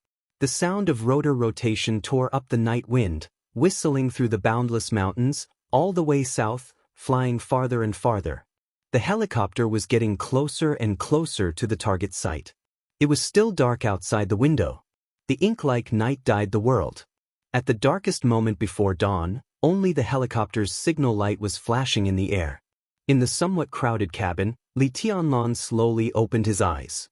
The sound of rotor rotation tore up the night wind, whistling through the boundless mountains, all the way south, flying farther and farther. The helicopter was getting closer and closer to the target site. It was still dark outside the window. The ink-like night dyed the world. At the darkest moment before dawn, only the helicopter's signal light was flashing in the air. In the somewhat crowded cabin, Li Tianlan slowly opened his eyes.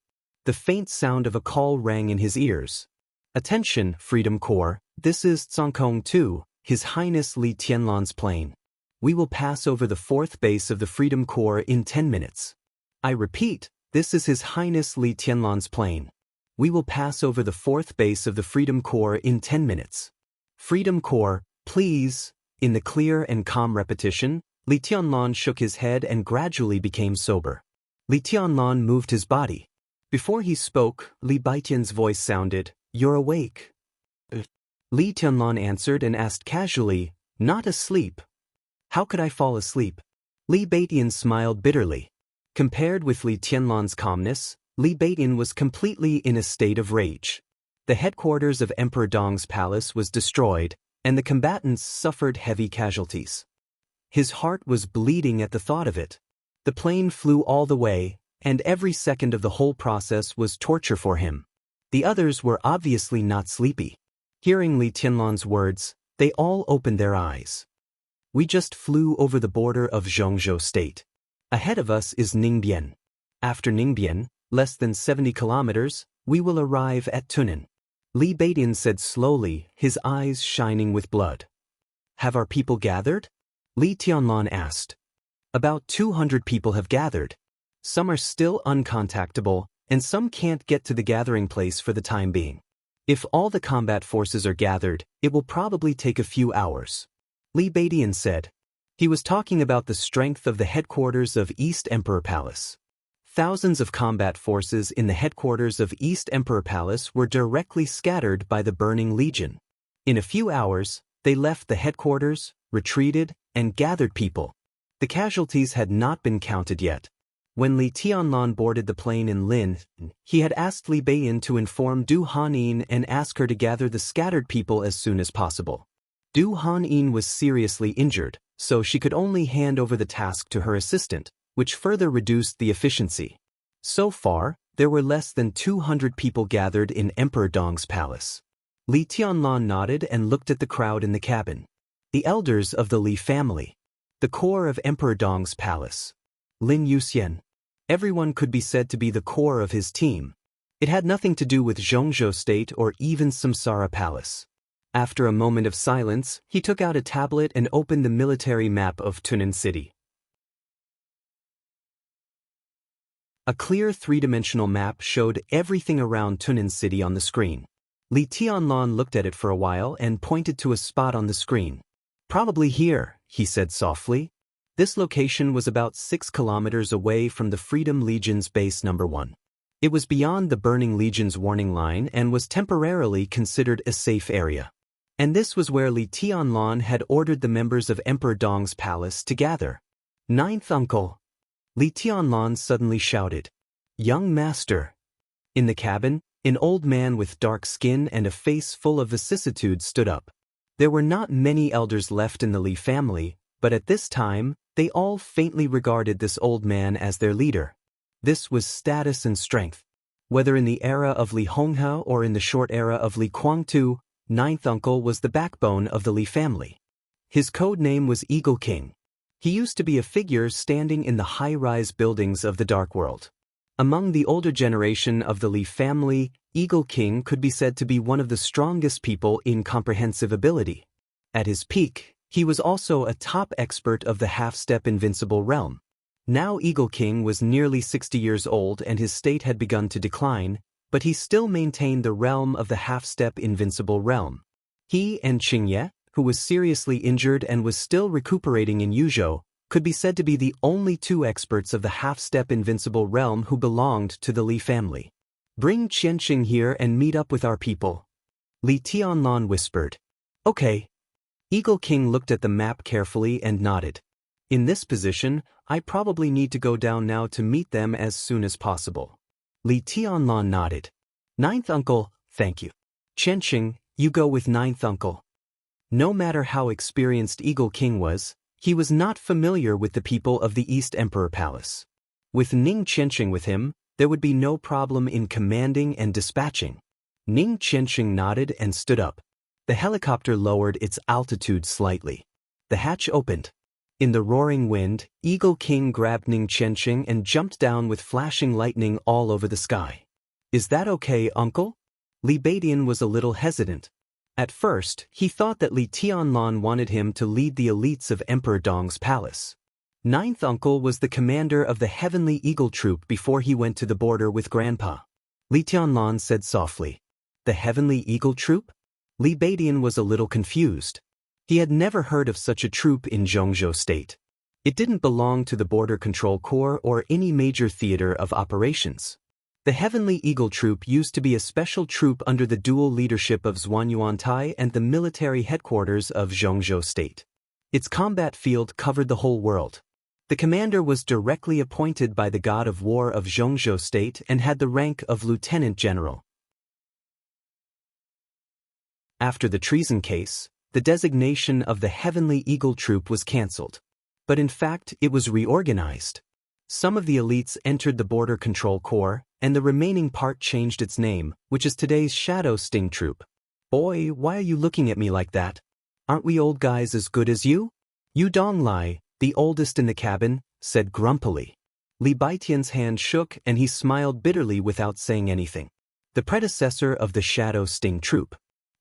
The faint sound of a call rang in his ears. Attention, Freedom Corps, this is Tsongkong 2, His Highness Li Tianlan's plane. We will pass over the 4th base of the Freedom Corps in 10 minutes. I repeat, this is His Highness Li Tianlan's plane. We will pass over the 4th base of the Freedom Corps in 10 minutes. Freedom Corps, please. In the clear and calm repetition, Li Tianlan shook his head and gradually became sober. Li Tianlan moved his body. Before he spoke, Li Baitian's voice sounded, "You're awake." Li Tianlan answered and asked casually, "Not asleep." "How could I fall asleep?" Li Baitian smiled bitterly. Compared with Li Tianlan's calmness, Li Baitian was completely in a state of rage. The headquarters of Emperor Dong's palace was destroyed, and the combatants suffered heavy casualties. His heart was bleeding at the thought of it. The plane flew all the way, and every second of the whole process was torture for him. The others were obviously not sleepy. Hearing Li Tianlan's words, they all opened their eyes. "We just flew over the border of Zhongzhou State. Ahead of us is Ningbian. After Ningbian, less than 70 kilometers, we will arrive at Tunan." Li Baitian said slowly, his eyes shining with blood. "Have our people gathered?" Li Tianlan asked. "About 200 people have gathered. Some are still uncontactable, and some can't get to the gathering place for the time being. If all the combat forces are gathered, it will probably take a few hours," Li Baitian said. He was talking about the strength of the headquarters of East Emperor Palace. Thousands of combat forces in the headquarters of East Emperor Palace were directly scattered by the Burning Legion. In a few hours, they left the headquarters, retreated, and gathered people. The casualties had not been counted yet. When Li Tianlan boarded the plane in Lin, he had asked Li Beiyin to inform Du Hanyin and ask her to gather the scattered people as soon as possible. Du Hanyin was seriously injured, so she could only hand over the task to her assistant, which further reduced the efficiency. So far, there were less than 200 people gathered in Emperor Dong's palace. Li Tianlan nodded and looked at the crowd in the cabin. The elders of the Li family. The core of Emperor Dong's palace. Lin Yuxian. Everyone could be said to be the core of his team. It had nothing to do with Zhongzhou State or even Samsara Palace. After a moment of silence, he took out a tablet and opened the military map of Tunan City. A clear three-dimensional map showed everything around Tunan City on the screen. Li Tianlan looked at it for a while and pointed to a spot on the screen. "Probably here," he said softly. This location was about 6 kilometers away from the Freedom Legion's base number 1. It was beyond the Burning Legion's warning line and was temporarily considered a safe area. And this was where Li Tianlan had ordered the members of Emperor Dong's palace to gather. "Ninth uncle!" Li Tianlan suddenly shouted. "Young master!" In the cabin, an old man with dark skin and a face full of vicissitudes stood up. There were not many elders left in the Li family, but at this time, they all faintly regarded this old man as their leader. This was status and strength. Whether in the era of Li Honghe or in the short era of Li Guangtu, Ninth Uncle was the backbone of the Li family. His code name was Eagle King. He used to be a figure standing in the high-rise buildings of the Dark World. Among the older generation of the Li family, Eagle King could be said to be one of the strongest people in comprehensive ability. At his peak, he was also a top expert of the half-step invincible realm. Now Eagle King was nearly 60 years old and his state had begun to decline, but he still maintained the realm of the half-step invincible realm. He and Qingye, who was seriously injured and was still recuperating in Yuzhou, could be said to be the only two experts of the half-step invincible realm who belonged to the Li family. "Bring Qianqing here and meet up with our people," Li Tianlan whispered. "Okay." Eagle King looked at the map carefully and nodded. "In this position, I probably need to go down now to meet them as soon as possible." Li Tianlan nodded. "Ninth uncle, thank you. Qianqing, you go with Ninth uncle." No matter how experienced Eagle King was, he was not familiar with the people of the East Emperor Palace. With Ning Qianqing with him, there would be no problem in commanding and dispatching. Ning Qianqing nodded and stood up. The helicopter lowered its altitude slightly. The hatch opened. In the roaring wind, Eagle King grabbed Ning Qianqing and jumped down with flashing lightning all over the sky. "Is that okay, uncle?" Li Beidian was a little hesitant. At first, he thought that Li Tianlan wanted him to lead the elites of Emperor Dong's palace. Ninth uncle was the commander of the Heavenly Eagle Troop before he went to the border with Grandpa. Li Tianlan said softly. "The Heavenly Eagle Troop?" Li Beidian was a little confused. He had never heard of such a troop in Zhongzhou State. It didn't belong to the Border Control Corps or any major theater of operations. The Heavenly Eagle Troop used to be a special troop under the dual leadership of Zhuanyuantai and the military headquarters of Zhongzhou State. Its combat field covered the whole world. The commander was directly appointed by the god of war of Zhongzhou State and had the rank of lieutenant general. After the treason case, the designation of the Heavenly Eagle Troop was cancelled. But in fact, it was reorganized. Some of the elites entered the Border Control Corps, and the remaining part changed its name, which is today's Shadow Sting Troop. Boy, why are you looking at me like that? Aren't we old guys as good as you? Yu Donglai, the oldest in the cabin, said grumpily. Li Baitian's hand shook and he smiled bitterly without saying anything. The predecessor of the Shadow Sting Troop.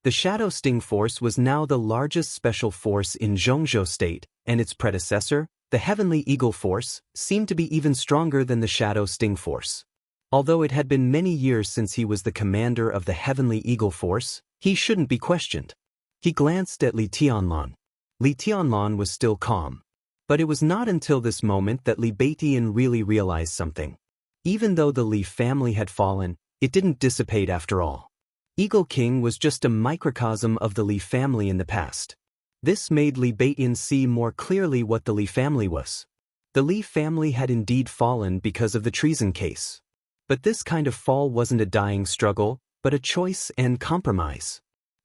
The Shadow Sting Force was now the largest special force in Zhongzhou State, and its predecessor, the Heavenly Eagle Force, seemed to be even stronger than the Shadow Sting Force. Although it had been many years since he was the commander of the Heavenly Eagle Force, he shouldn't be questioned. He glanced at Li Tianlan. Li Tianlan was still calm. But it was not until this moment that Li Baitian really realized something. Even though the Li family had fallen, it didn't dissipate after all. Eagle King was just a microcosm of the Li family in the past. This made Li Baitian see more clearly what the Li family was. The Li family had indeed fallen because of the treason case. But this kind of fall wasn't a dying struggle, but a choice and compromise.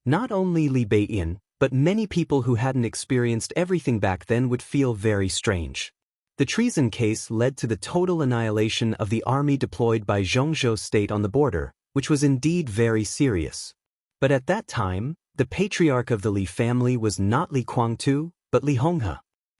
Not only Li Baitian, but many people who hadn't experienced everything back then would feel very strange. The treason case led to the total annihilation of the army deployed by Zhongzhou State on the border, which was indeed very serious. But at that time, the patriarch of the Li family was not Li Guangtu, but Li Honghe.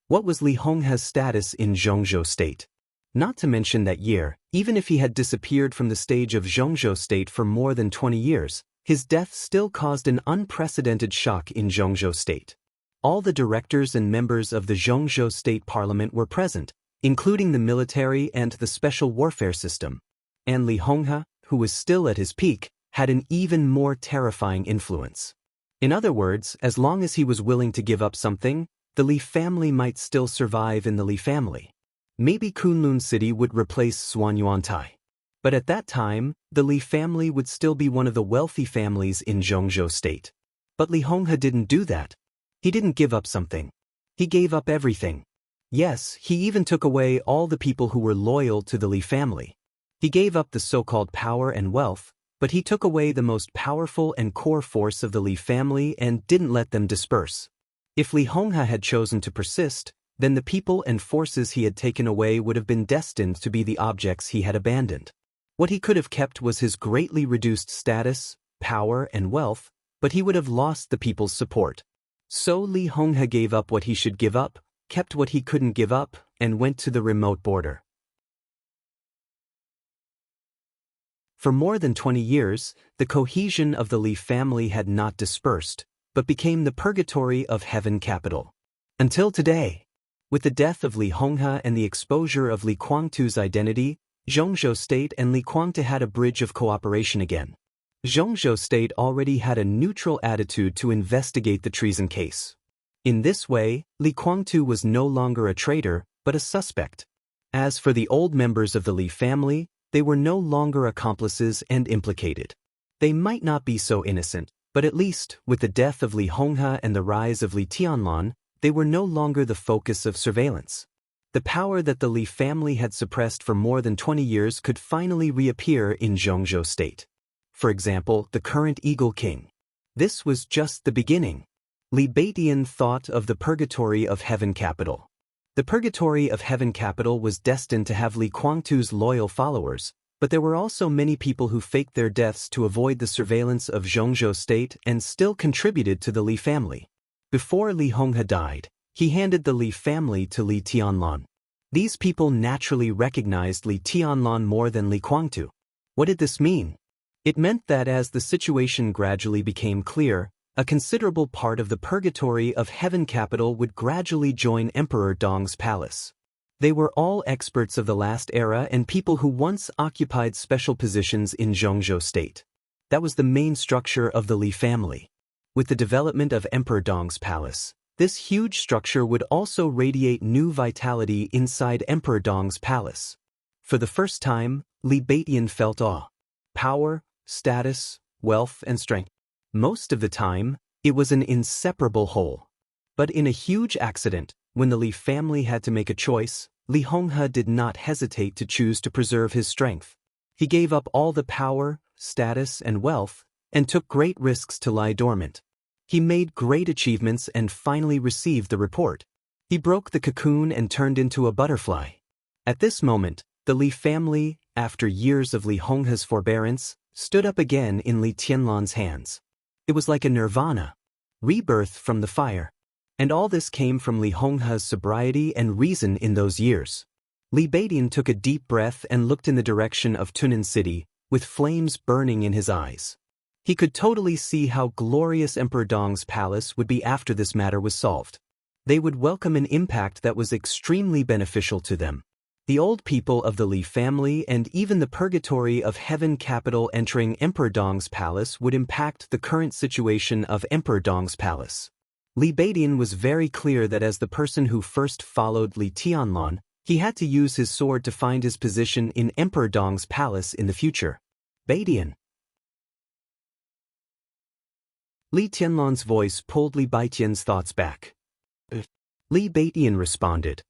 What was Li Honghe's status in Zhongzhou State? Not to mention that year, even if he had disappeared from the stage of Zhongzhou State for more than 20 years, his death still caused an unprecedented shock in Zhongzhou State. All the directors and members of the Zhongzhou State Parliament were present, including the military and the special warfare system. And Li Honghe, who was still at his peak, had an even more terrifying influence. In other words, as long as he was willing to give up something, the Li family might still survive in the Li family. Maybe Kunlun City would replace Zhuanyuantai. But at that time, the Li family would still be one of the wealthy families in Zhongzhou State. But Li Honghe didn't do that. He didn't give up something. He gave up everything. Yes, he even took away all the people who were loyal to the Li family. He gave up the so-called power and wealth, but he took away the most powerful and core force of the Li family and didn't let them disperse. If Li Honghe had chosen to persist, then the people and forces he had taken away would have been destined to be the objects he had abandoned. What he could have kept was his greatly reduced status, power, and wealth, but he would have lost the people's support. So Li Honghe gave up what he should give up, kept what he couldn't give up, and went to the remote border. For more than 20 years, the cohesion of the Li family had not dispersed, but became the purgatory of Heaven capital. Until today. With the death of Li Honghe and the exposure of Li Guangtu's identity, Zhongzhou State and Li Guangtu had a bridge of cooperation again. Zhongzhou State already had a neutral attitude to investigate the treason case. In this way, Li Guangtu was no longer a traitor, but a suspect. As for the old members of the Li family, they were no longer accomplices and implicated. They might not be so innocent, but at least, with the death of Li Honghe and the rise of Li Tianlan, they were no longer the focus of surveillance. The power that the Li family had suppressed for more than 20 years could finally reappear in Zhongzhou State. For example, the current Eagle King. This was just the beginning. Li Baitian thought of the purgatory of Heaven capital. The purgatory of Heaven capital was destined to have Li Guangtu's loyal followers, but there were also many people who faked their deaths to avoid the surveillance of Zhongzhou State and still contributed to the Li family. Before Li Honghe died, he handed the Li family to Li Tianlan. These people naturally recognized Li Tianlan more than Li Guangtu. What did this mean? It meant that as the situation gradually became clear, a considerable part of the purgatory of Heaven capital would gradually join Emperor Dong's palace. They were all experts of the last era and people who once occupied special positions in Zhongzhou State. That was the main structure of the Li family. With the development of Emperor Dong's palace, this huge structure would also radiate new vitality inside Emperor Dong's palace. For the first time, Li Baitian felt awe. power, status, wealth, and strength. Most of the time, it was an inseparable whole. But in a huge accident, when the Li family had to make a choice, Li Honghe did not hesitate to choose to preserve his strength. He gave up all the power, status, and wealth, and took great risks to lie dormant. He made great achievements and finally received the report. He broke the cocoon and turned into a butterfly. At this moment, the Li family, after years of Li Honghe's forbearance, stood up again in Li Tianlan's hands. It was like a nirvana, rebirth from the fire. And all this came from Li Honghe's sobriety and reason in those years. Li Beidian took a deep breath and looked in the direction of Tunan City, with flames burning in his eyes. He could totally see how glorious Emperor Dong's palace would be after this matter was solved. They would welcome an impact that was extremely beneficial to them. The old people of the Li family and even the purgatory of heaven capital entering Emperor Dong's palace would impact the current situation of Emperor Dong's palace. Li Beidian was very clear that as the person who first followed Li Tianlan, he had to use his sword to find his position in Emperor Dong's palace in the future. Beidian. Li Tianlan's voice pulled Li Beidian's thoughts back. Li Beidian responded.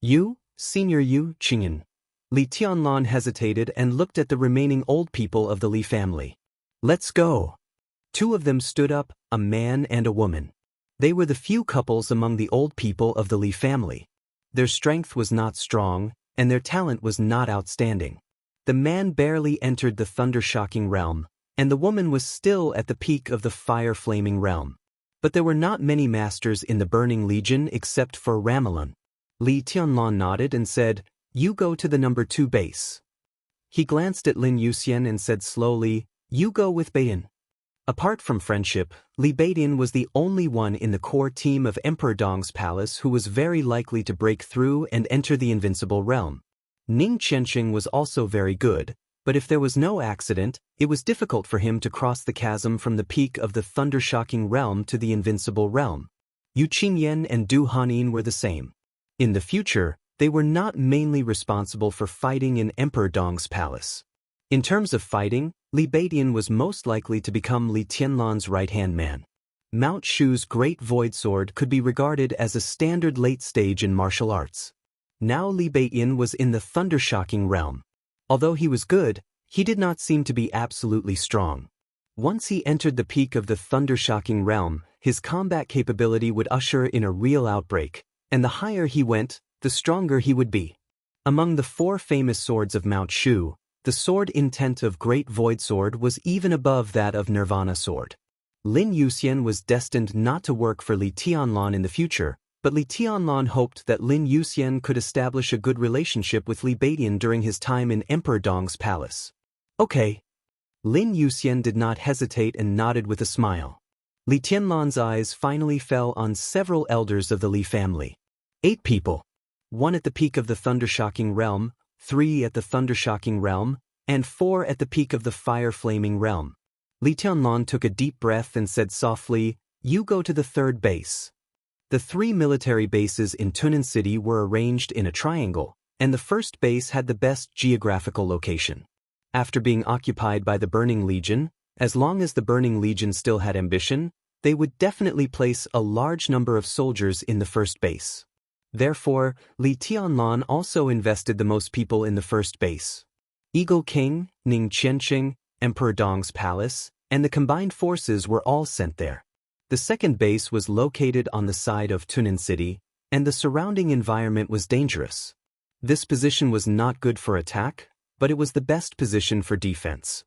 You, Senior Yu Qingyan. Li Tianlan hesitated and looked at the remaining old people of the Li family. Let's go. Two of them stood up, a man and a woman. They were the few couples among the old people of the Li family. Their strength was not strong, and their talent was not outstanding. The man barely entered the thunder-shocking realm, and the woman was still at the peak of the fire-flaming realm. But there were not many masters in the Burning Legion except for Ramelin. Li Tianlan nodded and said, You go to the number 2 base. He glanced at Lin Yuxian and said slowly, You go with Beidian. Apart from friendship, Li Beidian was the only one in the core team of Emperor Dong's palace who was very likely to break through and enter the invincible realm. Ning Qianqing was also very good, but if there was no accident, it was difficult for him to cross the chasm from the peak of the thunder-shocking realm to the invincible realm. Yu Qingyan and Du Hanyin were the same. In the future, they were not mainly responsible for fighting in Emperor Dong's palace. In terms of fighting, Li Beidian was most likely to become Li Tianlan's right-hand man. Mount Shu's great void sword could be regarded as a standard late stage in martial arts. Now Li Beidian was in the thunder-shocking realm. Although he was good, he did not seem to be absolutely strong. Once he entered the peak of the thunder-shocking realm, his combat capability would usher in a real outbreak, and the higher he went, the stronger he would be. Among the 4 famous swords of Mount Shu, the sword intent of Great Void Sword was even above that of Nirvana Sword. Lin Yuxian was destined not to work for Li Tianlan in the future, but Li Tianlan hoped that Lin Yuxian could establish a good relationship with Li Beidian during his time in Emperor Dong's palace. Okay. Lin Yuxian did not hesitate and nodded with a smile. Li Tianlan's eyes finally fell on several elders of the Li family. 8 people. 1 at the peak of the thunder-shocking realm, 3 at the thunder-shocking realm, and 4 at the peak of the fire-flaming realm. Li Tianlan took a deep breath and said softly, You go to the 3rd base. The 3 military bases in Tunan City were arranged in a triangle, and the first base had the best geographical location. After being occupied by the Burning Legion, as long as the Burning Legion still had ambition, they would definitely place a large number of soldiers in the first base. Therefore, Li Tianlan also invested the most people in the first base. Eagle King, Ning Qianqing, Emperor Dong's palace, and the combined forces were all sent there. The second base was located on the side of Tunan City, and the surrounding environment was dangerous. This position was not good for attack, but it was the best position for defense.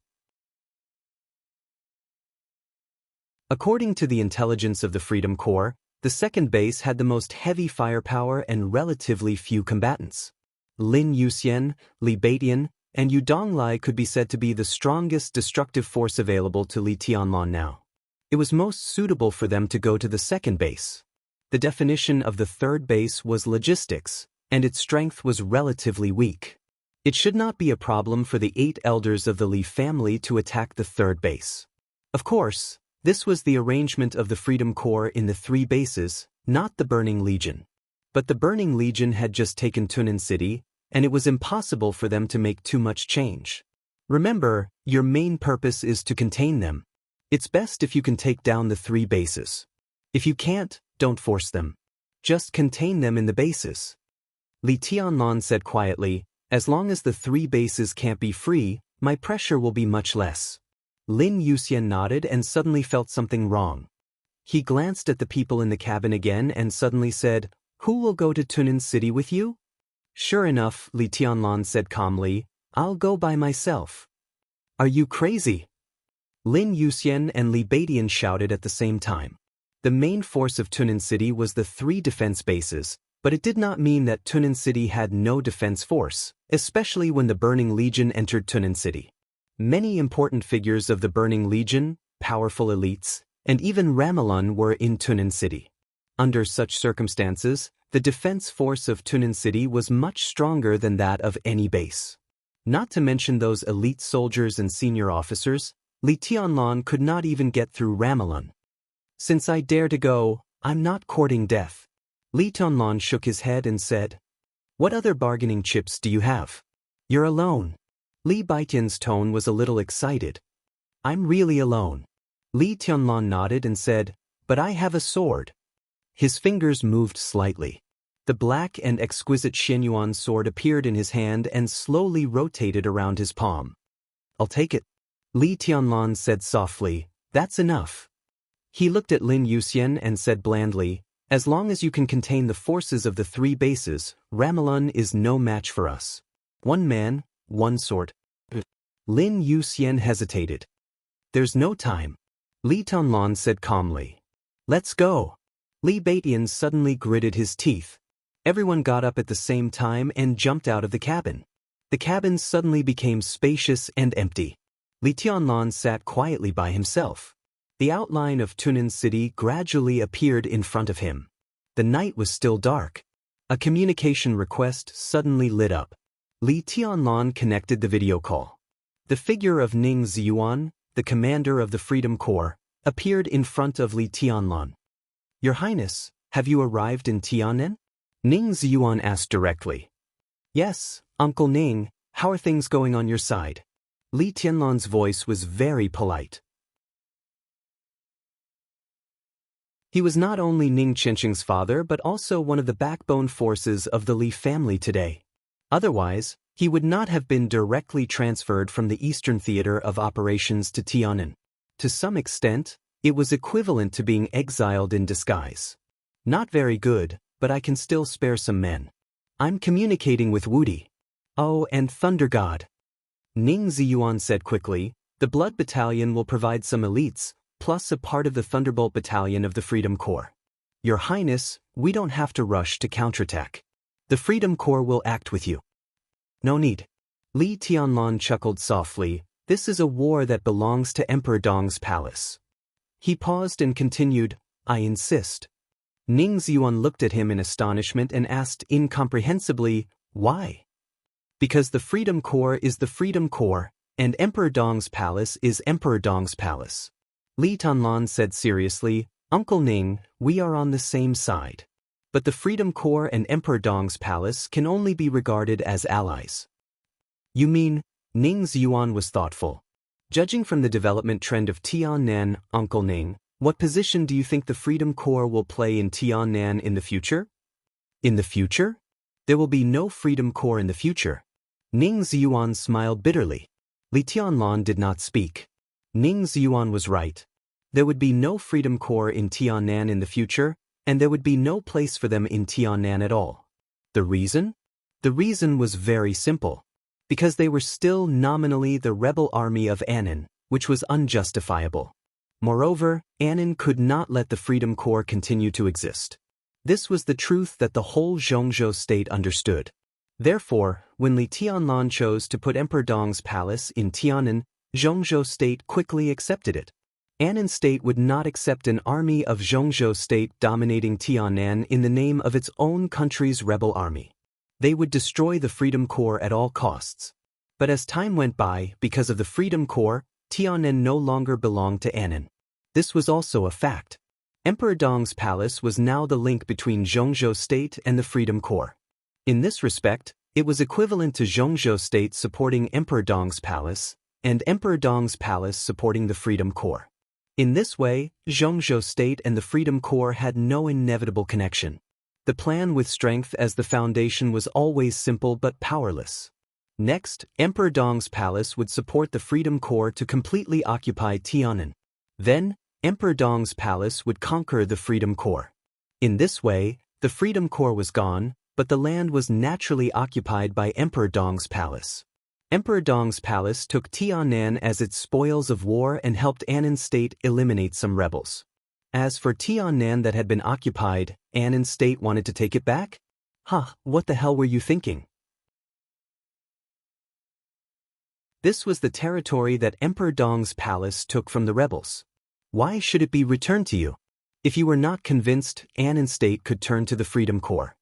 According to the intelligence of the Freedom Corps, the second base had the most heavy firepower and relatively few combatants. Lin Yuxian, Li Beidian, and Yu Donglai could be said to be the strongest destructive force available to Li Tianlan now. It was most suitable for them to go to the second base. The definition of the third base was logistics, and its strength was relatively weak. It should not be a problem for the 8 elders of the Li family to attack the third base. Of course, this was the arrangement of the Freedom Corps in the 3 bases, not the Burning Legion. But the Burning Legion had just taken Tunan City, and it was impossible for them to make too much change. Remember, your main purpose is to contain them. It's best if you can take down the 3 bases. If you can't, don't force them. Just contain them in the bases. Li Tianlan said quietly, as long as the 3 bases can't be free, my pressure will be much less. Lin Yuxian nodded and suddenly felt something wrong. He glanced at the people in the cabin again and suddenly said, "Who will go to Tunan City with you?" "Sure enough," Li Tianlan said calmly, "I'll go by myself." "Are you crazy?" Lin Yuxian and Li Baidian shouted at the same time. The main force of Tunan City was the 3 defense bases, but it did not mean that Tunan City had no defense force, especially when the Burning Legion entered Tunan City. Many important figures of the Burning Legion, powerful elites, and even Ramelun were in Tunan City. Under such circumstances, the defense force of Tunan City was much stronger than that of any base. Not to mention those elite soldiers and senior officers, Li Tianlan could not even get through Ramelun. "Since I dare to go, I'm not courting death." Li Tianlan shook his head and said, "What other bargaining chips do you have? You're alone." Li Baitian's tone was a little excited. "I'm really alone." Li Tianlan nodded and said, "But I have a sword." His fingers moved slightly. The black and exquisite Xianyuan sword appeared in his hand and slowly rotated around his palm. "I'll take it." Li Tianlan said softly, "That's enough." He looked at Lin Yuxian and said blandly, "As long as you can contain the forces of the 3 bases, Ramelun is no match for us. 1 man, 1 sword." Lin Yuxian hesitated. "There's no time." Li Tianlan said calmly, "Let's go." Li Baidian suddenly gritted his teeth. Everyone got up at the same time and jumped out of the cabin. The cabin suddenly became spacious and empty. Li Tianlan sat quietly by himself. The outline of Tunan City gradually appeared in front of him. The night was still dark. A communication request suddenly lit up. Li Tianlan connected the video call. The figure of Ning Ziyuan, the commander of the Freedom Corps, appeared in front of Li Tianlan. "Your Highness, have you arrived in Tianan?" Ning Ziyuan asked directly. "Yes, Uncle Ning, how are things going on your side?" Li Tianlan's voice was very polite. He was not only Ning Chenqing's father but also one of the backbone forces of the Li family today. Otherwise, he would not have been directly transferred from the Eastern Theater of Operations to Tianan. To some extent, it was equivalent to being exiled in disguise. "Not very good, but I can still spare some men. I'm communicating with Wudi." "Oh, and Thunder God." Ning Ziyuan said quickly, "The Blood Battalion will provide some elites, plus a part of the Thunderbolt Battalion of the Freedom Corps. Your Highness, we don't have to rush to counterattack. The Freedom Corps will act with you." "No need." Li Tianlan chuckled softly, "This is a war that belongs to Emperor Dong's palace." He paused and continued, "I insist." Ning Ziyuan looked at him in astonishment and asked incomprehensibly, "Why?" "Because the Freedom Corps is the Freedom Corps, and Emperor Dong's palace is Emperor Dong's palace." Li Tianlan said seriously, "Uncle Ning, we are on the same side. But the Freedom Corps and Emperor Dong's palace can only be regarded as allies." "You mean?" Ning Ziyuan was thoughtful. "Judging from the development trend of Tianan, Uncle Ning, what position do you think the Freedom Corps will play in Tianan in the future?" "In the future? There will be no Freedom Corps in the future." Ning Ziyuan smiled bitterly. Li Tianlan did not speak. Ning Ziyuan was right. There would be no Freedom Corps in Tianan in the future, and there would be no place for them in Tianan at all. The reason? The reason was very simple. Because they were still nominally the rebel army of Annan, which was unjustifiable. Moreover, Annan could not let the Freedom Corps continue to exist. This was the truth that the whole Zhongzhou state understood. Therefore, when Li Tianlan chose to put Emperor Dong's palace in Tianan, Zhongzhou state quickly accepted it. Annan state would not accept an army of Zhongzhou state dominating Tianan in the name of its own country's rebel army. They would destroy the Freedom Corps at all costs. But as time went by, because of the Freedom Corps, Tianan no longer belonged to Annan. This was also a fact. Emperor Dong's palace was now the link between Zhongzhou state and the Freedom Corps. In this respect, It was equivalent to Zhongzhou State supporting Emperor Dong's palace, and Emperor Dong's palace supporting the Freedom Corps. In this way, Zhongzhou State and the Freedom Corps had no inevitable connection. The plan with strength as the foundation was always simple but powerless. Next, Emperor Dong's palace would support the Freedom Corps to completely occupy Tiananmen. Then, Emperor Dong's palace would conquer the Freedom Corps. In this way, the Freedom Corps was gone, but the land was naturally occupied by Emperor Dong's palace. Emperor Dong's palace took Tiananmen as its spoils of war and helped Annan State eliminate some rebels. As for Tiananmen that had been occupied, Annan State wanted to take it back? What the hell were you thinking? This was the territory that Emperor Dong's palace took from the rebels. Why should it be returned to you? If you were not convinced, Annan State could turn to the Freedom Corps.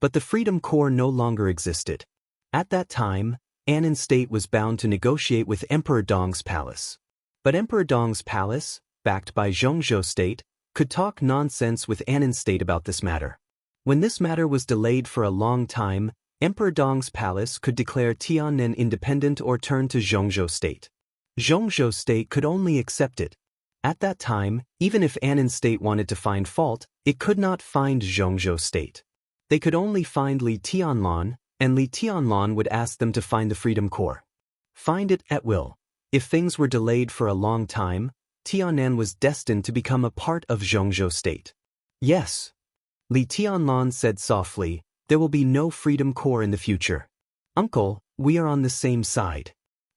But the Freedom Corps no longer existed. At that time, Annan State was bound to negotiate with Emperor Dong's palace. But Emperor Dong's palace, backed by Zhongzhou State, could talk nonsense with Annan State about this matter. When this matter was delayed for a long time, Emperor Dong's palace could declare Tiananmen independent or turn to Zhongzhou State. Zhongzhou State could only accept it. At that time, even if Annan State wanted to find fault, it could not find Zhongzhou State. They could only find Li Tianlan, and Li Tianlan would ask them to find the Freedom Corps. Find it at will. If things were delayed for a long time, Tiananmen was destined to become a part of Zhongzhou State. Yes. Li Tianlan said softly, there will be no Freedom Corps in the future. Uncle, we are on the same side.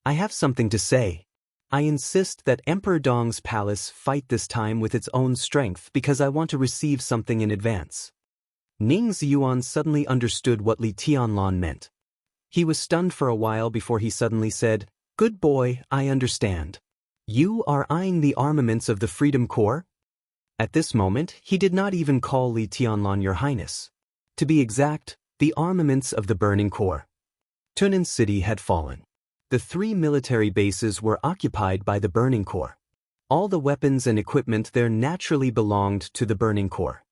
I have something to say. I insist that Emperor Dong's palace fight this time with its own strength because I want to receive something in advance. Ning Ziyuan suddenly understood what Li Tianlan meant. He was stunned for a while before he suddenly said, Good boy, I understand. You are eyeing the armaments of the Freedom Corps? At this moment, he did not even call Li Tianlan Your Highness. To be exact, the armaments of the Burning Corps. Tunan City had fallen. The 3 military bases were occupied by the Burning Corps. All the weapons and equipment there naturally belonged to the Burning Corps.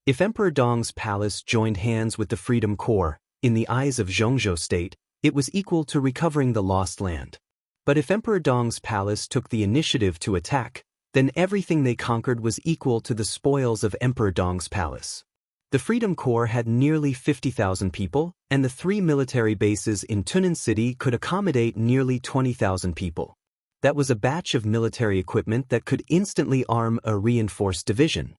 If Emperor Dong's palace joined hands with the Freedom Corps, in the eyes of Zhongzhou State, it was equal to recovering the lost land. But if Emperor Dong's palace took the initiative to attack, then everything they conquered was equal to the spoils of Emperor Dong's palace. The Freedom Corps had nearly 50,000 people, and the 3 military bases in Tunan City could accommodate nearly 20,000 people. That was a batch of military equipment that could instantly arm a reinforced division.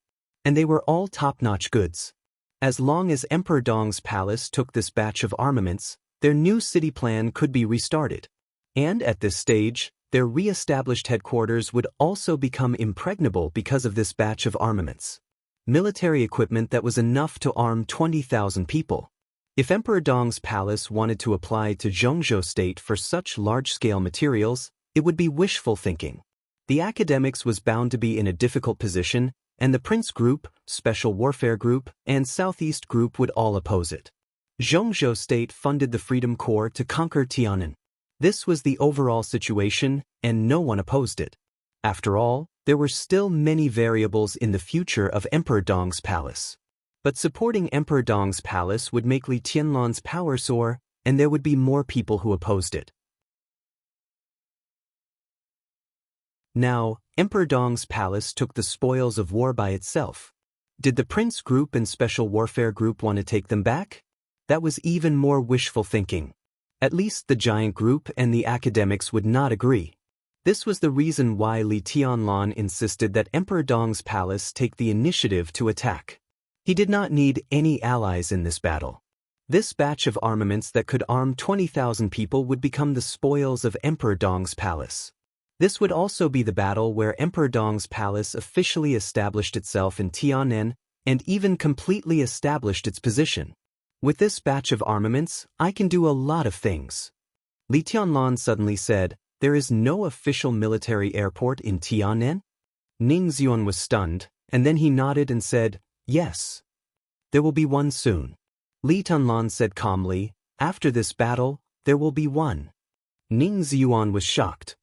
And they were all top-notch goods. As long as Emperor Dong's palace took this batch of armaments, their new city plan could be restarted. And at this stage, their re-established headquarters would also become impregnable because of this batch of armaments. Military equipment that was enough to arm 20,000 people. If Emperor Dong's palace wanted to apply to Zhongzhou State for such large-scale materials, it would be wishful thinking. The academics was bound to be in a difficult position, and the Prince Group, Special Warfare Group, and Southeast Group would all oppose it. Zhongzhou State funded the Freedom Corps to conquer Tiananmen. This was the overall situation, and no one opposed it. After all, there were still many variables in the future of Emperor Dong's palace. But supporting Emperor Dong's palace would make Li Tianlan's power soar, and there would be more people who opposed it. Now, Emperor Dong's palace took the spoils of war by itself. Did the Prince Group and Special Warfare Group want to take them back? That was even more wishful thinking. At least the Giant Group and the academics would not agree. This was the reason why Li Tianlan insisted that Emperor Dong's palace take the initiative to attack. He did not need any allies in this battle. This batch of armaments that could arm 20,000 people would become the spoils of Emperor Dong's palace. This would also be the battle where Emperor Dong's palace officially established itself in Tiananmen and even completely established its position. With this batch of armaments, I can do a lot of things. Li Tianlan suddenly said, There is no official military airport in Tiananmen? Ning Ziyuan was stunned, and then he nodded and said, Yes. There will be one soon. Li Tianlan said calmly, After this battle, there will be one. Ning Ziyuan was shocked.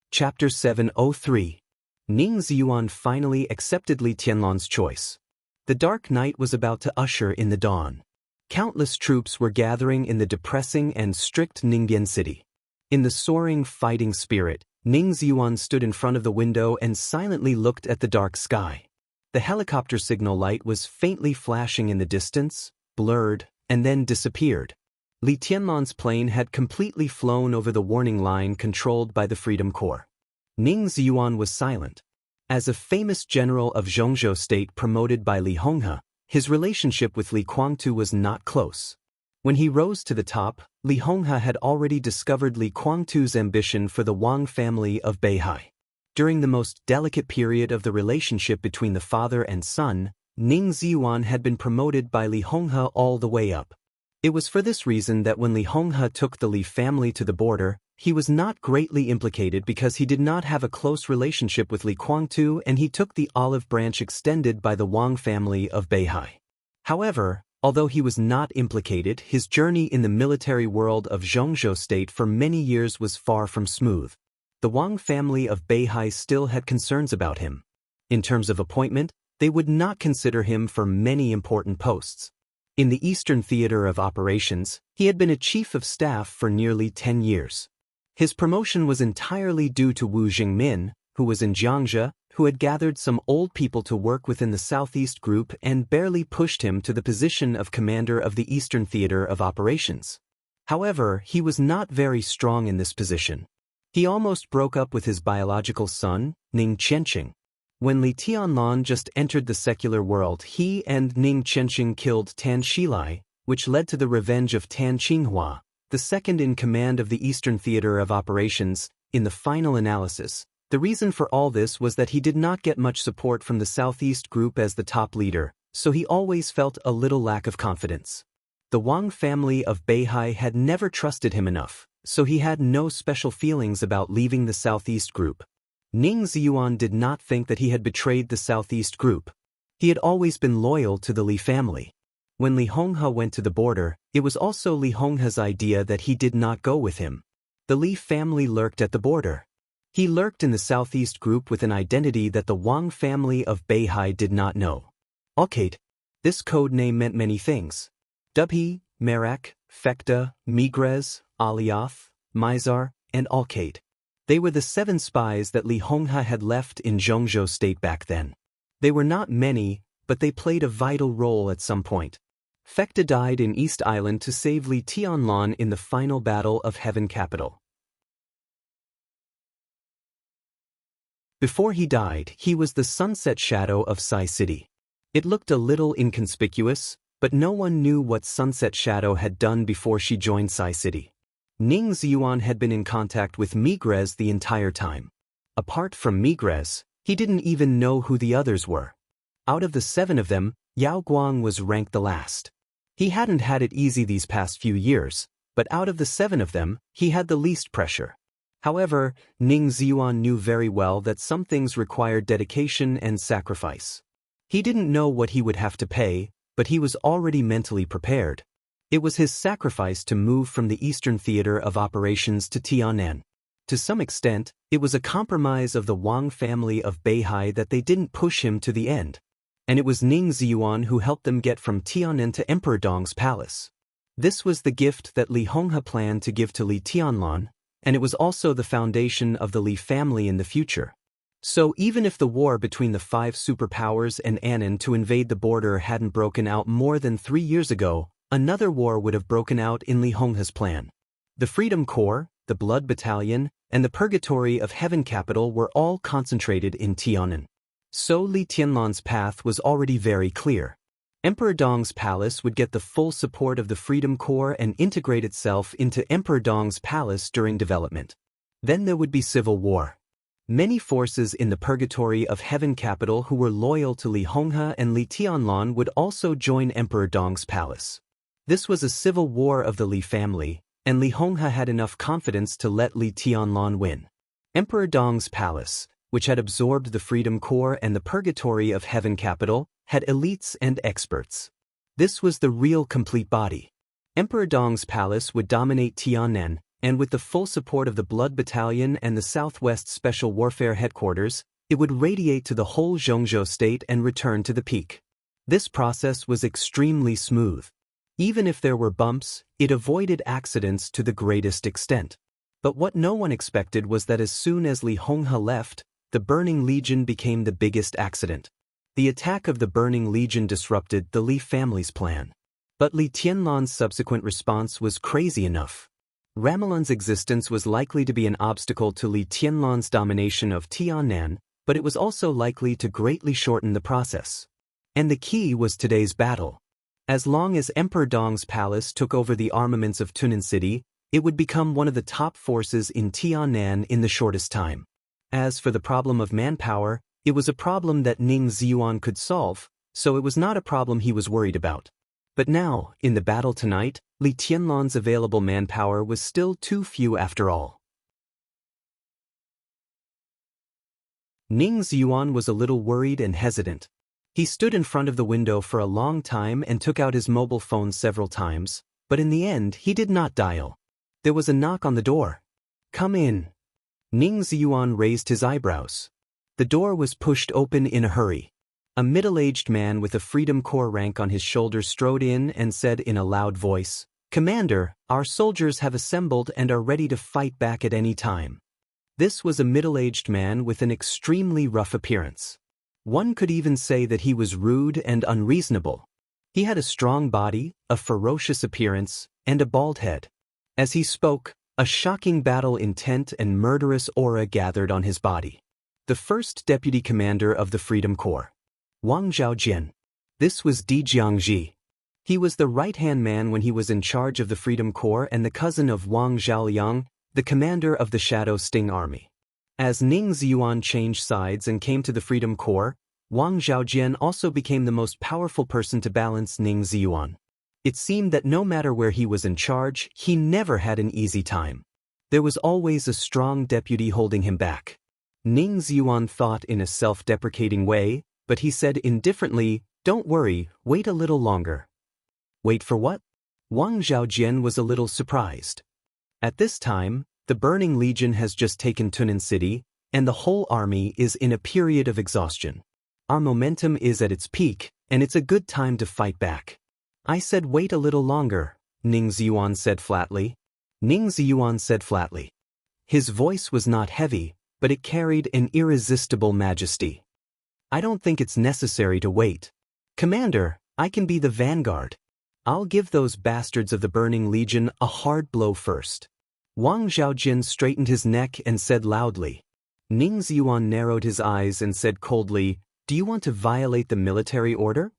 Chapter 703. Ning Ziyuan finally accepted Li Tianlan's choice. The dark night was about to usher in the dawn. Countless troops were gathering in the depressing and strict Ningbian city. In the soaring fighting spirit, Ning Ziyuan stood in front of the window and silently looked at the dark sky. The helicopter signal light was faintly flashing in the distance, blurred, and then disappeared. Li Tianlan's plane had completely flown over the warning line controlled by the Freedom Corps. Ning Ziyuan was silent. As a famous general of Zhongzhou state promoted by Li Honghe, his relationship with Li Guangtu was not close. When he rose to the top, Li Honghe had already discovered Li Guangtu's ambition for the Wang family of Beihai. During the most delicate period of the relationship between the father and son, Ning Ziyuan had been promoted by Li Honghe all the way up. It was for this reason that when Li Honghe took the Li family to the border, he was not greatly implicated because he did not have a close relationship with Li Guangtu and he took the olive branch extended by the Wang family of Beihai. However, although he was not implicated, his journey in the military world of Zhongzhou state for many years was far from smooth. The Wang family of Beihai still had concerns about him. In terms of appointment, they would not consider him for many important posts. In the Eastern Theater of Operations, he had been a chief of staff for nearly 10 years. His promotion was entirely due to Wu Jingmin, who was in Jiangzhou, who had gathered some old people to work within the Southeast Group and barely pushed him to the position of commander of the Eastern Theater of Operations. However, he was not very strong in this position. He almost broke up with his biological son, Ning Qianqing. When Li Tianlan just entered the secular world, he and Ning Qianqing killed Tan Shilai, which led to the revenge of Tan Qinghua, the second in command of the Eastern Theater of Operations. In the final analysis, the reason for all this was that he did not get much support from the Southeast Group as the top leader, so he always felt a little lack of confidence. The Wang family of Beihai had never trusted him enough, so he had no special feelings about leaving the Southeast Group. Ning Ziyuan did not think that he had betrayed the Southeast Group. He had always been loyal to the Li family. When Li Honghe went to the border, it was also Li Honghe's idea that he did not go with him. The Li family lurked at the border. He lurked in the Southeast Group with an identity that the Wang family of Beihai did not know. Alkate. This code name meant many things. Dubhe, Merak, Fekta, Migrez, Alioth, Mizar, and Alkate. They were the 7 spies that Li Honghe had left in Zhongzhou state back then. They were not many, but they played a vital role at some point. Fekta died in East Island to save Li Tianlan in the final battle of Heaven Capital. Before he died, he was the sunset shadow of Sai City. It looked a little inconspicuous, but no one knew what Sunset Shadow had done before she joined Sai City. Ning Ziyuan had been in contact with Migrez the entire time. Apart from Migrez, he didn't even know who the others were. Out of the 7 of them, Yao Guang was ranked the last. He hadn't had it easy these past few years, but out of the 7 of them, he had the least pressure. However, Ning Ziyuan knew very well that some things required dedication and sacrifice. He didn't know what he would have to pay, but he was already mentally prepared. It was his sacrifice to move from the Eastern Theater of Operations to Tiannan. To some extent, it was a compromise of the Wang family of Beihai that they didn't push him to the end. And it was Ning Ziyuan who helped them get from Tiannan to Emperor Dong's palace. This was the gift that Li Honghe planned to give to Li Tianlan, and it was also the foundation of the Li family in the future. So even if the war between the 5 superpowers and Annan to invade the border hadn't broken out more than 3 years ago, another war would have broken out in Li Honghe's plan. The Freedom Corps, the Blood Battalion, and the Purgatory of Heaven Capital were all concentrated in Tiannan. So Li Tianlan's path was already very clear. Emperor Dong's palace would get the full support of the Freedom Corps and integrate itself into Emperor Dong's palace during development. Then there would be civil war. Many forces in the Purgatory of Heaven Capital who were loyal to Li Honghe and Li Tianlan would also join Emperor Dong's palace. This was a civil war of the Li family, and Li Honghe had enough confidence to let Li Tianlan win. Emperor Dong's palace, which had absorbed the Freedom Corps and the Purgatory of Heaven Capital, had elites and experts. This was the real complete body. Emperor Dong's palace would dominate Tiannan, and with the full support of the Blood Battalion and the Southwest Special Warfare Headquarters, It would radiate to the whole Zhongzhou state and return to the peak. This process was extremely smooth. Even if there were bumps, it avoided accidents to the greatest extent. But what no one expected was that as soon as Li Honghe left, the Burning Legion became the biggest accident. The attack of the Burning Legion disrupted the Li family's plan. But Li Tianlan's subsequent response was crazy enough. Ramelan's existence was likely to be an obstacle to Li Tianlan's domination of Tiannan, but it was also likely to greatly shorten the process. And the key was today's battle. As long as Emperor Dong's palace took over the armaments of Tunan City, it would become one of the top forces in Tiannan in the shortest time. As for the problem of manpower, it was a problem that Ning Ziyuan could solve, so it was not a problem he was worried about. But now, in the battle tonight, Li Tianlan's available manpower was still too few after all. Ning Ziyuan was a little worried and hesitant. He stood in front of the window for a long time and took out his mobile phone several times, but in the end he did not dial. There was a knock on the door. "Come in." Ning Ziyuan raised his eyebrows. The door was pushed open in a hurry. A middle-aged man with a Freedom Corps rank on his shoulder strode in and said in a loud voice, "Commander, our soldiers have assembled and are ready to fight back at any time." This was a middle-aged man with an extremely rough appearance. One could even say that he was rude and unreasonable. He had a strong body, a ferocious appearance, and a bald head. As he spoke, a shocking battle intent and murderous aura gathered on his body. The first deputy commander of the Freedom Corps, Wang Zhaojian. This was Di Jiangji. He was the right-hand man when he was in charge of the Freedom Corps and the cousin of Wang Zhaoliang, the commander of the Shadow Sting Army. As Ning Ziyuan changed sides and came to the Freedom Corps, Wang Zhaojian also became the most powerful person to balance Ning Ziyuan. It seemed that no matter where he was in charge, he never had an easy time. There was always a strong deputy holding him back. Ning Ziyuan thought in a self-deprecating way, but he said indifferently, "Don't worry, wait a little longer." Wait for what? Wang Zhaojian was a little surprised. At this time, the Burning Legion has just taken Tunan City, and the whole army is in a period of exhaustion. Our momentum is at its peak, and it's a good time to fight back. I said wait a little longer, Ning Ziyuan said flatly. Ning Ziyuan said flatly. His voice was not heavy, but it carried an irresistible majesty. I don't think it's necessary to wait. Commander, I can be the vanguard. I'll give those bastards of the Burning Legion a hard blow first. Wang Zhaojian straightened his neck and said loudly. Ning Ziyuan narrowed his eyes and said coldly, "Do you want to violate the military order?"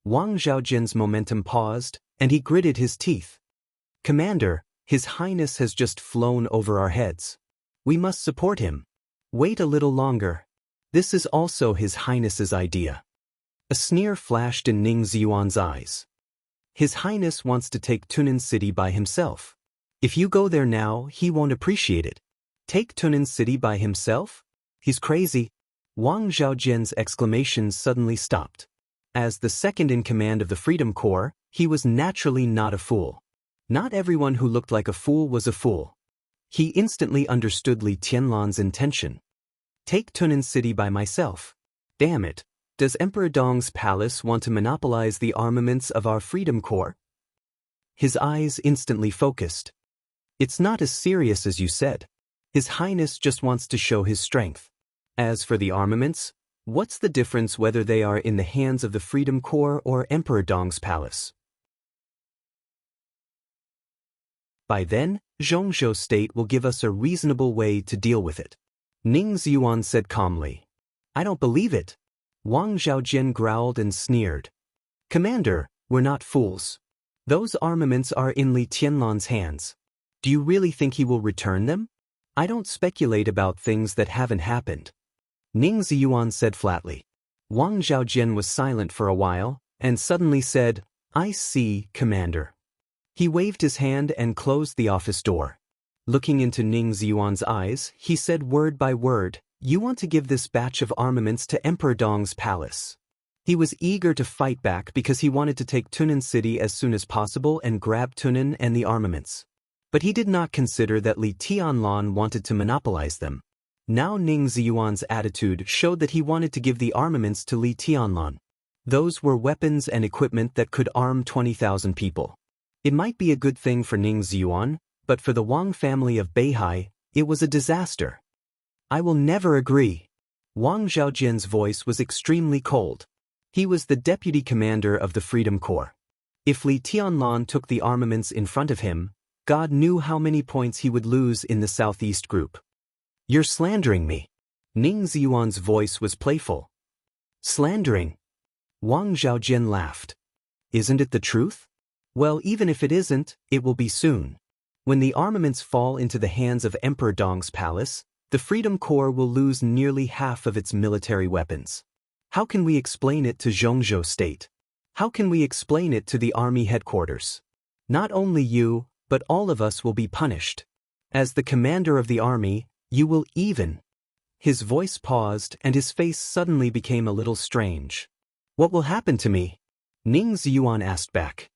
Wang Zhaojian's momentum paused, and he gritted his teeth. "Commander, His Highness has just flown over our heads. We must support him. Wait a little longer. This is also His Highness's idea." A sneer flashed in Ning Ziyuan's eyes. "His Highness wants to take Tunan City by himself. If you go there now, he won't appreciate it. Take Tunan City by himself? He's crazy." Wang Zhaojian's exclamations suddenly stopped. As the second in command of the Freedom Corps, he was naturally not a fool. Not everyone who looked like a fool was a fool. He instantly understood Li Tianlan's intention. Take Tunan City by myself. Damn it, does Emperor Dong's palace want to monopolize the armaments of our Freedom Corps? His eyes instantly focused. It's not as serious as you said. His Highness just wants to show his strength. As for the armaments, what's the difference whether they are in the hands of the Freedom Corps or Emperor Dong's palace? By then, Zhongzhou State will give us a reasonable way to deal with it. Ning Ziyuan said calmly. I don't believe it. Wang Zhaojian growled and sneered. Commander, we're not fools. Those armaments are in Li Tianlan's hands. Do you really think he will return them? I don't speculate about things that haven't happened. Ning Ziyuan said flatly. Wang Zhaojian was silent for a while, and suddenly said, I see, Commander. He waved his hand and closed the office door. Looking into Ning Ziyuan's eyes, he said word by word, You want to give this batch of armaments to Emperor Dong's palace. He was eager to fight back because he wanted to take Tunan City as soon as possible and grab Tunan and the armaments. But he did not consider that Li Tianlan wanted to monopolize them. Now Ning Ziyuan's attitude showed that he wanted to give the armaments to Li Tianlan. Those were weapons and equipment that could arm 20,000 people. It might be a good thing for Ning Ziyuan, but for the Wang family of Beihai, it was a disaster. I will never agree. Wang Zhaojian's voice was extremely cold. He was the deputy commander of the Freedom Corps. If Li Tianlan took the armaments in front of him, God knew how many points he would lose in the Southeast group. You're slandering me. Ning Ziyuan's voice was playful. Slandering? Wang Zhaojian laughed. Isn't it the truth? Well, even if it isn't, it will be soon. When the armaments fall into the hands of Emperor Dong's palace, the Freedom Corps will lose nearly half of its military weapons. How can we explain it to Zhongzhou State? How can we explain it to the army headquarters? Not only you, but all of us will be punished. As the commander of the army, you will even. His voice paused and his face suddenly became a little strange. What will happen to me? Ning Ziyuan asked back.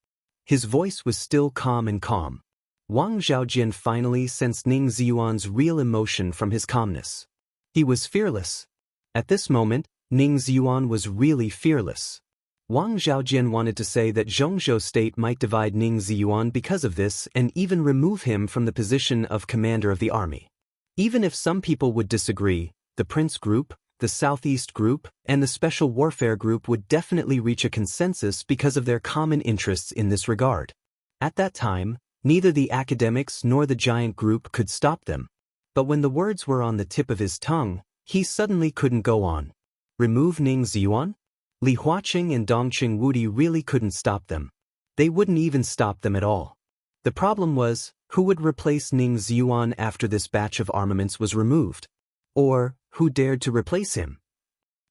His voice was still calm and calm. Wang Zhaojian finally sensed Ning Ziyuan's real emotion from his calmness. He was fearless. At this moment, Ning Ziyuan was really fearless. Wang Zhaojian wanted to say that Zhongzhou State might divide Ning Ziyuan because of this and even remove him from the position of commander of the army. Even if some people would disagree, the Prince Group, the Southeast Group, and the Special Warfare Group would definitely reach a consensus because of their common interests in this regard. At that time, neither the academics nor the giant group could stop them. But when the words were on the tip of his tongue, he suddenly couldn't go on. Remove Ning Ziyuan? Li Huaqing and Dongqing Wudi really couldn't stop them. They wouldn't even stop them at all. The problem was, who would replace Ning Ziyuan after this batch of armaments was removed? Or, who dared to replace him?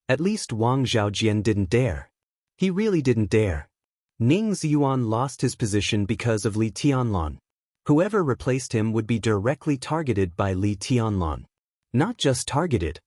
At least Wang Zhaojian didn't dare. He really didn't dare. Ning Ziyuan lost his position because of Li Tianlan. Whoever replaced him would be directly targeted by Li Tianlan. Not just targeted.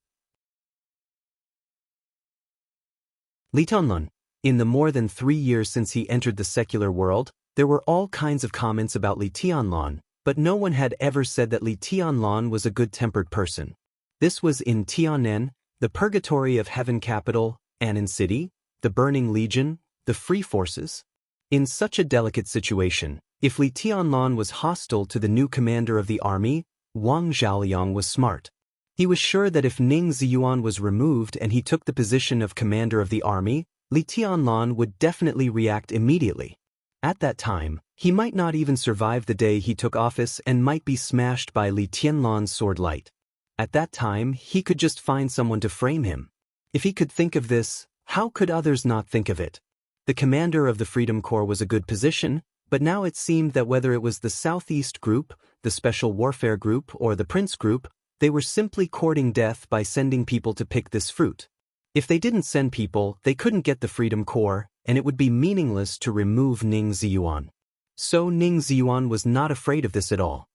Li Tianlan, in the more than 3 years since he entered the secular world, there were all kinds of comments about Li Tianlan, but no one had ever said that Li Tianlan was a good-tempered person. This was in Tiannan, the Purgatory of Heaven capital, Annan City, the Burning Legion, the Free Forces. In such a delicate situation, if Li Tianlan was hostile to the new commander of the army, Wang Zhaoliang was smart. He was sure that if Ning Ziyuan was removed and he took the position of commander of the army, Li Tianlan would definitely react immediately. At that time, he might not even survive the day he took office and might be smashed by Li Tianlan's sword light. At that time, he could just find someone to frame him. If he could think of this, how could others not think of it? The commander of the Freedom Corps was a good position, but now it seemed that whether it was the Southeast Group, the Special Warfare Group, or the Prince Group, they were simply courting death by sending people to pick this fruit. If they didn't send people, they couldn't get the Freedom Corps, and it would be meaningless to remove Ning Ziyuan. So Ning Ziyuan was not afraid of this at all.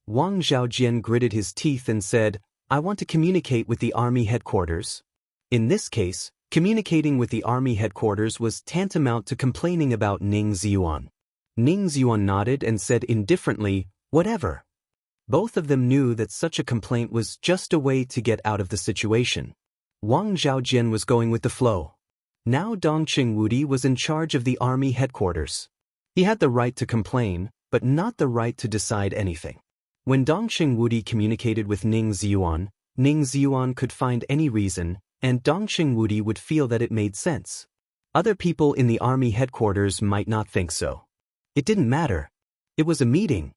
Wang Zhaojian gritted his teeth and said, I want to communicate with the army headquarters. In this case, communicating with the army headquarters was tantamount to complaining about Ning Ziyuan. Ning Ziyuan nodded and said indifferently, whatever. Both of them knew that such a complaint was just a way to get out of the situation. Wang Zhaojian was going with the flow. Now Dongqing Wudi was in charge of the army headquarters. He had the right to complain, but not the right to decide anything. When Dongqing Wudi communicated with Ning Ziyuan could find any reason, and Dongqing Wudi would feel that it made sense. Other people in the army headquarters might not think so. It didn't matter. It was a meeting.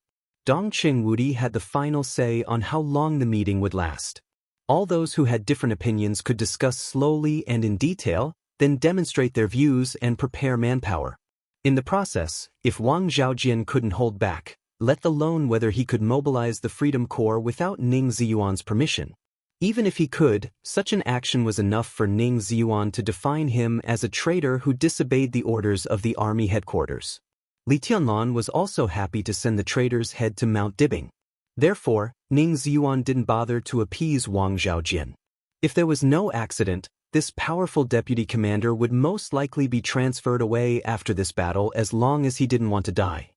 Dongqing Wudi had the final say on how long the meeting would last. All those who had different opinions could discuss slowly and in detail, then demonstrate their views and prepare manpower. In the process, if Wang Zhaojian couldn't hold back, let alone whether he could mobilize the Freedom Corps without Ning Ziyuan's permission. Even if he could, such an action was enough for Ning Ziyuan to define him as a traitor who disobeyed the orders of the army headquarters. Li Tianlan was also happy to send the traitor's head to Mount Dibing. Therefore, Ning Ziyuan didn't bother to appease Wang Zhaojian. If there was no accident, this powerful deputy commander would most likely be transferred away after this battle as long as he didn't want to die.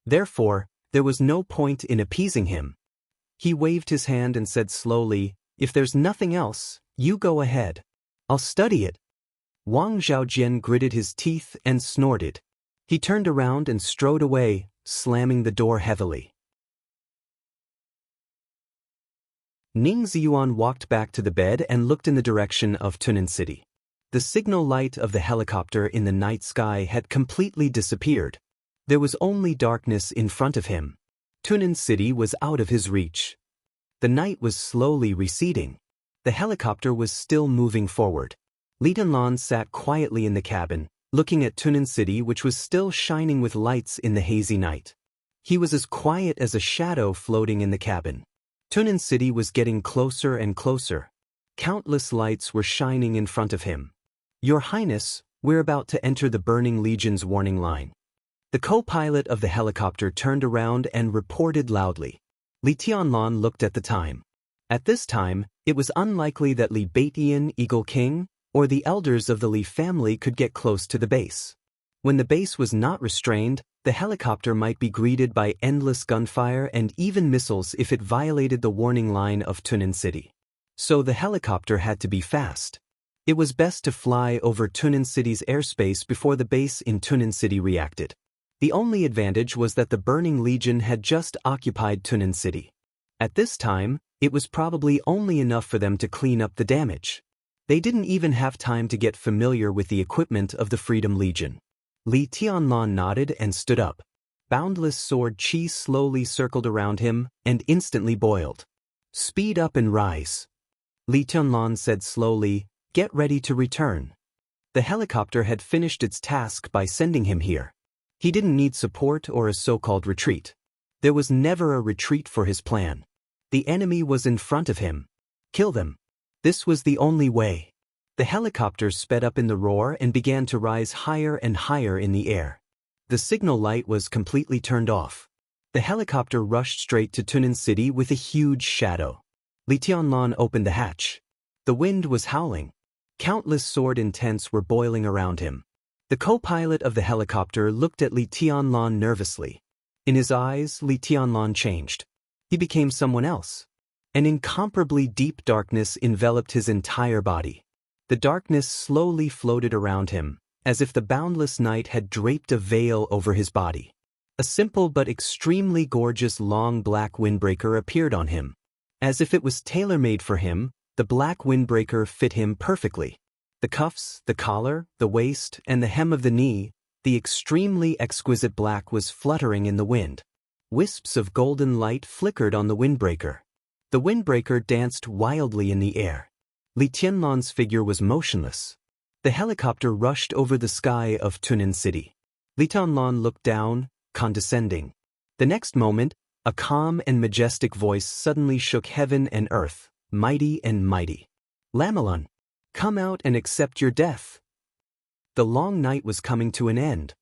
Therefore, there was no point in appeasing him. He waved his hand and said slowly, If there's nothing else, you go ahead. I'll study it. Wang Zhaojian gritted his teeth and snorted. He turned around and strode away, slamming the door heavily. Ning Ziyuan walked back to the bed and looked in the direction of Tunan City. The signal light of the helicopter in the night sky had completely disappeared. There was only darkness in front of him. Tunan City was out of his reach. The night was slowly receding. The helicopter was still moving forward. Li Tianlan sat quietly in the cabin, looking at Tunan City, which was still shining with lights in the hazy night. He was as quiet as a shadow floating in the cabin. Tunan City was getting closer and closer. Countless lights were shining in front of him. Your Highness, we're about to enter the Burning Legion's warning line. The co-pilot of the helicopter turned around and reported loudly. Li Tianlan looked at the time. At this time, it was unlikely that Li Baitian, Eagle King, or the elders of the Li family could get close to the base. When the base was not restrained, the helicopter might be greeted by endless gunfire and even missiles if it violated the warning line of Tunan City. So the helicopter had to be fast. It was best to fly over Tunan City's airspace before the base in Tunan City reacted. The only advantage was that the Burning Legion had just occupied Tunan City. At this time, it was probably only enough for them to clean up the damage. They didn't even have time to get familiar with the equipment of the Freedom Legion. Li Tianlan nodded and stood up. Boundless sword chi slowly circled around him and instantly boiled. Speed up and rise. Li Tianlan said slowly, get ready to return. The helicopter had finished its task by sending him here. He didn't need support or a so-called retreat. There was never a retreat for his plan. The enemy was in front of him. Kill them. This was the only way. The helicopter sped up in the roar and began to rise higher and higher in the air. The signal light was completely turned off. The helicopter rushed straight to Tunan City with a huge shadow. Li Tianlan opened the hatch. The wind was howling. Countless sword intents were boiling around him. The co-pilot of the helicopter looked at Li Tianlan nervously. In his eyes, Li Tianlan changed. He became someone else. An incomparably deep darkness enveloped his entire body. The darkness slowly floated around him, as if the boundless night had draped a veil over his body. A simple but extremely gorgeous long black windbreaker appeared on him. As if it was tailor-made for him, the black windbreaker fit him perfectly. The cuffs, the collar, the waist, and the hem of the knee, the extremely exquisite black was fluttering in the wind. Wisps of golden light flickered on the windbreaker. The windbreaker danced wildly in the air. Li Tianlan's figure was motionless. The helicopter rushed over the sky of Tunan City. Li Tianlan looked down, condescending. The next moment, a calm and majestic voice suddenly shook heaven and earth, mighty and mighty. Lamelun, come out and accept your death. The long night was coming to an end.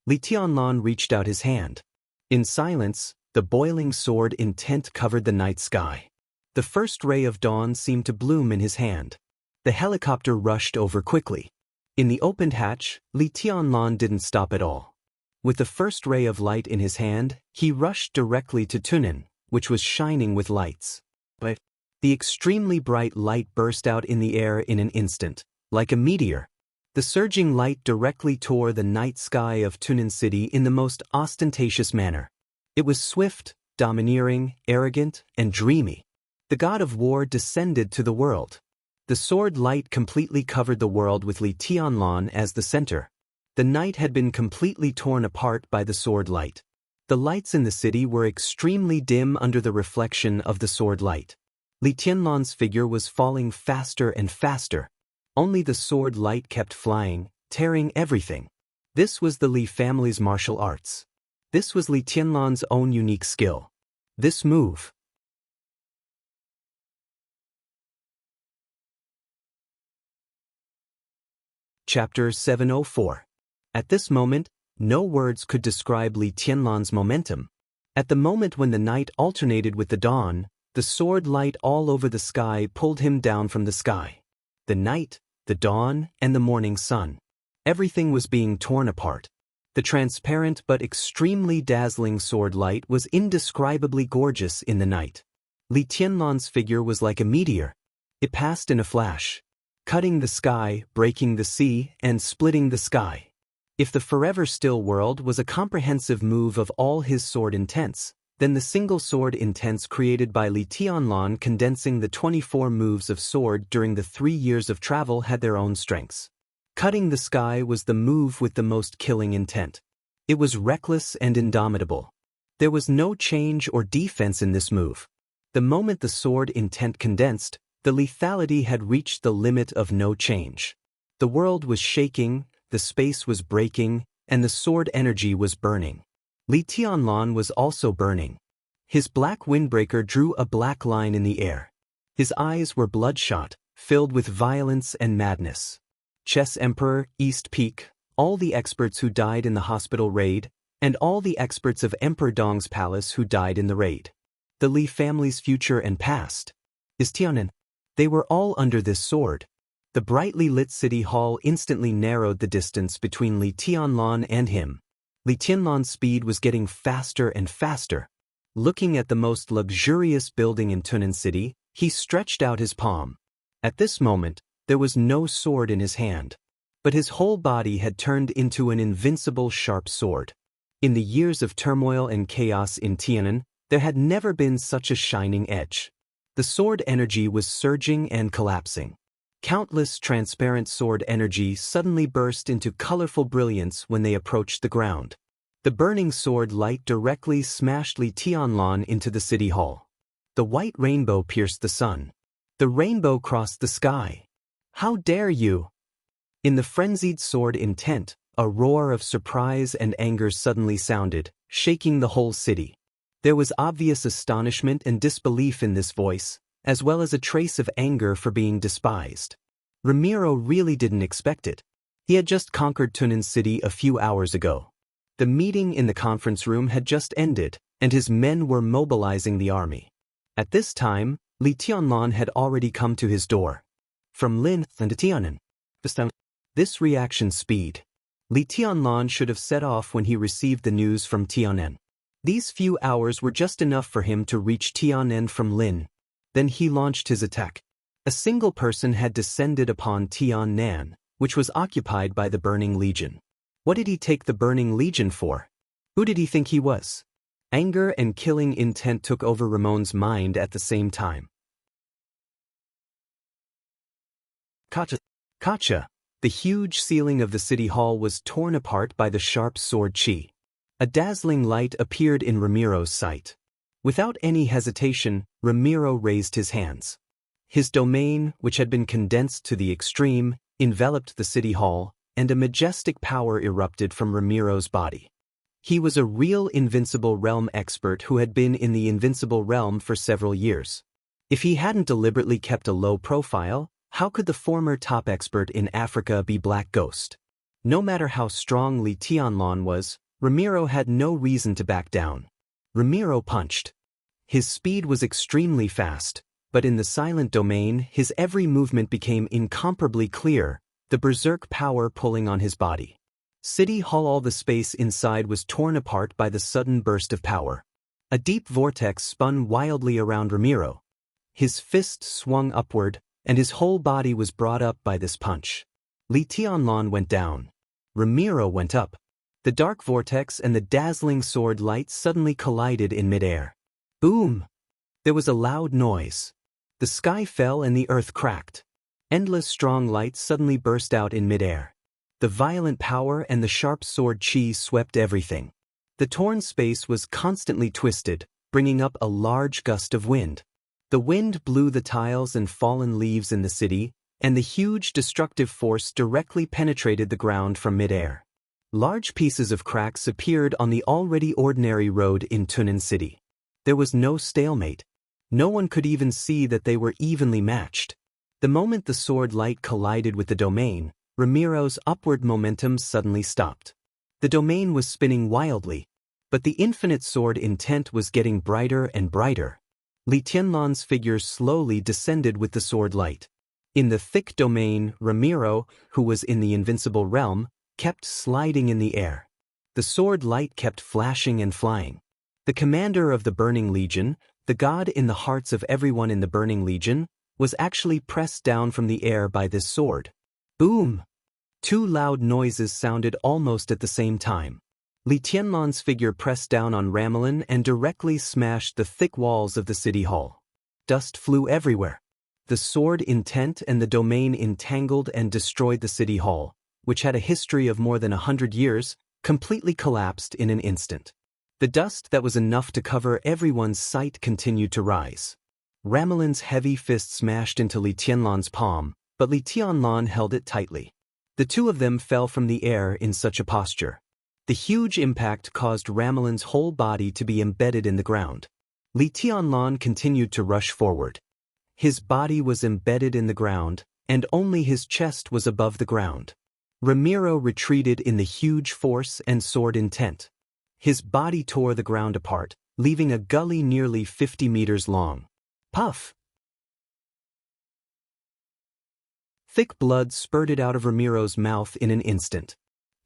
Li Tianlan reached out his hand. In silence, the boiling sword intent covered the night sky. The first ray of dawn seemed to bloom in his hand. The helicopter rushed over quickly. In the opened hatch, Li Tianlan didn't stop at all. With the first ray of light in his hand, he rushed directly to Tunan, which was shining with lights. But the extremely bright light burst out in the air in an instant, like a meteor. The surging light directly tore the night sky of Tunan City in the most ostentatious manner. It was swift, domineering, arrogant, and dreamy. The god of war descended to the world. The sword light completely covered the world with Li Tianlan as the center. The night had been completely torn apart by the sword light. The lights in the city were extremely dim under the reflection of the sword light. Li Tianlan's figure was falling faster and faster. Only the sword light kept flying, tearing everything. This was the Li family's martial arts. This was Li Tianlan's own unique skill. This move. Chapter 704. At this moment, no words could describe Li Tianlan's momentum. At the moment when the night alternated with the dawn, the sword light all over the sky pulled him down from the sky. The night, the dawn, and the morning sun. Everything was being torn apart. The transparent but extremely dazzling sword light was indescribably gorgeous in the night. Li Tianlan's figure was like a meteor. It passed in a flash, cutting the sky, breaking the sea, and splitting the sky. If the forever still world was a comprehensive move of all his sword intents, then the single sword intents created by Li Tianlan condensing the 24 moves of sword during the 3 years of travel had their own strengths. Cutting the sky was the move with the most killing intent. It was reckless and indomitable. There was no change or defense in this move. The moment the sword intent condensed, the lethality had reached the limit of no change. The world was shaking, the space was breaking, and the sword energy was burning. Li Tianlan was also burning. His black windbreaker drew a black line in the air. His eyes were bloodshot, filled with violence and madness. Chess Emperor, East Peak, all the experts who died in the hospital raid, and all the experts of Emperor Dong's palace who died in the raid. The Li family's future and past. Is Tianan. They were all under this sword. The brightly lit city hall instantly narrowed the distance between Li Tianlan and him. Li Tianlan's speed was getting faster and faster. Looking at the most luxurious building in Tunan City, he stretched out his palm. At this moment, there was no sword in his hand. But his whole body had turned into an invincible sharp sword. In the years of turmoil and chaos in Tianan, there had never been such a shining edge. The sword energy was surging and collapsing. Countless transparent sword energy suddenly burst into colorful brilliance when they approached the ground. The burning sword light directly smashed Li Tianlan into the city hall. The white rainbow pierced the sun. The rainbow crossed the sky. How dare you! In the frenzied sword intent, a roar of surprise and anger suddenly sounded, shaking the whole city. There was obvious astonishment and disbelief in this voice, as well as a trace of anger for being despised. Ramiro really didn't expect it. He had just conquered Tunan City a few hours ago. The meeting in the conference room had just ended, and his men were mobilizing the army. At this time, Li Tianlan had already come to his door. From Lin and Tianan. This reaction speed. Li Tianlan should have set off when he received the news from Tianan. These few hours were just enough for him to reach Tianan from Lin. Then he launched his attack. A single person had descended upon Tianan, which was occupied by the Burning Legion. What did he take the Burning Legion for? Who did he think he was? Anger and killing intent took over Ramon's mind at the same time. Kacha. The huge ceiling of the city hall was torn apart by the sharp sword chi. A dazzling light appeared in Ramiro's sight. Without any hesitation, Ramiro raised his hands. His domain, which had been condensed to the extreme, enveloped the city hall, and a majestic power erupted from Ramiro's body. He was a real Invincible Realm expert who had been in the Invincible Realm for several years. If he hadn't deliberately kept a low profile, how could the former top expert in Africa be Black Ghost? No matter how strong Li Tianlan was, Ramiro had no reason to back down. Ramiro punched. His speed was extremely fast, but in the silent domain his every movement became incomparably clear, the berserk power pulling on his body. City Hall, all the space inside was torn apart by the sudden burst of power. A deep vortex spun wildly around Ramiro. His fist swung upward, and his whole body was brought up by this punch. Li Tianlan went down. Ramiro went up. The dark vortex and the dazzling sword light suddenly collided in midair. Boom! There was a loud noise. The sky fell and the earth cracked. Endless strong light suddenly burst out in midair. The violent power and the sharp sword chi swept everything. The torn space was constantly twisted, bringing up a large gust of wind. The wind blew the tiles and fallen leaves in the city, and the huge destructive force directly penetrated the ground from midair. Large pieces of cracks appeared on the already ordinary road in Tunan City. There was no stalemate. No one could even see that they were evenly matched. The moment the sword light collided with the domain, Ramiro's upward momentum suddenly stopped. The domain was spinning wildly, but the infinite sword intent was getting brighter and brighter. Li Tianlan's figure slowly descended with the sword light. In the thick domain, Ramiro, who was in the Invincible Realm, kept sliding in the air. The The sword light kept flashing and flying. The commander of the Burning Legion, the god in the hearts of everyone in the Burning Legion, was actually pressed down from the air by this sword. Boom! Two loud noises sounded almost at the same time. Li Tianlan's figure pressed down on Ramelin and directly smashed the thick walls of the city hall. Dust flew everywhere. The sword intent and the domain entangled and destroyed the city hall, which had a history of more than 100 years, completely collapsed in an instant. The dust that was enough to cover everyone's sight continued to rise. Ramelin's heavy fist smashed into Li Tianlan's palm, but Li Tianlan held it tightly. The two of them fell from the air in such a posture. The huge impact caused Ramelin's whole body to be embedded in the ground. Li Tianlan continued to rush forward. His body was embedded in the ground, and only his chest was above the ground. Ramiro retreated in the huge force and sword intent. His body tore the ground apart, leaving a gully nearly 50 meters long. Puff! Thick blood spurted out of Ramiro's mouth in an instant.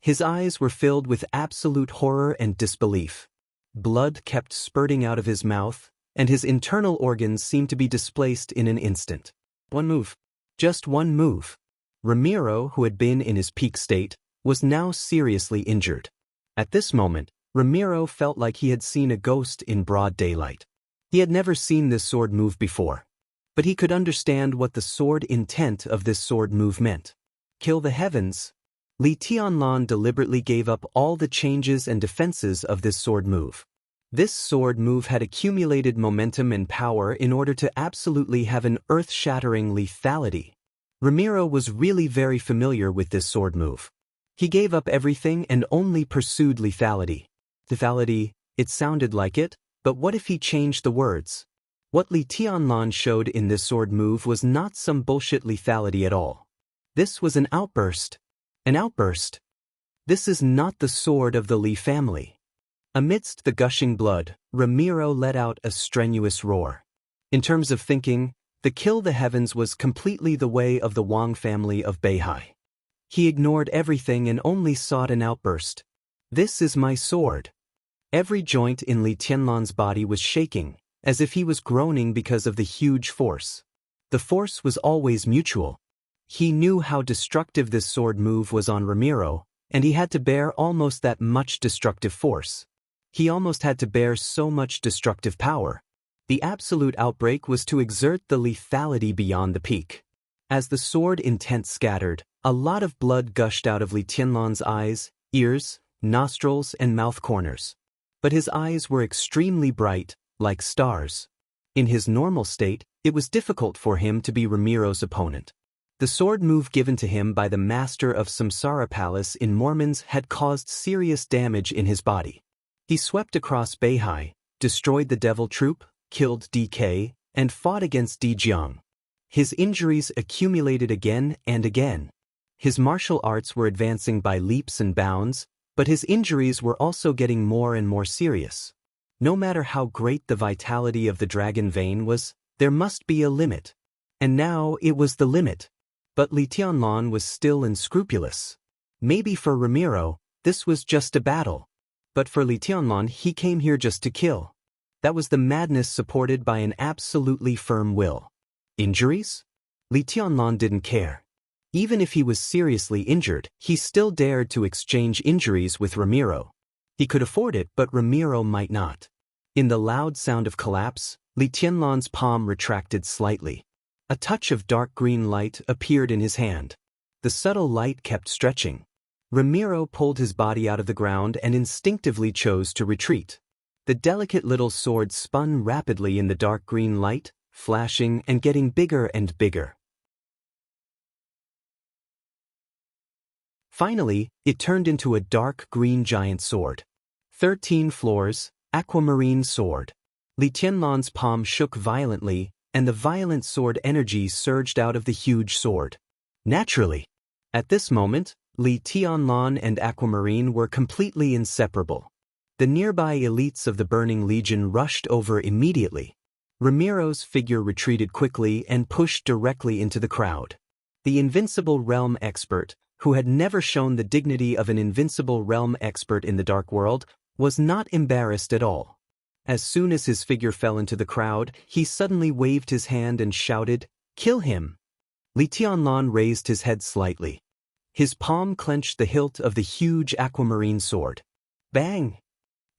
His eyes were filled with absolute horror and disbelief. Blood kept spurting out of his mouth, and his internal organs seemed to be displaced in an instant. One move. Just one move. Ramiro, who had been in his peak state, was now seriously injured. At this moment, Ramiro felt like he had seen a ghost in broad daylight. He had never seen this sword move before. But he could understand what the sword intent of this sword move meant. Kill the heavens. Li Tianlan deliberately gave up all the changes and defenses of this sword move. This sword move had accumulated momentum and power in order to absolutely have an earth-shattering lethality. Ramiro was really very familiar with this sword move. He gave up everything and only pursued lethality. Lethality, it sounded like it, but what if he changed the words? What Li Tianlan showed in this sword move was not some bullshit lethality at all. This was an outburst. An outburst. This is not the sword of the Li family. Amidst the gushing blood, Ramiro let out a strenuous roar. In terms of thinking, the kill the heavens was completely the way of the Wang family of Beihai. He ignored everything and only sought an outburst. This is my sword. Every joint in Li Tianlan's body was shaking, as if he was groaning because of the huge force. The force was always mutual. He knew how destructive this sword move was on Ramiro, and he had to bear almost that much destructive force. He almost had to bear so much destructive power. The absolute outbreak was to exert the lethality beyond the peak. As the sword intent scattered, a lot of blood gushed out of Li Tianlan's eyes, ears, nostrils, and mouth corners. But his eyes were extremely bright, like stars. In his normal state, it was difficult for him to be Ramiro's opponent. The sword move given to him by the master of Samsara Palace in Mormons had caused serious damage in his body. He swept across Beihai, destroyed the Devil Troop, killed DK, and fought against Dijiang. His injuries accumulated again and again. His martial arts were advancing by leaps and bounds, but his injuries were also getting more and more serious. No matter how great the vitality of the dragon vein was, there must be a limit. And now it was the limit. But Li Tianlan was still unscrupulous. Maybe for Ramiro, this was just a battle. But for Li Tianlan, he came here just to kill. That was the madness supported by an absolutely firm will. Injuries? Li Tianlan didn't care. Even if he was seriously injured, he still dared to exchange injuries with Ramiro. He could afford it, but Ramiro might not. In the loud sound of collapse, Li Tianlan's palm retracted slightly. A touch of dark green light appeared in his hand. The subtle light kept stretching. Ramiro pulled his body out of the ground and instinctively chose to retreat. The delicate little sword spun rapidly in the dark green light, flashing and getting bigger and bigger. Finally, it turned into a dark green giant sword. 13 floors, aquamarine sword. Li Tianlan's palm shook violently, and the violent sword energy surged out of the huge sword. Naturally. At this moment, Li Tianlan and Aquamarine were completely inseparable. The nearby elites of the Burning Legion rushed over immediately. Ramiro's figure retreated quickly and pushed directly into the crowd. The invincible realm expert, who had never shown the dignity of an invincible realm expert in the dark world, was not embarrassed at all. As soon as his figure fell into the crowd, he suddenly waved his hand and shouted, "Kill him!" Li Tianlan raised his head slightly. His palm clenched the hilt of the huge aquamarine sword. Bang!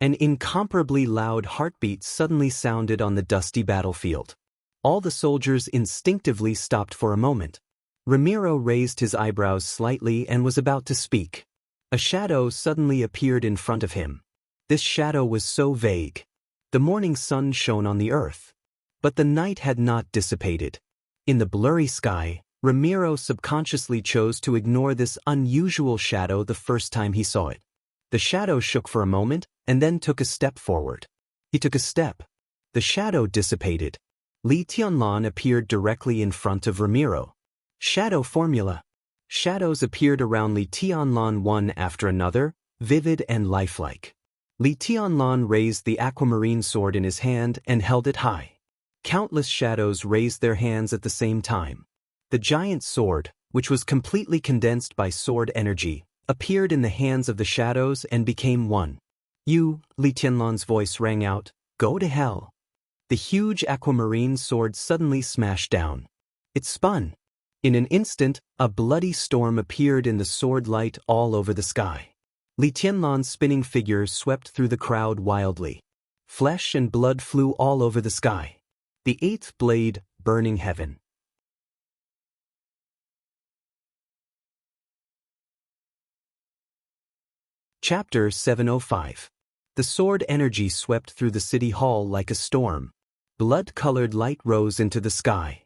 An incomparably loud heartbeat suddenly sounded on the dusty battlefield. All the soldiers instinctively stopped for a moment. Ramiro raised his eyebrows slightly and was about to speak. A shadow suddenly appeared in front of him. This shadow was so vague. The morning sun shone on the earth. But the night had not dissipated. In the blurry sky, Ramiro subconsciously chose to ignore this unusual shadow the first time he saw it. The shadow shook for a moment and then took a step forward. He took a step. The shadow dissipated. Li Tianlan appeared directly in front of Ramiro. Shadow formula. Shadows appeared around Li Tianlan one after another, vivid and lifelike. Li Tianlan raised the aquamarine sword in his hand and held it high. Countless shadows raised their hands at the same time. The giant sword, which was completely condensed by sword energy, appeared in the hands of the shadows and became one. "You," Li Tianlan's voice rang out, "go to hell." The huge aquamarine sword suddenly smashed down. It spun. In an instant, a bloody storm appeared in the sword light all over the sky. Li Tianlan's spinning figure swept through the crowd wildly. Flesh and blood flew all over the sky. The eighth blade, burning heaven. Chapter 705. The sword energy swept through the city hall like a storm. Blood-colored light rose into the sky.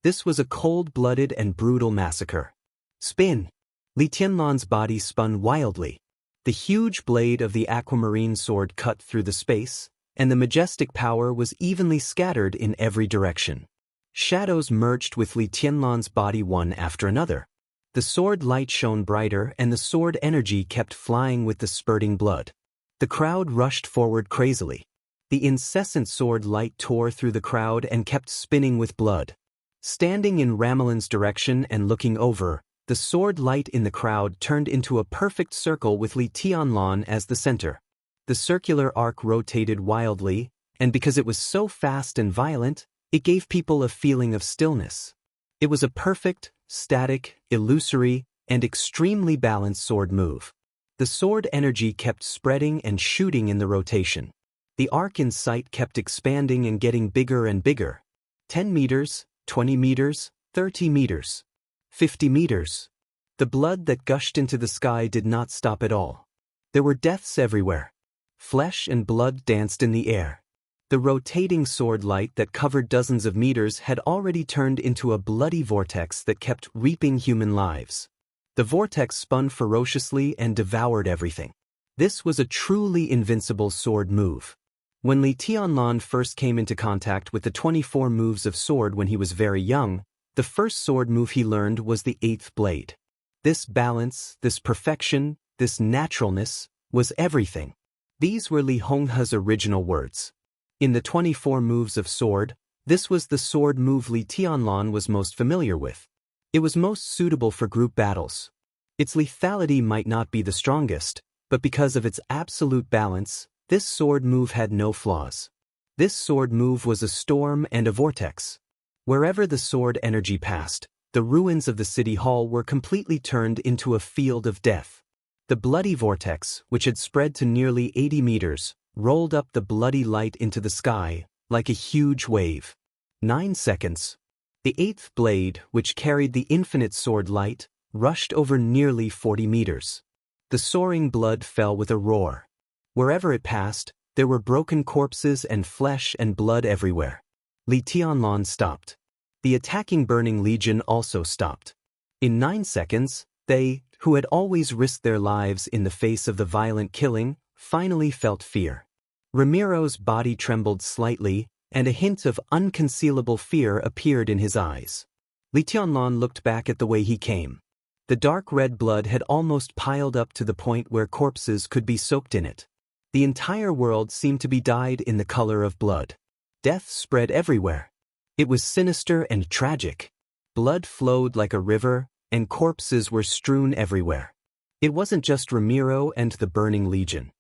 This was a cold-blooded and brutal massacre. Spin! Li Tianlan's body spun wildly. The huge blade of the aquamarine sword cut through the space, and the majestic power was evenly scattered in every direction. Shadows merged with Li Tianlan's body one after another. The sword light shone brighter and the sword energy kept flying with the spurting blood. The crowd rushed forward crazily. The incessant sword light tore through the crowd and kept spinning with blood. Standing in Ramelin's direction and looking over, the sword light in the crowd turned into a perfect circle with Li Tianlan as the center. The circular arc rotated wildly, and because it was so fast and violent, it gave people a feeling of stillness. It was a perfect, static, illusory, and extremely balanced sword move. The sword energy kept spreading and shooting in the rotation. The arc in sight kept expanding and getting bigger and bigger. 10 meters, 20 meters, 30 meters. 50 meters. The blood that gushed into the sky did not stop at all. There were deaths everywhere. Flesh and blood danced in the air. The rotating sword light that covered dozens of meters had already turned into a bloody vortex that kept reaping human lives. The vortex spun ferociously and devoured everything. This was a truly invincible sword move. When Li Tianlan first came into contact with the 24 moves of sword when he was very young, the first sword move he learned was the eighth blade. This balance, this perfection, this naturalness, was everything. These were Li Honghe's original words. In the 24 moves of sword, this was the sword move Li Tianlan was most familiar with. It was most suitable for group battles. Its lethality might not be the strongest, but because of its absolute balance, this sword move had no flaws. This sword move was a storm and a vortex. Wherever the sword energy passed, the ruins of the city hall were completely turned into a field of death. The bloody vortex, which had spread to nearly 80 meters, rolled up the bloody light into the sky, like a huge wave. 9 seconds. The eighth blade, which carried the infinite sword light, rushed over nearly 40 meters. The soaring blood fell with a roar. Wherever it passed, there were broken corpses and flesh and blood everywhere. Li Tianlan stopped. The attacking Burning Legion also stopped. In 9 seconds, they, who had always risked their lives in the face of the violent killing, finally felt fear. Ramiro's body trembled slightly, and a hint of unconcealable fear appeared in his eyes. Li Tianlan looked back at the way he came. The dark red blood had almost piled up to the point where corpses could be soaked in it. The entire world seemed to be dyed in the color of blood. Death spread everywhere. It was sinister and tragic. Blood flowed like a river, and corpses were strewn everywhere. It wasn't just Ramiro and the Burning Legion.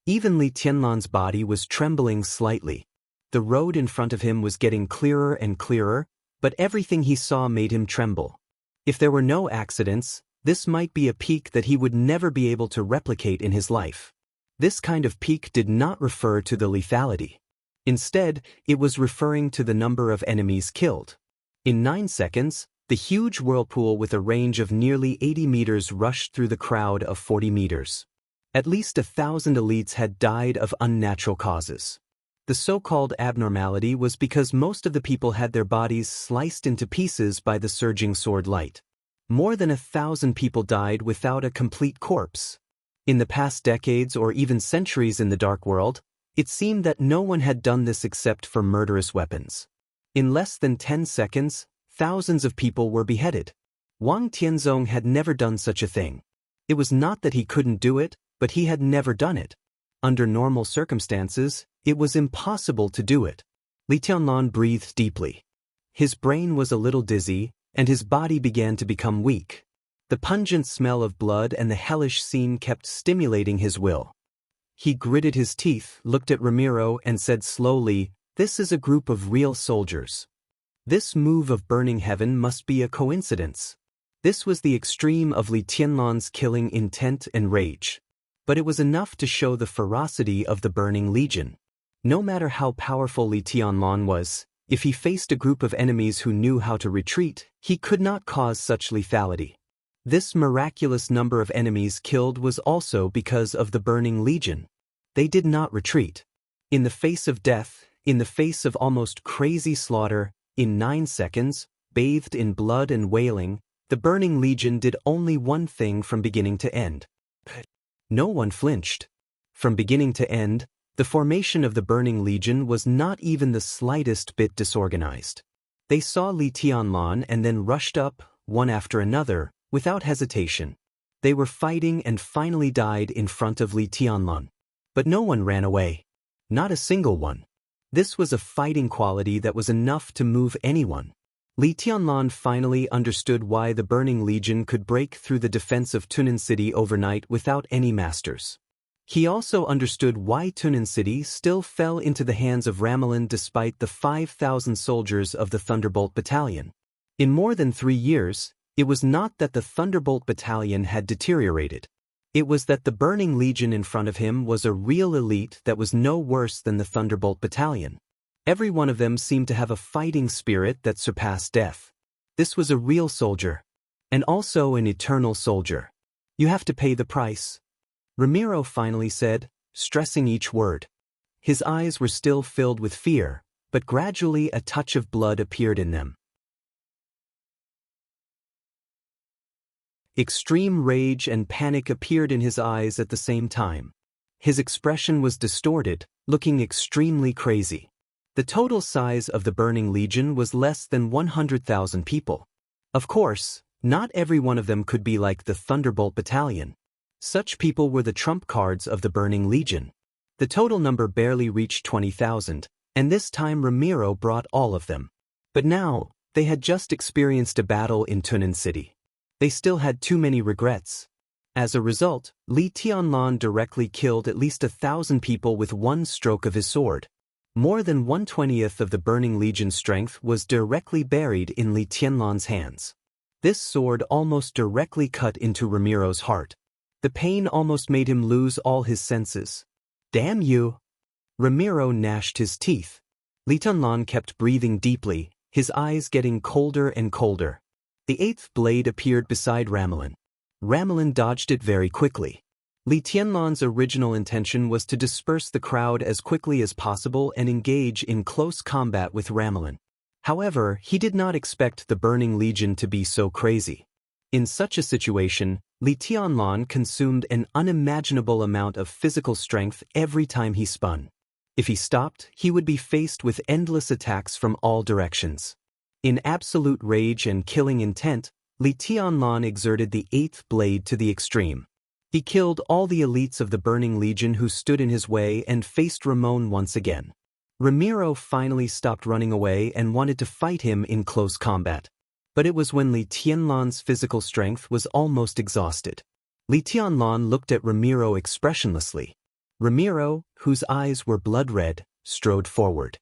Even Li Tianlan's body was trembling slightly. The road in front of him was getting clearer and clearer, but everything he saw made him tremble. If there were no accidents, this might be a peak that he would never be able to replicate in his life. This kind of peak did not refer to the lethality. Instead, it was referring to the number of enemies killed. In 9 seconds, the huge whirlpool with a range of nearly 80 meters rushed through the crowd of 40 meters. At least 1,000 elites had died of unnatural causes. The so-called abnormality was because most of the people had their bodies sliced into pieces by the surging sword light. More than 1,000 people died without a complete corpse. In the past decades or even centuries in the Dark World, it seemed that no one had done this except for murderous weapons. In less than 10 seconds, thousands of people were beheaded. Wang Tianzong had never done such a thing. It was not that he couldn't do it, but he had never done it. Under normal circumstances, it was impossible to do it. Li Tianlan breathed deeply. His brain was a little dizzy, and his body began to become weak. The pungent smell of blood and the hellish scene kept stimulating his will. He gritted his teeth, looked at Ramiro, and said slowly, "This is a group of real soldiers. This move of burning heaven must be a coincidence." This was the extreme of Li Tianlan's killing intent and rage. But it was enough to show the ferocity of the Burning Legion. No matter how powerful Li Tianlan was, if he faced a group of enemies who knew how to retreat, he could not cause such lethality. This miraculous number of enemies killed was also because of the Burning Legion. They did not retreat. In the face of death, in the face of almost crazy slaughter, in 9 seconds, bathed in blood and wailing, the Burning Legion did only one thing from beginning to end. No one flinched. From beginning to end, the formation of the Burning Legion was not even the slightest bit disorganized. They saw Li Tianlan and then rushed up, one after another, without hesitation. They were fighting and finally died in front of Li Tianlan. But no one ran away. Not a single one. This was a fighting quality that was enough to move anyone. Li Tianlan finally understood why the Burning Legion could break through the defense of Tunan City overnight without any masters. He also understood why Tunan City still fell into the hands of Ramelin despite the 5,000 soldiers of the Thunderbolt Battalion. In more than 3 years, it was not that the Thunderbolt Battalion had deteriorated. It was that the Burning Legion in front of him was a real elite that was no worse than the Thunderbolt Battalion. Every one of them seemed to have a fighting spirit that surpassed death. This was a real soldier. And also an eternal soldier. You have to pay the price. Ramiro finally said, stressing each word. His eyes were still filled with fear, but gradually a touch of blood appeared in them. Extreme rage and panic appeared in his eyes at the same time. His expression was distorted, looking extremely crazy. The total size of the Burning Legion was less than 100,000 people. Of course, not every one of them could be like the Thunderbolt Battalion. Such people were the trump cards of the Burning Legion. The total number barely reached 20,000, and this time Ramiro brought all of them. But now, they had just experienced a battle in Tunan City. They still had too many regrets. As a result, Li Tianlan directly killed at least 1,000 people with one stroke of his sword. More than 1/20th of the Burning Legion's strength was directly buried in Li Tianlan's hands. This sword almost directly cut into Ramiro's heart. The pain almost made him lose all his senses. Damn you! Ramiro gnashed his teeth. Li Tianlan kept breathing deeply, his eyes getting colder and colder. The 8th blade appeared beside Ramelin. Ramelin dodged it very quickly. Li Tianlan's original intention was to disperse the crowd as quickly as possible and engage in close combat with Ramelin. However, he did not expect the Burning Legion to be so crazy. In such a situation, Li Tianlan consumed an unimaginable amount of physical strength every time he spun. If he stopped, he would be faced with endless attacks from all directions. In absolute rage and killing intent, Li Tianlan exerted the 8th blade to the extreme. He killed all the elites of the Burning Legion who stood in his way and faced Ramon once again. Ramiro finally stopped running away and wanted to fight him in close combat. But it was when Li Tianlan's physical strength was almost exhausted. Li Tianlan looked at Ramiro expressionlessly. Ramiro, whose eyes were blood red, strode forward.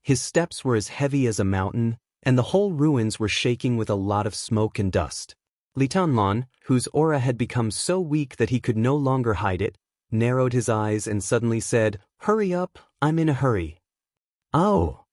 His steps were as heavy as a mountain, and the whole ruins were shaking with a lot of smoke and dust. Li Tianlan, whose aura had become so weak that he could no longer hide it, narrowed his eyes and suddenly said, "Hurry up, I'm in a hurry." "Oh!"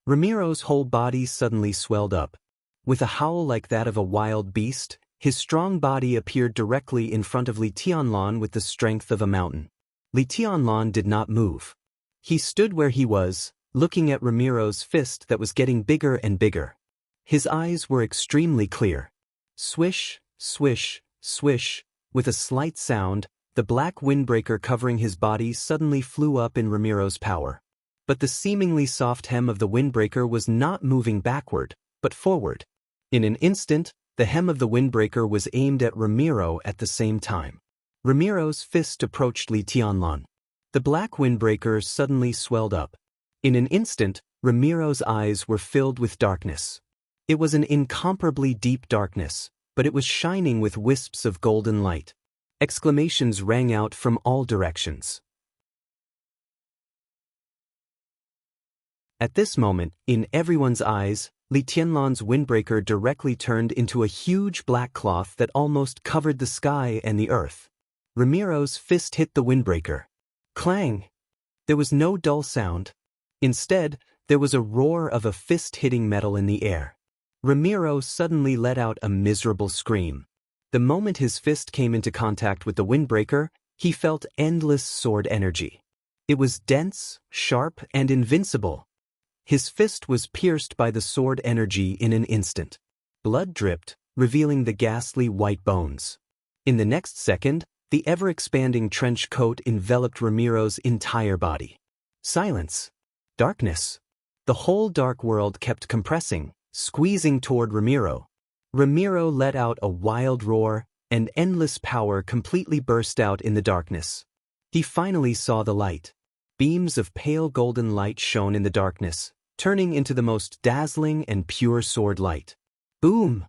Ramiro's whole body suddenly swelled up. With a howl like that of a wild beast, his strong body appeared directly in front of Li Tianlan with the strength of a mountain. Li Tianlan did not move. He stood where he was, looking at Ramiro's fist that was getting bigger and bigger. His eyes were extremely clear. Swish, swish, swish, with a slight sound, the black windbreaker covering his body suddenly flew up in Ramiro's power. But the seemingly soft hem of the windbreaker was not moving backward, but forward. In an instant, the hem of the windbreaker was aimed at Ramiro at the same time. Ramiro's fist approached Li Tianlan. The black windbreaker suddenly swelled up. In an instant, Ramiro's eyes were filled with darkness. It was an incomparably deep darkness, but it was shining with wisps of golden light. Exclamations rang out from all directions. At this moment, in everyone's eyes, Li Tianlan's windbreaker directly turned into a huge black cloth that almost covered the sky and the earth. Ramiro's fist hit the windbreaker. Clang! There was no dull sound. Instead, there was a roar of a fist hitting metal in the air. Ramiro suddenly let out a miserable scream. The moment his fist came into contact with the windbreaker, he felt endless sword energy. It was dense, sharp, and invincible. His fist was pierced by the sword energy in an instant. Blood dripped, revealing the ghastly white bones. In the next second, the ever-expanding trench coat enveloped Ramiro's entire body. Silence. Darkness. The whole dark world kept compressing, squeezing toward Ramiro. Ramiro let out a wild roar, and endless power completely burst out in the darkness. He finally saw the light. Beams of pale golden light shone in the darkness, turning into the most dazzling and pure sword light. Boom!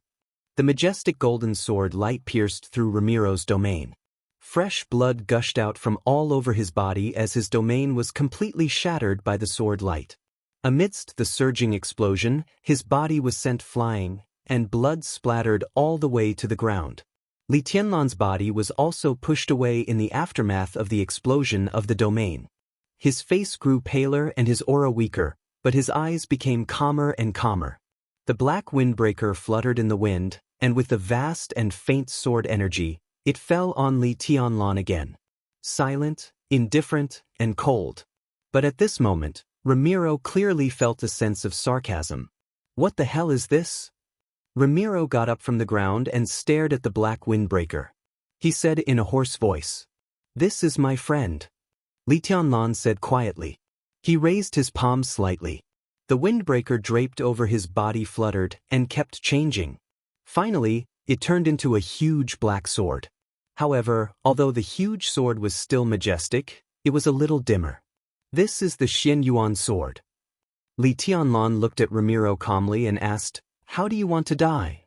The majestic golden sword light pierced through Ramiro's domain. Fresh blood gushed out from all over his body as his domain was completely shattered by the sword light. Amidst the surging explosion, his body was sent flying, and blood splattered all the way to the ground. Li Tianlan's body was also pushed away in the aftermath of the explosion of the domain. His face grew paler and his aura weaker, but his eyes became calmer and calmer. The black windbreaker fluttered in the wind, and with the vast and faint sword energy, it fell on Li Tianlan again. Silent, indifferent, and cold. But at this moment, Ramiro clearly felt a sense of sarcasm. What the hell is this? Ramiro got up from the ground and stared at the black windbreaker. He said in a hoarse voice, "This is my friend." Li Tianlan said quietly. He raised his palm slightly. The windbreaker draped over his body fluttered and kept changing. Finally, it turned into a huge black sword. However, although the huge sword was still majestic, it was a little dimmer. "This is the Xian Yuan sword." Li Tianlan looked at Ramiro calmly and asked, "How do you want to die?"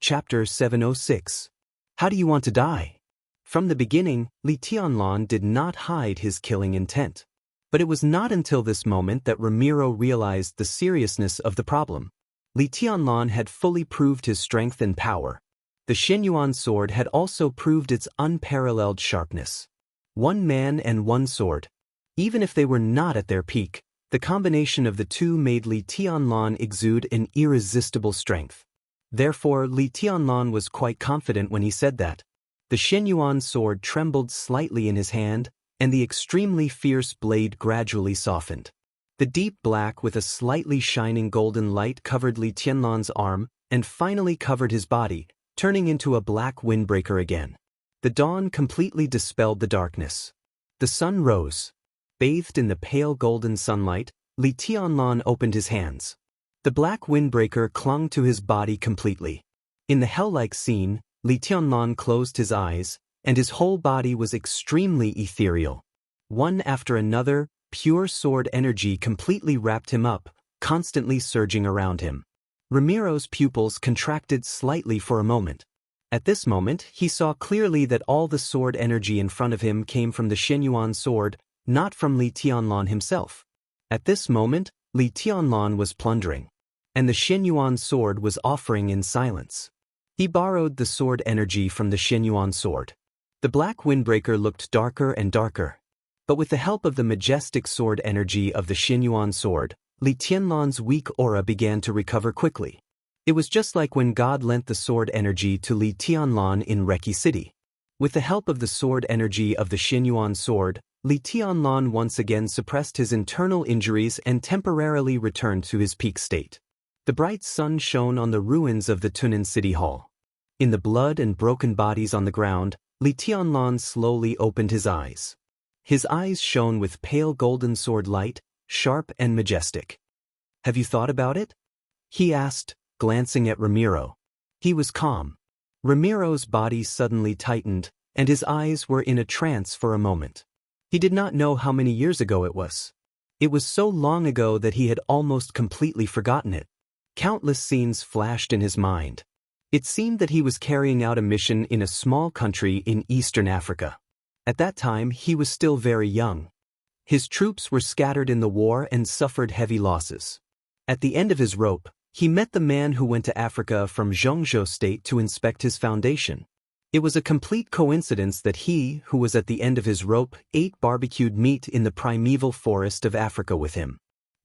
Chapter 706. How do you want to die? From the beginning, Li Tianlan did not hide his killing intent. But it was not until this moment that Ramiro realized the seriousness of the problem. Li Tianlan had fully proved his strength and power. The Xianyuan sword had also proved its unparalleled sharpness. One man and one sword. Even if they were not at their peak, the combination of the two made Li Tianlan exude an irresistible strength. Therefore, Li Tianlan was quite confident when he said that. The Xianyuan sword trembled slightly in his hand, and the extremely fierce blade gradually softened. The deep black with a slightly shining golden light covered Li Tianlan's arm and finally covered his body, turning into a black windbreaker again. The dawn completely dispelled the darkness. The sun rose. Bathed in the pale golden sunlight, Li Tianlan opened his hands. The black windbreaker clung to his body completely. In the hell-like scene, Li Tianlan closed his eyes, and his whole body was extremely ethereal. One after another, pure sword energy completely wrapped him up, constantly surging around him. Ramiro's pupils contracted slightly for a moment. At this moment, he saw clearly that all the sword energy in front of him came from the Shenyuan sword, not from Li Tianlan himself. At this moment, Li Tianlan was plundering, and the Shenyuan sword was offering in silence. He borrowed the sword energy from the Shenyuan sword. The black windbreaker looked darker and darker. But with the help of the majestic sword energy of the Shenyuan sword, Li Tianlan's weak aura began to recover quickly. It was just like when God lent the sword energy to Li Tianlan in Reki City. With the help of the sword energy of the Shenyuan sword, Li Tianlan once again suppressed his internal injuries and temporarily returned to his peak state. The bright sun shone on the ruins of the Tunan City Hall. In the blood and broken bodies on the ground, Li Tianlan slowly opened his eyes. His eyes shone with pale golden sword light, sharp and majestic. "Have you thought about it?" he asked, glancing at Ramiro. He was calm. Ramiro's body suddenly tightened, and his eyes were in a trance for a moment. He did not know how many years ago it was. It was so long ago that he had almost completely forgotten it. Countless scenes flashed in his mind. It seemed that he was carrying out a mission in a small country in eastern Africa. At that time, he was still very young. His troops were scattered in the war and suffered heavy losses. At the end of his rope, he met the man who went to Africa from Zhongzhou state to inspect his foundation. It was a complete coincidence that he, who was at the end of his rope, ate barbecued meat in the primeval forest of Africa with him.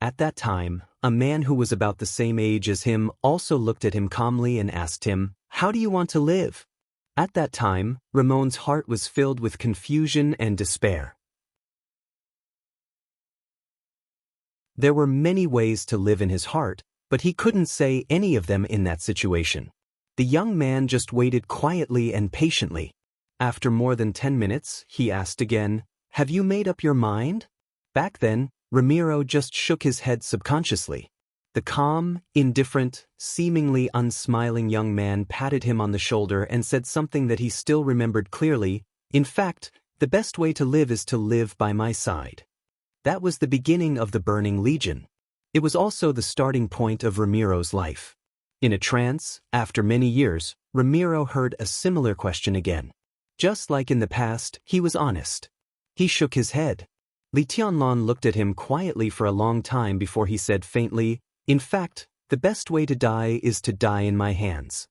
At that time, a man who was about the same age as him also looked at him calmly and asked him, "How do you want to live?" At that time, Ramon's heart was filled with confusion and despair. There were many ways to live in his heart, but he couldn't say any of them in that situation. The young man just waited quietly and patiently. After more than 10 minutes, he asked again, "Have you made up your mind?" Back then, Ramiro just shook his head subconsciously. The calm, indifferent, seemingly unsmiling young man patted him on the shoulder and said something that he still remembered clearly. "In fact, the best way to live is to live by my side." That was the beginning of the Burning Legion. It was also the starting point of Ramiro's life. In a trance, after many years, Ramiro heard a similar question again. Just like in the past, he was honest. He shook his head. Li Tianlan looked at him quietly for a long time before he said faintly, "In fact, the best way to die is to die in my hands."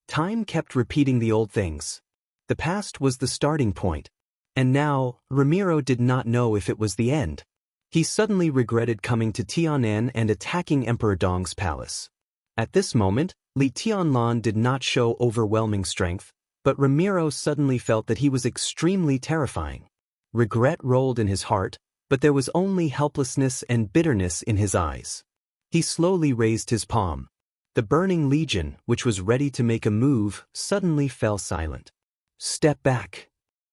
Time kept repeating the old things. The past was the starting point. And now, Ramiro did not know if it was the end. He suddenly regretted coming to Tianan and attacking Emperor Dong's palace. At this moment, Li Tianlan did not show overwhelming strength, but Ramiro suddenly felt that he was extremely terrifying. Regret rolled in his heart, but there was only helplessness and bitterness in his eyes. He slowly raised his palm. The Burning Legion, which was ready to make a move, suddenly fell silent. "Step back."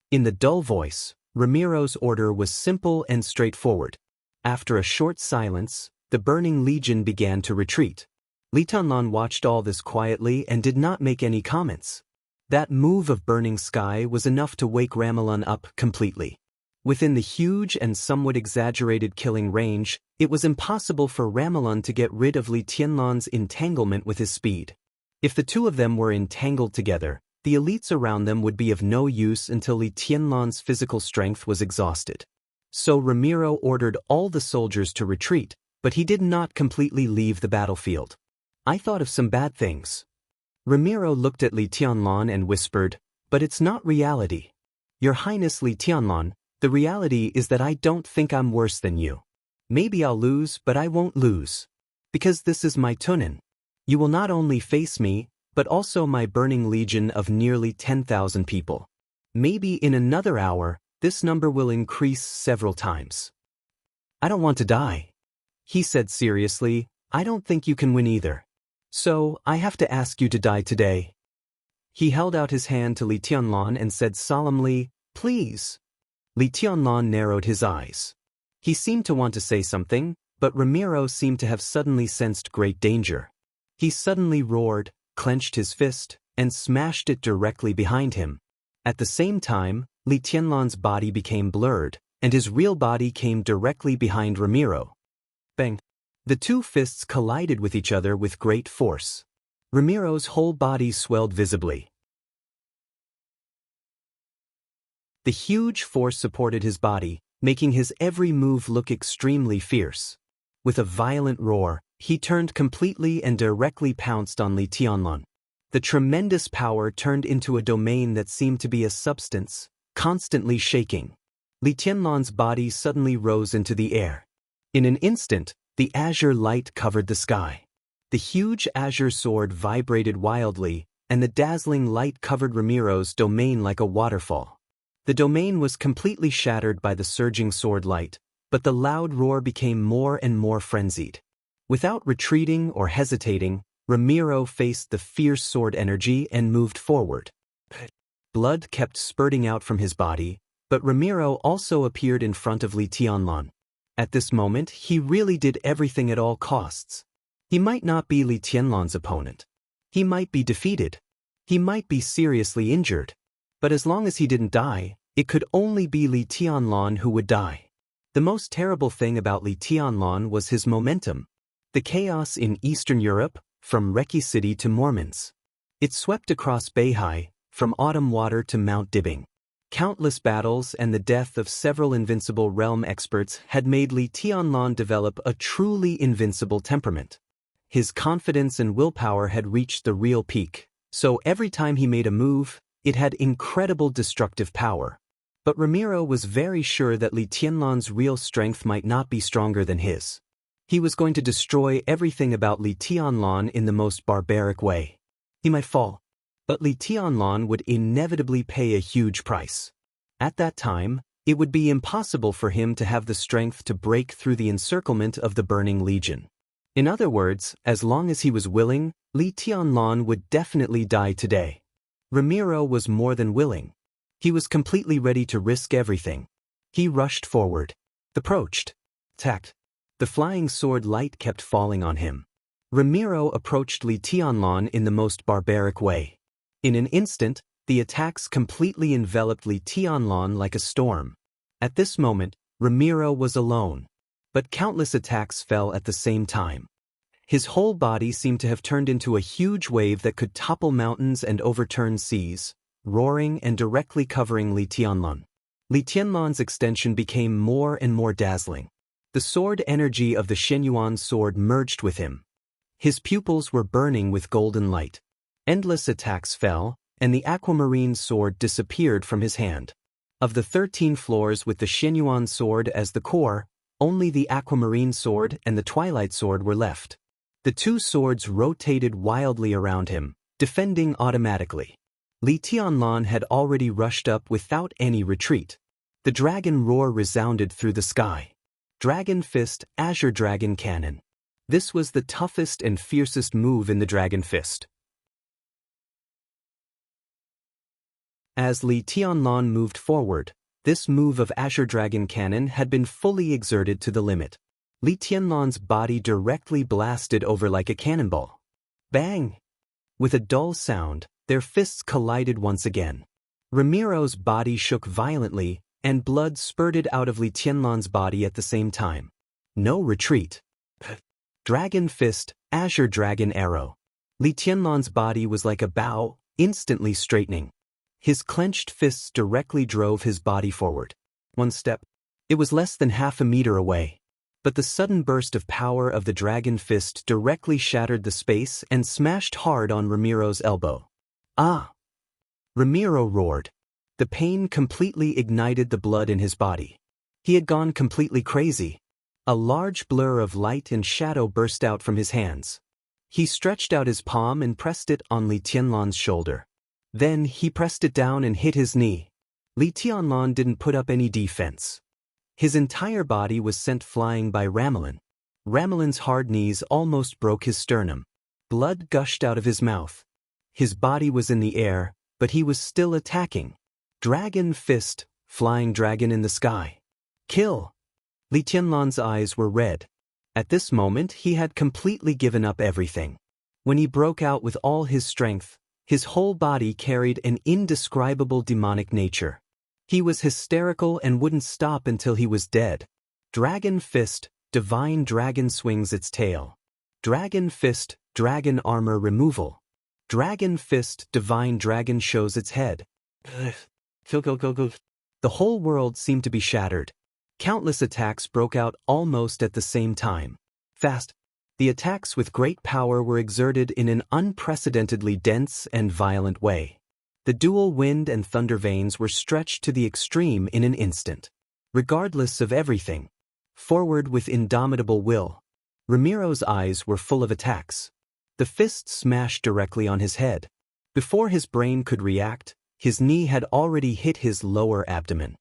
In the dull voice, Ramiro's order was simple and straightforward. After a short silence, the Burning Legion began to retreat. Li Tianlan watched all this quietly and did not make any comments. That move of burning sky was enough to wake Ramelin up completely. Within the huge and somewhat exaggerated killing range, it was impossible for Ramelin to get rid of Li Tianlan's entanglement with his speed. If the two of them were entangled together, the elites around them would be of no use until Li Tianlan's physical strength was exhausted. So Ramiro ordered all the soldiers to retreat, but he did not completely leave the battlefield. "I thought of some bad things." Ramiro looked at Li Tianlan and whispered, "But it's not reality. Your Highness Li Tianlan, the reality is that I don't think I'm worse than you. Maybe I'll lose, but I won't lose. Because this is my Tunan. You will not only face me, but also my Burning Legion of nearly 10,000 people. Maybe in another hour, this number will increase several times." "I don't want to die," he said seriously. "I don't think you can win either. So, I have to ask you to die today." He held out his hand to Li Tianlan and said solemnly, "Please." Li Tianlan narrowed his eyes. He seemed to want to say something, but Ramiro seemed to have suddenly sensed great danger. He suddenly roared, clenched his fist, and smashed it directly behind him. At the same time, Li Tianlan's body became blurred, and his real body came directly behind Ramiro. Bang! The two fists collided with each other with great force. Ramiro's whole body swelled visibly. The huge force supported his body, making his every move look extremely fierce. With a violent roar, he turned completely and directly pounced on Li Tianlan. The tremendous power turned into a domain that seemed to be a substance, constantly shaking. Li Tianlan's body suddenly rose into the air. In an instant, the azure light covered the sky. The huge azure sword vibrated wildly, and the dazzling light covered Ramiro's domain like a waterfall. The domain was completely shattered by the surging sword light, but the loud roar became more and more frenzied. Without retreating or hesitating, Ramiro faced the fierce sword energy and moved forward. Blood kept spurting out from his body, but Ramiro also appeared in front of Li Tianlan. At this moment, he really did everything at all costs. He might not be Li Tianlan's opponent. He might be defeated. He might be seriously injured. But as long as he didn't die, it could only be Li Tianlan who would die. The most terrible thing about Li Tianlan was his momentum. The chaos in Eastern Europe, from Reki City to Mormons. It swept across Beihai, from Autumn Water to Mount Dibbing. Countless battles and the death of several invincible realm experts had made Li Tianlan develop a truly invincible temperament. His confidence and willpower had reached the real peak, so every time he made a move, it had incredible destructive power. But Ramiro was very sure that Li Tianlan's real strength might not be stronger than his. He was going to destroy everything about Li Tianlan in the most barbaric way. He might fall, but Li Tianlan would inevitably pay a huge price. At that time, it would be impossible for him to have the strength to break through the encirclement of the Burning Legion. In other words, as long as he was willing, Li Tianlan would definitely die today. Ramiro was more than willing. He was completely ready to risk everything. He rushed forward. Approached. Attacked. The flying sword light kept falling on him. Ramiro approached Li Tianlan in the most barbaric way. In an instant, the attacks completely enveloped Li Tianlan like a storm. At this moment, Ramiro was alone. But countless attacks fell at the same time. His whole body seemed to have turned into a huge wave that could topple mountains and overturn seas, roaring and directly covering Li Tianlan. Li Tianlan's extension became more and more dazzling. The sword energy of the Shenyuan sword merged with him. His pupils were burning with golden light. Endless attacks fell, and the aquamarine sword disappeared from his hand. Of the 13 floors with the Shenyuan sword as the core, only the aquamarine sword and the twilight sword were left. The two swords rotated wildly around him, defending automatically. Li Tianlan had already rushed up without any retreat. The dragon roar resounded through the sky. Dragon Fist, Azure Dragon Cannon. This was the toughest and fiercest move in the Dragon Fist. As Li Tianlan moved forward, this move of Azure Dragon Cannon had been fully exerted to the limit. Li Tianlan's body directly blasted over like a cannonball. Bang! With a dull sound, their fists collided once again. Ramiro's body shook violently, and blood spurted out of Li Tianlan's body at the same time. No retreat. Dragon Fist, Azure Dragon Arrow. Li Tianlan's body was like a bow, instantly straightening. His clenched fists directly drove his body forward. One step. It was less than half a meter away. But the sudden burst of power of the Dragon Fist directly shattered the space and smashed hard on Ramiro's elbow. Ah! Ramiro roared. The pain completely ignited the blood in his body. He had gone completely crazy. A large blur of light and shadow burst out from his hands. He stretched out his palm and pressed it on Li Tianlan's shoulder. Then he pressed it down and hit his knee. Li Tianlan didn't put up any defense. His entire body was sent flying by Ramelin. Ramelin's hard knees almost broke his sternum. Blood gushed out of his mouth. His body was in the air, but he was still attacking. Dragon Fist, flying dragon in the sky. Kill! Li Tianlan's eyes were red. At this moment he had completely given up everything. When he broke out with all his strength, His whole body carried an indescribable demonic nature. He was hysterical and wouldn't stop until he was dead. Dragon fist, divine dragon swings its tail. Dragon fist, dragon armor removal. Dragon fist, divine dragon shows its head. The whole world seemed to be shattered. Countless attacks broke out almost at the same time. Fast. The attacks with great power were exerted in an unprecedentedly dense and violent way. The dual wind and thunder veins were stretched to the extreme in an instant. Regardless of everything. Forward with indomitable will. Ramiro's eyes were full of attacks. The fist smashed directly on his head. Before his brain could react, his knee had already hit his lower abdomen.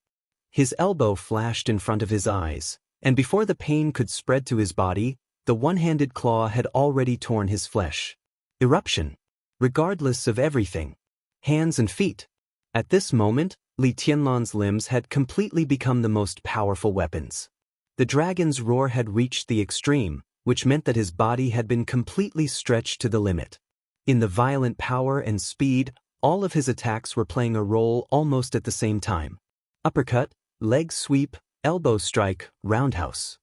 His elbow flashed in front of his eyes, and before the pain could spread to his body, the one-handed claw had already torn his flesh. Eruption. Regardless of everything. Hands and feet. At this moment, Li Tianlan's limbs had completely become the most powerful weapons. The dragon's roar had reached the extreme, which meant that his body had been completely stretched to the limit. In the violent power and speed, all of his attacks were playing a role almost at the same time. Uppercut, leg sweep, elbow strike, roundhouse.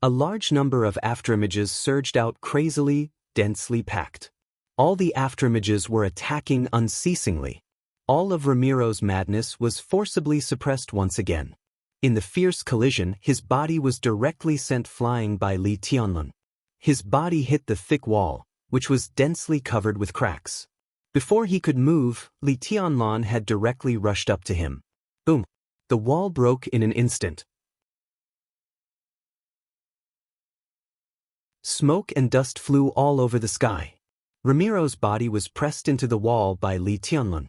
A large number of afterimages surged out crazily, densely packed. All the afterimages were attacking unceasingly. All of Ramiro's madness was forcibly suppressed once again. In the fierce collision, his body was directly sent flying by Li Tianlan. His body hit the thick wall, which was densely covered with cracks. Before he could move, Li Tianlan had directly rushed up to him. Boom! The wall broke in an instant. Smoke and dust flew all over the sky. Ramiro's body was pressed into the wall by Li Tianlan.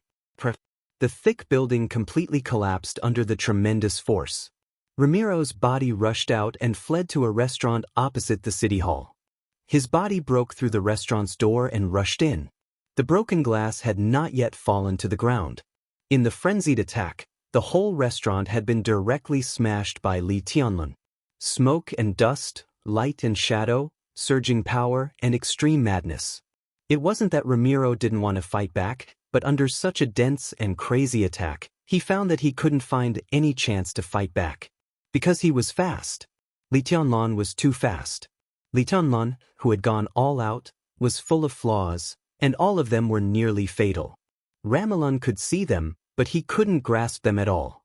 The thick building completely collapsed under the tremendous force. Ramiro's body rushed out and fled to a restaurant opposite the city hall. His body broke through the restaurant's door and rushed in. The broken glass had not yet fallen to the ground. In the frenzied attack, the whole restaurant had been directly smashed by Li Tianlan. Smoke and dust, light and shadow, surging power, and extreme madness. It wasn't that Ramiro didn't want to fight back, but under such a dense and crazy attack, he found that he couldn't find any chance to fight back. Because he was fast. Li Tianlan was too fast. Li Tianlan, who had gone all out, was full of flaws, and all of them were nearly fatal. Ramilan could see them, but he couldn't grasp them at all.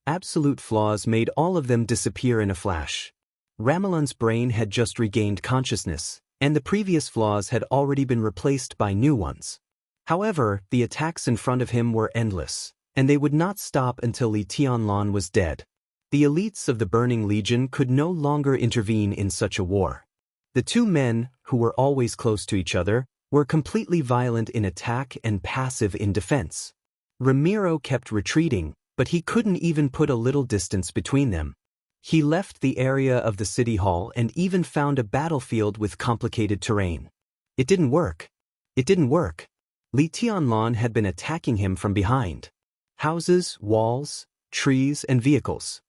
Absolute flaws made all of them disappear in a flash. Ramilan's brain had just regained consciousness, and the previous flaws had already been replaced by new ones. However, the attacks in front of him were endless, and they would not stop until Li Tianlan was dead. The elites of the Burning Legion could no longer intervene in such a war. The two men, who were always close to each other, were completely violent in attack and passive in defense. Ramiro kept retreating, but he couldn't even put a little distance between them. He left the area of the city hall and even found a battlefield with complicated terrain. It didn't work. It didn't work. Li Tianlan had been attacking him from behind. Houses, walls, trees, and vehicles.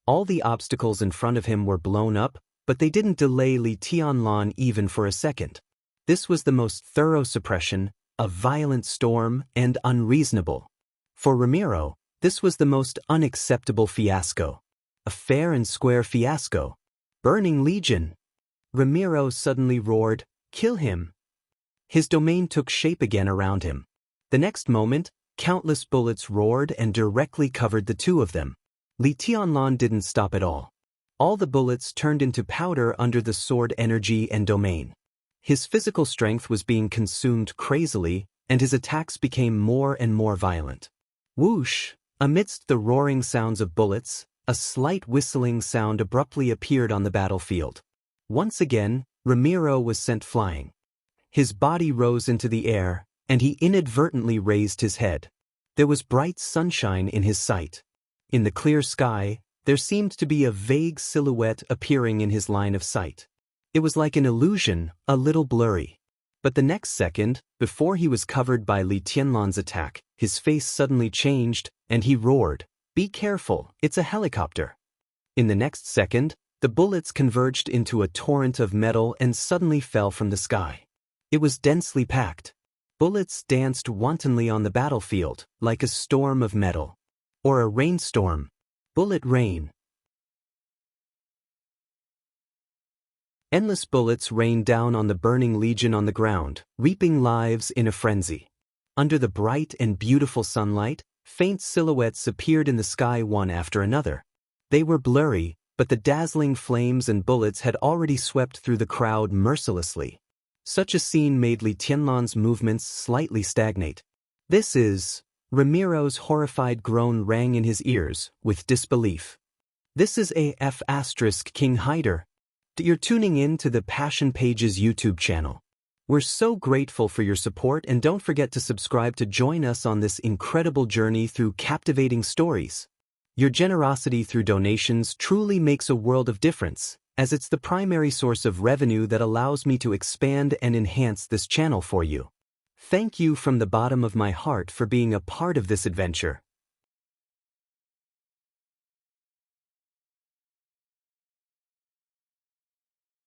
All the obstacles in front of him were blown up, but they didn't delay Li Tianlan even for a second. This was the most thorough suppression, a violent storm, and unreasonable. For Ramiro, this was the most unacceptable fiasco. A fair and square fiasco. Burning Legion. Ramiro suddenly roared, "Kill him!" His domain took shape again around him. The next moment, countless bullets roared and directly covered the two of them. Li Tianlan didn't stop at all. All the bullets turned into powder under the sword energy and domain. His physical strength was being consumed crazily, and his attacks became more and more violent. Whoosh! Amidst the roaring sounds of bullets, a slight whistling sound abruptly appeared on the battlefield. Once again, Ramiro was sent flying. His body rose into the air, and he inadvertently raised his head. There was bright sunshine in his sight. In the clear sky, there seemed to be a vague silhouette appearing in his line of sight. It was like an illusion, a little blurry. But the next second, before he was covered by Li Tianlan's attack, his face suddenly changed, and he roared, "Be careful, it's a helicopter." In the next second, the bullets converged into a torrent of metal and suddenly fell from the sky. It was densely packed. Bullets danced wantonly on the battlefield, like a storm of metal. Or a rainstorm. Bullet rain. Endless bullets rained down on the burning legion on the ground, reaping lives in a frenzy. Under the bright and beautiful sunlight, faint silhouettes appeared in the sky one after another. They were blurry, but the dazzling flames and bullets had already swept through the crowd mercilessly. Such a scene made Li Tianlan's movements slightly stagnate. "This is..." Ramiro's horrified groan rang in his ears, with disbelief. "This is AF * King Hyder. You're tuning in to the Passion Pages YouTube channel. We're so grateful for your support, and don't forget to subscribe to join us on this incredible journey through captivating stories. Your generosity through donations truly makes a world of difference, as it's the primary source of revenue that allows me to expand and enhance this channel for you. Thank you from the bottom of my heart for being a part of this adventure.